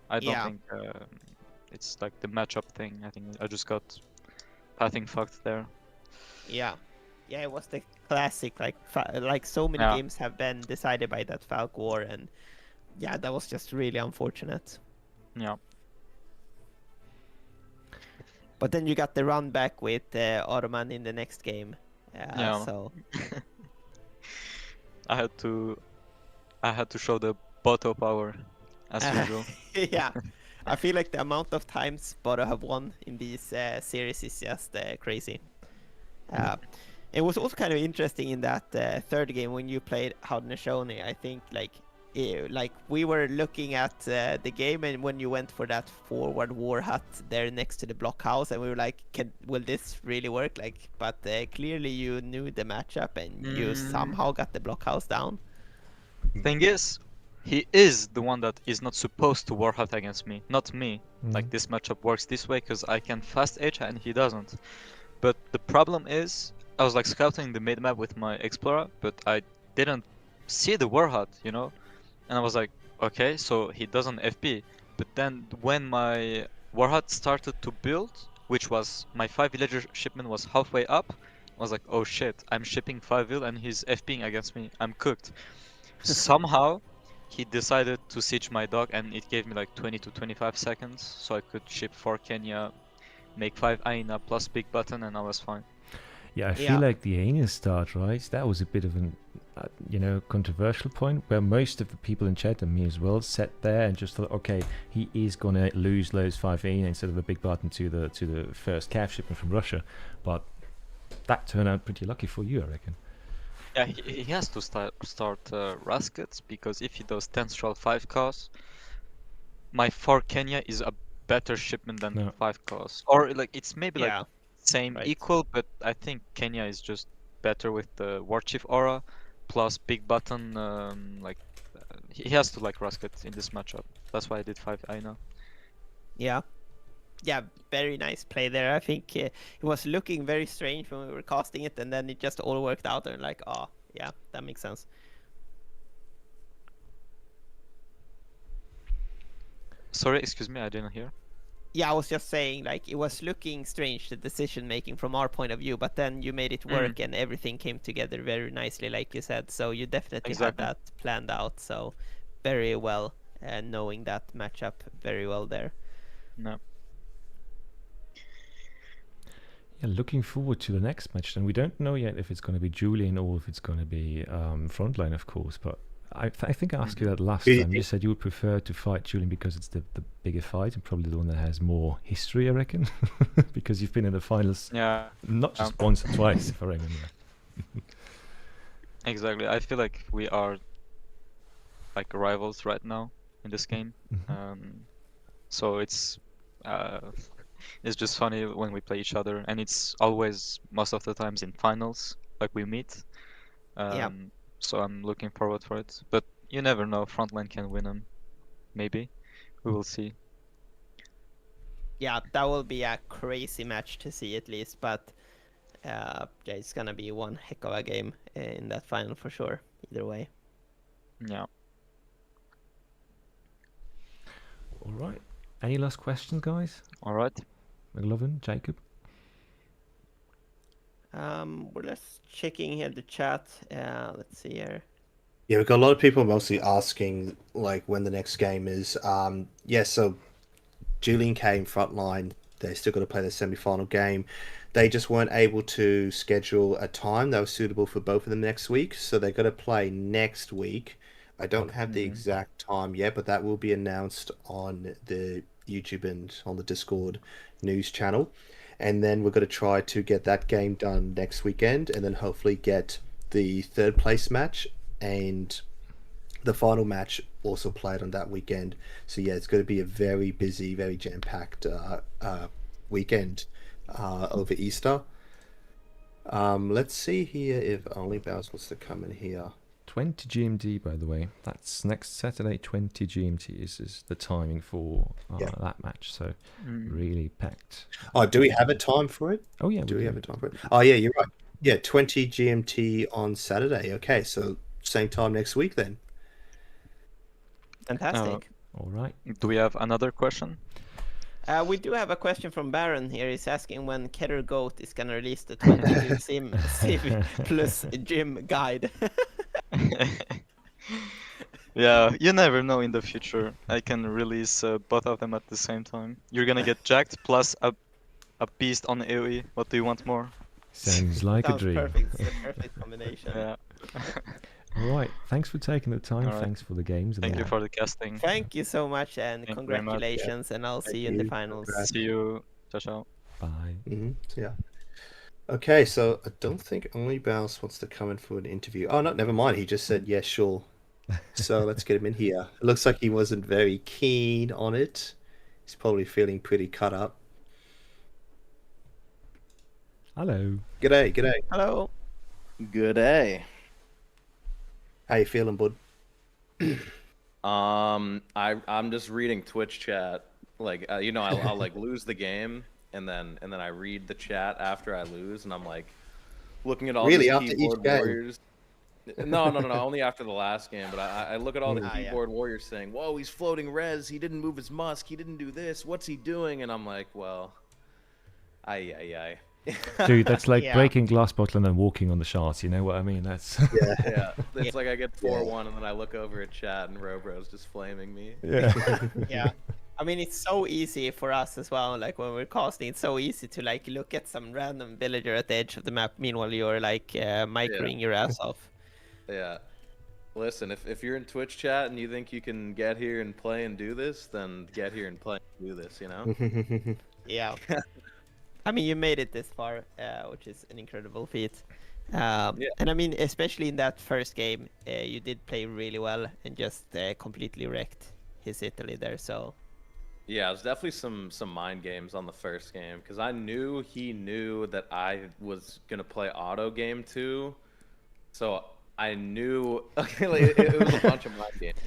I don't think it's like the matchup thing. I think I just got pathing fucked there. Yeah, it was the classic, like so many games have been decided by that Falk war, and yeah, that was just really unfortunate. Yeah. But then you got the run back with Ottoman in the next game. So I had to show the Boto power as usual. Yeah, I feel like the amount of times Boto have won in these series is just crazy. It was also kind of interesting in that third game when you played Haudenosaunee. I think like we were looking at the game, and when you went for that forward war hut there next to the blockhouse, and we were like, will this really work? Like, but clearly you knew the matchup and you somehow got the blockhouse down. Thing is, he is the one that is not supposed to war hut against me, not me. Like, this matchup works this way because I can fast H and he doesn't. But the problem is, I was like scouting the mid map with my explorer, but I didn't see the war hut, you know? And I was like, okay, so he doesn't FP. But then when my war hut started to build, which was my 5 villager shipment was halfway up, I was like, oh shit, I'm shipping 5 vil and he's FPing against me, I'm cooked. Somehow he decided to siege my dog, and it gave me like 20 to 25 seconds, so I could ship 4 Kenya, make 5 Aina plus big button, and I was fine. Yeah, I feel like the Aina start, right? That was a bit of an, controversial point where most of the people in chat and me as well sat there and just thought, okay, he is gonna lose those 5 Aina instead of a big button to the first calf shipment from Russia, but that turned out pretty lucky for you, I reckon. Yeah, he has to start Raskets, because if he does 10 straw 5 costs, my 4 Kenya is a better shipment than the 5 costs. Or like it's maybe like same equal, but I think Kenya is just better with the War Chief aura plus big button. He has to like Rasket in this matchup. That's why I did 5 Aina. Yeah, very nice play there. I think it was looking very strange when we were casting it, and then it just all worked out, and like, oh yeah, that makes sense. Sorry, excuse me, I didn't hear. Yeah, I was just saying, like, it was looking strange, the decision making from our point of view, but then you made it work and everything came together very nicely, like you said. So you definitely had that planned out. So very well, knowing that matchup very well there. No. Yeah, looking forward to the next match. And we don't know yet if it's going to be Julian or if it's going to be Frontline, of course. But I think I asked you that last time. You said you would prefer to fight Julian because it's the bigger fight and probably the one that has more history, I reckon. Because you've been in the finals not just once or twice, if I remember. Exactly. I feel like we are like rivals right now in this game. So it's just funny when we play each other, and it's always most of the times in finals like we meet. So I'm looking forward for it, but you never know, Frontline can win them. Maybe we will see. Yeah, that will be a crazy match to see at least, but it's gonna be one heck of a game in that final for sure, either way. Yeah. All right. Any last questions, guys? All right. McLovin, Jacob? We're just checking here the chat. Let's see here. Yeah, we've got a lot of people mostly asking like when the next game is. So Julian came Frontline. They still got to play their semi-final game. They just weren't able to schedule a time that was suitable for both of them next week, so they're going to play next week. I don't have the exact time yet, but that will be announced on the YouTube and on the Discord news channel. And then we're going to try to get that game done next weekend, and then hopefully get the third place match and the final match also played on that weekend. So yeah, it's going to be a very busy, very jam-packed weekend over Easter. Let's see here if OnlyBaus wants to come in here. 20 GMT, by the way. That's next Saturday, 20 GMT is the timing for that match. So really packed. Oh, do we have a time for it? Oh, yeah. Do we have a time for it? Oh, yeah, you're right. Yeah, 20 GMT on Saturday. Okay, so same time next week then. Fantastic. All right. Do we have another question? We do have a question from Baron here. He's asking when Keturboy is gonna release the 22 Sim plus gym guide. Yeah, you never know in the future. I can release both of them at the same time. You're gonna get jacked plus a beast on AoE. What do you want more? Sounds like a Sounds dream. perfect. It's a perfect combination. Yeah. All right. Thanks for taking the time. All right. Thanks for the games. And Thank all you that. for the casting. Thank you so much, and Thank you very much. congratulations, and I'll see you in the finals. See you. Ciao, ciao. Bye. Yeah. Okay, so I don't think OnlyBaus wants to come in for an interview. Oh, no, never mind. He just said, yeah, sure. So let's get him in here. It looks like he wasn't very keen on it. He's probably feeling pretty cut up. Hello. G'day, g'day. Hello. Good day. How you feeling, bud? I'm just reading Twitch chat. Like, I'll like lose the game, and then I read the chat after I lose, and I'm like looking at all Really? these After each keyboard game? warriors. No, only after the last game. But I look at all the keyboard warriors saying, "Whoa, he's floating res. He didn't move his musk. He didn't do this. What's he doing?" And I'm like, well, aye. Dude, that's like breaking glass bottle and then walking on the shards. You know what I mean? That's Yeah. It's like I get 4-1, and then I look over at chat, and Robro's just flaming me. Yeah. I mean, it's so easy for us as well. Like when we're casting, it's so easy to like look at some random villager at the edge of the map. Meanwhile, you're like microing your ass off. Yeah. Listen, if you're in Twitch chat and you think you can get here and play and do this, then get here and play and do this, you know? Yeah. I mean, you made it this far, which is an incredible feat. And I mean, especially in that first game, you did play really well and just completely wrecked his Italy there. So. Yeah, it was definitely some mind games on the first game, because I knew he knew that I was gonna play auto game too, so I knew it was a bunch of mind games.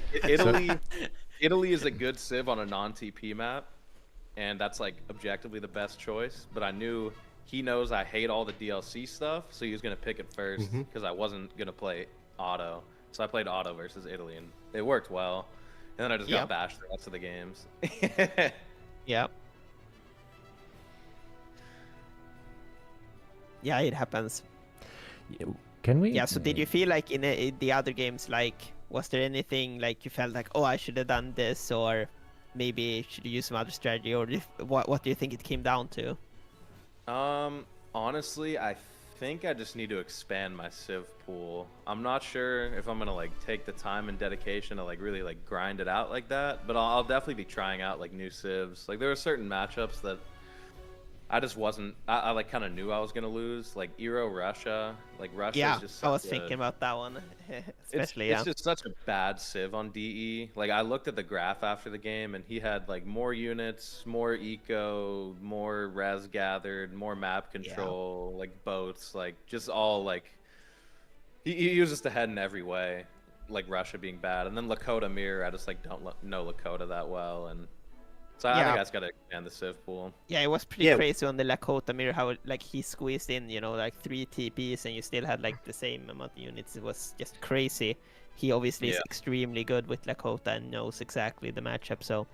Italy is a good civ on a non-TP map, and that's like objectively the best choice. But I knew he knows I hate all the DLC stuff, so he was gonna pick it first because I wasn't gonna play auto. So I played auto versus Italy, and it worked well. And then I just got bashed the rest of the games. Yep. Yeah, it happens. Can we? Yeah, so did you feel like in the other games, like, was there anything like you felt like, oh, I should have done this, or maybe should use some other strategy, or what do you think it came down to? Honestly, I think I just need to expand my civ pool. I'm not sure if I'm gonna like take the time and dedication to like really like grind it out like that, but I'll definitely be trying out like new civs. Like there were certain matchups that I just wasn't. I like kind of knew I was gonna lose, like Euro Russia. Like Russia. Yeah, is just I was thinking about that one, especially. It's just such a bad civ on DE. Like I looked at the graph after the game, and he had like more units, more eco, more res gathered, more map control, like boats, like just all like. He was just ahead in every way, like Russia being bad, and then Lakota mirror. I just like don't know Lakota that well, and. So I think I just gotta expand the civ pool. Yeah, it was pretty crazy on the Lakota mirror how like he squeezed in, you know, like 3 TPs and you still had like the same amount of units. It was just crazy. He obviously is extremely good with Lakota and knows exactly the matchup. So,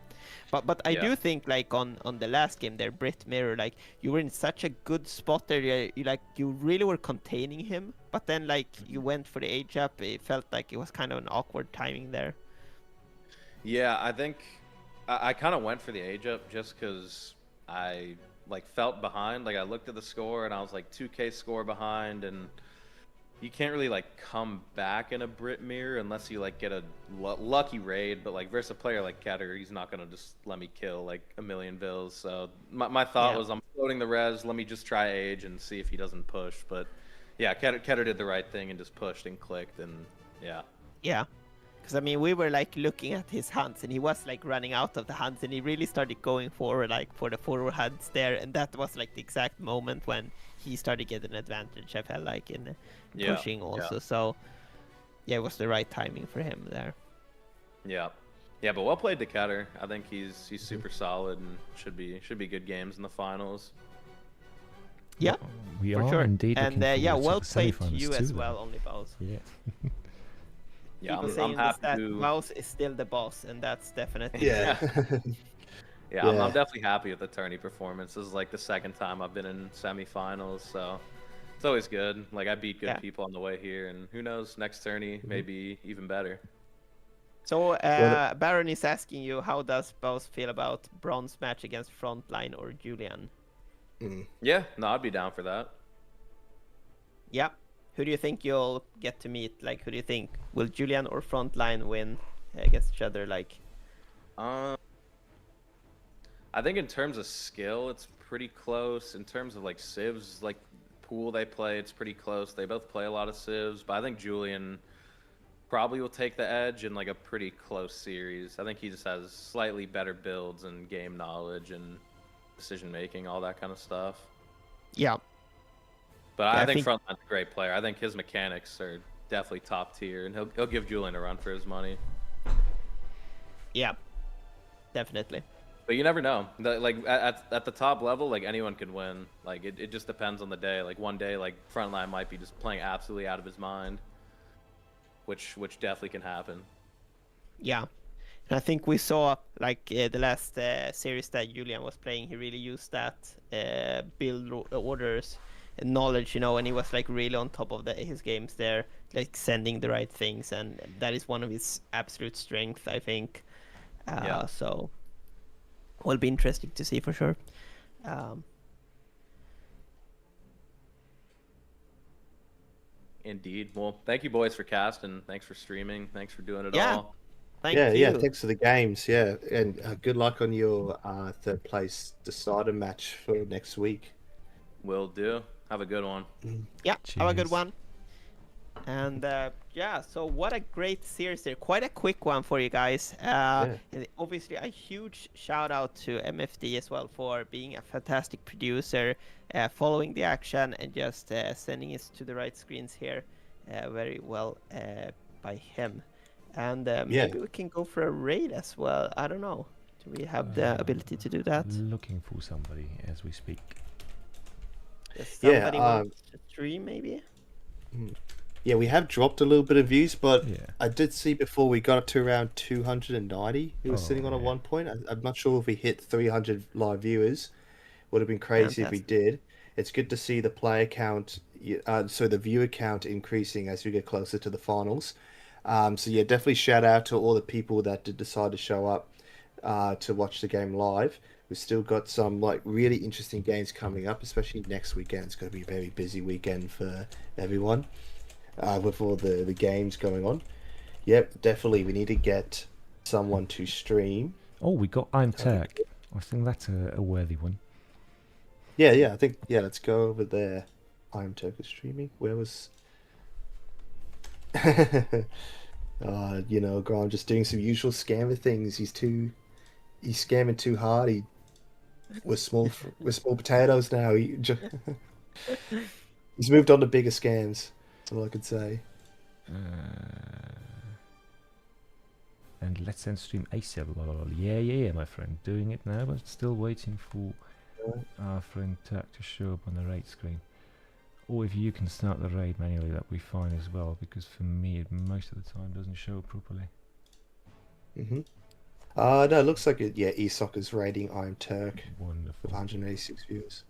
but I do think like on the last game there, Brit mirror, like you were in such a good spot there. You really were containing him, but then like you went for the age up. It felt like it was kind of an awkward timing there. Yeah, I think. I kind of went for the age up just because I like felt behind. Like I looked at the score and I was like 2K score behind, and you can't really like come back in a Brit mirror unless you like get a lucky raid. But like versus a player like Ketter, he's not gonna just let me kill like a million vills. So my thought was I'm floating the res. Let me just try age and see if he doesn't push. But yeah, Ketter did the right thing and just pushed and clicked, and yeah. Yeah. Because I mean, we were like looking at his hunts, and he was like running out of the hunts, and he really started going forward, like for the forward hunts there, and that was like the exact moment when he started getting an advantage. I felt like in pushing also. So yeah, it was the right timing for him there. Yeah, but well played to Keter. I think he's super solid and should be good games in the finals. Yeah, We for are sure. indeed And looking yeah, forward to well the played to semifinals you too, as though. well, OnlyBaus. Yeah. Yeah, People I'm saying happy that to. Baus is still the boss, and that's definitely Yeah. Yeah, I'm definitely happy with the tourney performance. This is like the second time I've been in semifinals, so it's always good. Like I beat good people on the way here, and who knows, next tourney maybe even better. So Baron is asking you, how does Baus feel about bronze match against Frontline or Julian? Yeah, no, I'd be down for that. Yeah. Who do you think you'll get to meet? Like, who do you think will Julian or Frontline win against each other? Like, I think in terms of skill, it's pretty close. In terms of like civs, like pool they play, it's pretty close. They both play a lot of civs, but I think Julian probably will take the edge in like a pretty close series. I think he just has slightly better builds and game knowledge and decision making, all that kind of stuff. yeah. But Yeah, I think Frontline's a great player. I think his mechanics are definitely top tier, and he'll give Julian a run for his money. Yeah, definitely. But you never know. Like at the top level, like anyone can win. Like it just depends on the day. Like one day, like Frontline might be just playing absolutely out of his mind, which definitely can happen. Yeah. And I think we saw like the last series that Julian was playing, he really used that build orders and knowledge, you know, and he was like really on top of his games there, like sending the right things, and that is one of his absolute strengths, I think. So will be interesting to see for sure. Indeed. Well, thank you boys for casting. Thanks for streaming. Thanks for doing it all. Thank you. Yeah, thanks for the games. Yeah, and good luck on your third place decider match for next week. Will do. Have a good one. Yeah, have a good one. And yeah, so what a great series there. Quite a quick one for you guys. And obviously, a huge shout out to MFD as well for being a fantastic producer, following the action and just sending us to the right screens here. Very well by him. And maybe we can go for a raid as well. I don't know. Do we have the ability to do that? Looking for somebody as we speak. Somebody wants to stream, maybe? Yeah, we have dropped a little bit of views, but I did see before we got up to around 290. It was sitting on at one point. I'm not sure if we hit 300 live viewers. Would have been crazy if we did. It's good to see the player count, so the viewer count increasing as we get closer to the finals. So yeah, definitely shout out to all the people that did decide to show up to watch the game live. We've still got some like really interesting games coming up, especially next weekend. It's going to be a very busy weekend for everyone with all the games going on. Yep, definitely. We need to get someone to stream. Oh, we got I'm Tech. I think that's a worthy one. Yeah, I think, let's go over there. I'm Tech is streaming. Where was... you know, Graham just doing some usual scammer things. He's scamming too hard. We're small potatoes now. He's moved on to bigger scams. That's all I could say. And let's end stream ASAP. Yeah, my friend. Doing it now, but still waiting for our friend Tack to show up on the raid screen. Or if you can start the raid manually, that'd be fine as well, because for me, it most of the time doesn't show properly. No, it looks like it. Yeah, ESOC is raiding Iron Turk. Wonderful. With 186 viewers.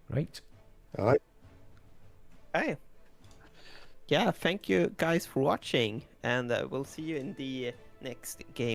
Great. All right. Hey. Yeah, thank you guys for watching, and we'll see you in the next game.